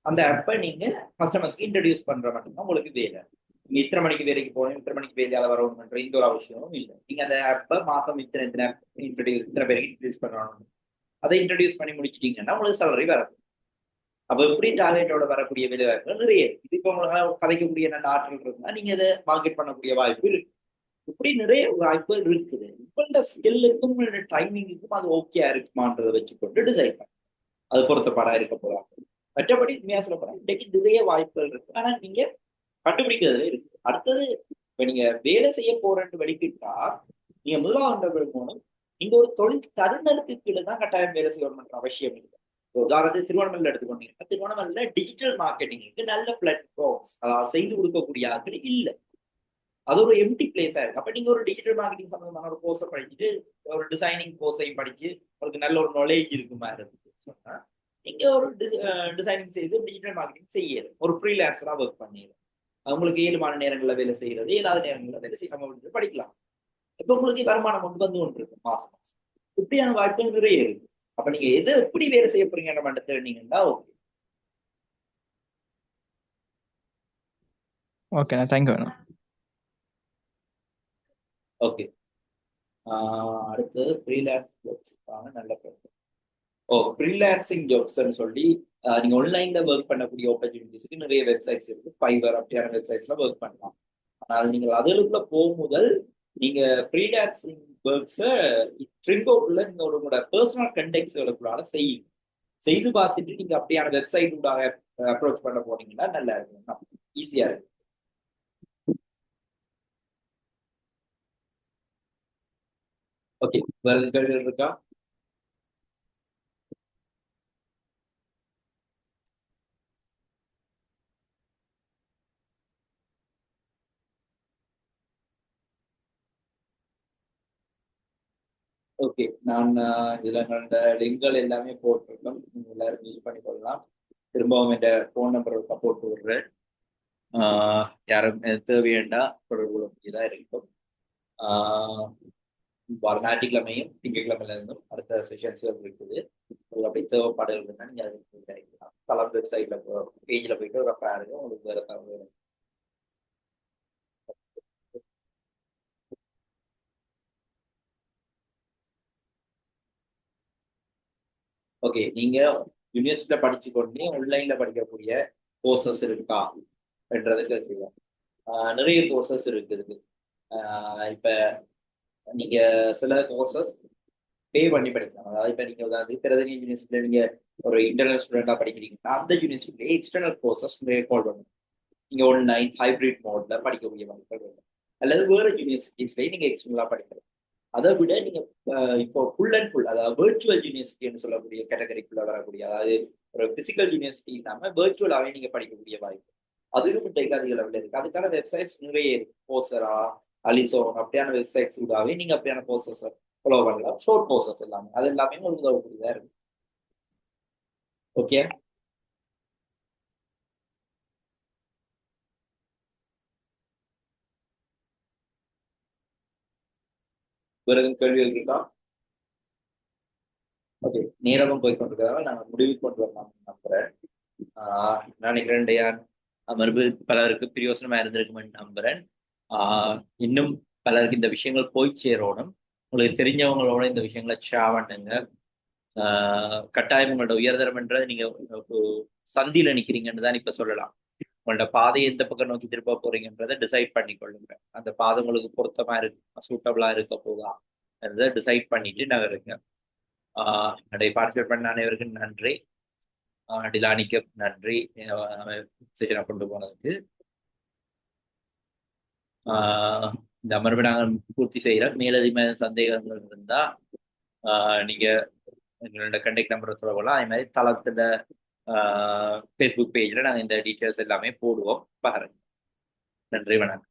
அந்த ஆப்பை நீங்க கஸ்டமர்ஸ்க்கு இன்ட்ரடியூஸ் பண்ற மட்டும்தான் உங்களுக்கு வேலை. நீங்க இத்தனை மணிக்கு வேலைக்கு போகணும், இத்தனை மணிக்கு வேலையால வரணும்ன்ற இந்த ஒரு அவசியமும் இல்லை. நீங்க அந்த ஆப்பை மாசம் இத்தனை இத்தனை இத்தனை பேருக்கு இன்ட்ரடியூஸ் பண்ணணும், அதை இன்ட்ரடியூஸ் பண்ணி முடிச்சிட்டீங்கன்னா உங்களுக்கு சேலரி வரும். அப்ப எப்படி டார்கெட்டோட வரக்கூடிய வேலை வாய்ப்புகள் நிறைய இருக்கு. இது இப்போ உங்களுக்கு கதைக்கக்கூடிய நல்ல ஆற்றல் இருந்தா நீங்க அதை மார்க்கெட் பண்ணக்கூடிய வாய்ப்பு இருக்கு. இப்படி நிறைய வாய்ப்புகள் இருக்குது. உங்களோட ஸ்கில்லுக்கும் உங்களோட டைமிங்குக்கும் அது ஓகே இருக்குமான்றதை வச்சுக்கொண்டு டிசைட் பண்ண அது பொருத்தப்பாடா இருக்க போறாங்க. மற்றபடி உண்மையா சொல்ல போனா இன்றைக்கு நிறைய வாய்ப்புகள் இருக்கு, ஆனா நீங்க கண்டுபிடிக்கிறதுல இருக்கு. அடுத்தது, இப்ப நீங்க வேலை செய்ய போறேன்னு வெளிக்கிட்டா நீங்க முதலாவது மூலம் நீங்க ஒரு தொழில் தருணருக்கு கீழே தான் கட்டாயம் வேலை செய்யணும்ன்ற அவசியம் இல்லை. உதாரணத்துக்கு திருவண்ணாமலை எடுத்துக்கொண்டீங்கன்னா திருவண்ணாமலையில டிஜிட்டல் மார்க்கெட்டிங்க்கு நல்ல பிளாட்ஃபார்ம்ஸ் செய்து கொடுக்கக்கூடிய ஆட்கள் இல்லை. அது ஒரு எம்டி பிளேஸா இருக்கு. அப்ப நீங்க ஒரு டிஜிட்டல் மார்க்கெட்டிங் சம்பந்தமான ஒரு கோர்ஸை படிச்சுட்டு ஒரு டிசைனிங் கோர்ஸையும் படிச்சு உங்களுக்கு நல்ல ஒரு நாலேஜ் இருக்குமா இருக்கு சொன்னா நீங்க ஒரு டிசைனிங் செய்து டிஜிட்டல் மார்க்கெட்டிங் செய்யறது ஒரு ஃப்ரீலான்ஸரா ஒர்க் பண்ணிடுது. உங்களுக்கு 7 மணி நேரங்களில் வேலை செய்யறது, 7 நேரங்களில் வேலை செய்ய படிக்கலாம். இப்ப உங்களுக்கு வருமானம் வந்து இருக்கு மாசம் மாசம். இப்படியான வாய்ப்புகள் நிறைய இருக்கு. அப்ப நீங்க எதை எப்படி வேலை செய்ய போறீங்கன்ற மட்டும் தெரிஞ்சீங்கன்னா ஓகே. Okay, thank you. ஓகே, அடுத்தது ஃப்ரீலான்ஸ் ஜாப்ஸுக்கான நல்ல பிரச்சனை. ஃப்ரீலான்சிங் ஜாப்ஸ்ன்னு சொல்லி நீங்க ஆன்லைன்ல ஒர்க் பண்ணக்கூடிய ஆப்பர்ச்சுனிட்டிஸ்க்கு நிறைய வெப்சைட்ஸ் இருக்கு. ஃபைவர் அப்படியான வெப்சைட்ஸ்ல ஒர்க் பண்ணலாம். ஆனால் நீங்கள் அதுக்குள்ள போகும்போது நீங்க ஃப்ரீலான்சிங் ஒர்க்ஸை ட்ரிங்கோக்குள்ள நீங்க உங்களோட பர்சனல் கண்டெக்ட்ஸ்களுக்குள்ளால செய்து பார்த்துட்டு நீங்க அப்படியான வெப்சைட் ஊடாக அப்ரோச் பண்ண போனீங்கன்னா நல்லா இருக்கும், ஈஸியா இருக்கு. ஓகே, வேற கேள்விகள் இருக்கா? ஓகே, நான் இதுல என்னோட லிங்க்கள் எல்லாமே போட்டிருக்கோம், நீங்க எல்லாரும் யூஸ் பண்ணி கொள்ளலாம். திரும்பவும் என் ஃபோன் நம்பர் போட்டு விடுறேன். யாரும் தேவையண்டா தொடர்பு கொள்ளக்கூடியதா இருக்கும். ஞாயிற்றுக்கிழமையும் திங்கட்கிழமையில இருந்தும் அடுத்த செஷன்ஸ் இருக்குது. அப்படி தேவைப்பாடுகள் இருந்தா நீங்க அதை கிடைக்கலாம். தளம் வெப்சைட்ல பேஜ்ல போயிட்டு ஒரு பாருங்க, உங்களுக்கு வேற தகவல். ஓகே, நீங்க யூனிவர்சிட்டியில படிச்சு கொண்டு ஆன்லைன்ல படிக்கக்கூடிய கோர்சஸ் இருக்கா என்றதை கேட்கலாம். நிறைய கோர்சஸ் இருக்குது. இப்ப நீங்க சில கோர்சஸ் பே பண்ணி படிக்கலாம். அதாவது இப்ப நீங்க பிரதம யூனிவர்சிட்டியில நீங்க ஒரு இன்டர்னல் ஸ்டூடெண்டா படிக்கிறீங்கன்னா அந்த யூனிவர்சிட்டியில எக்ஸ்டர்னல் கோர்சஸ் கால் பண்ணணும். நீங்க ஆன்லைன் ஹைபிரிட் மோட்ல படிக்கக்கூடிய வாய்ப்புகள் வேணும். அல்லது வேற யூனிவர்சிட்டிஸ்லயே நீங்க எக்ஸ்டர்னலா படிக்கலாம். அதை விட நீங்க இப்போ ஃபுல் அண்ட் ஃபுல், அதாவது வெர்ச்சுவல் யூனிவர்சிட்டின்னு சொல்லக்கூடிய கேட்டகரிக்குள்ள வரக்கூடிய, அதாவது ஒரு பிசிக்கல் யூனிவர்சிட்டி இல்லாம வெர்ச்சுவலாவே நீங்க படிக்கக்கூடிய வாய்ப்பு அதுவும் இன்றைக்கு அதிக லெவலில் இருக்கு. அதுக்கான வெப்சைட்ஸ் நிறைய இருக்கு. கோர்சரா, அலிசோன் அப்படியான வெப்சைட்ஸ் கூடவே நீங்க அப்படியான கோர்சஸ் ஃபாலோ பண்ணலாம். ஷார்ட் கோர்சஸ் எல்லாமே அது எல்லாமே உங்களுக்கு உதவக்கூடியதா இருக்கு. ஓகே, வேற எதுவும் கேள்விகள் இருக்கா? ஓகே, நேரமும் போய் கொண்டிருக்கிறதால நாங்கள் முடிவுக்கு கொண்டு வரலாம் நம்புறேன். நான் நினைக்கிறேன் அமர்வு பலருக்கு பிரயோசனமா இருந்திருக்குமென்னு நம்புறேன். இன்னும் பலருக்கு இந்த விஷயங்கள் போய் சேரணும். உங்களுக்கு தெரிஞ்சவங்களோட இந்த விஷயங்களை ஷேர் பண்ணுங்க. கட்டாயம் உங்களோட உயர்தரம்ன்றது நீங்க சந்தியில நிக்கிறீங்கன்னு தான் இப்ப சொல்லலாம். உங்களோட பாதையை எந்த பக்கம் நோக்கி திருப்ப போறீங்கன்றதை டிசைட் பண்ணி கொள்ளுங்க. அந்த பாதை உங்களுக்கு பொருத்தமா இருக்கு, சூட்டபிளா இருக்க போதா அதை டிசைட் பண்ணிட்டு நகருங்க. என்னுடைய பார்ட்டிசிபேட் பண்ண அனைவருக்கும் நன்றி. டிலானிக்கு நன்றி செஷனை கொண்டு போனதுக்கு. இந்த அமர்வை நாங்கள் பூர்த்தி செய்கிறோம். மேலதிக சந்தேகங்கள் இருந்தால் நீங்கள் எங்களோட கண்டெக்ட் நம்பரை தொடரலாம். அதே மாதிரி தளத்தில் ஃபேஸ்புக் பேஜில் நாங்கள் இந்த டீட்டெயில்ஸ் எல்லாமே போடுவோம். பாருங்கள். நன்றி, வணக்கம்.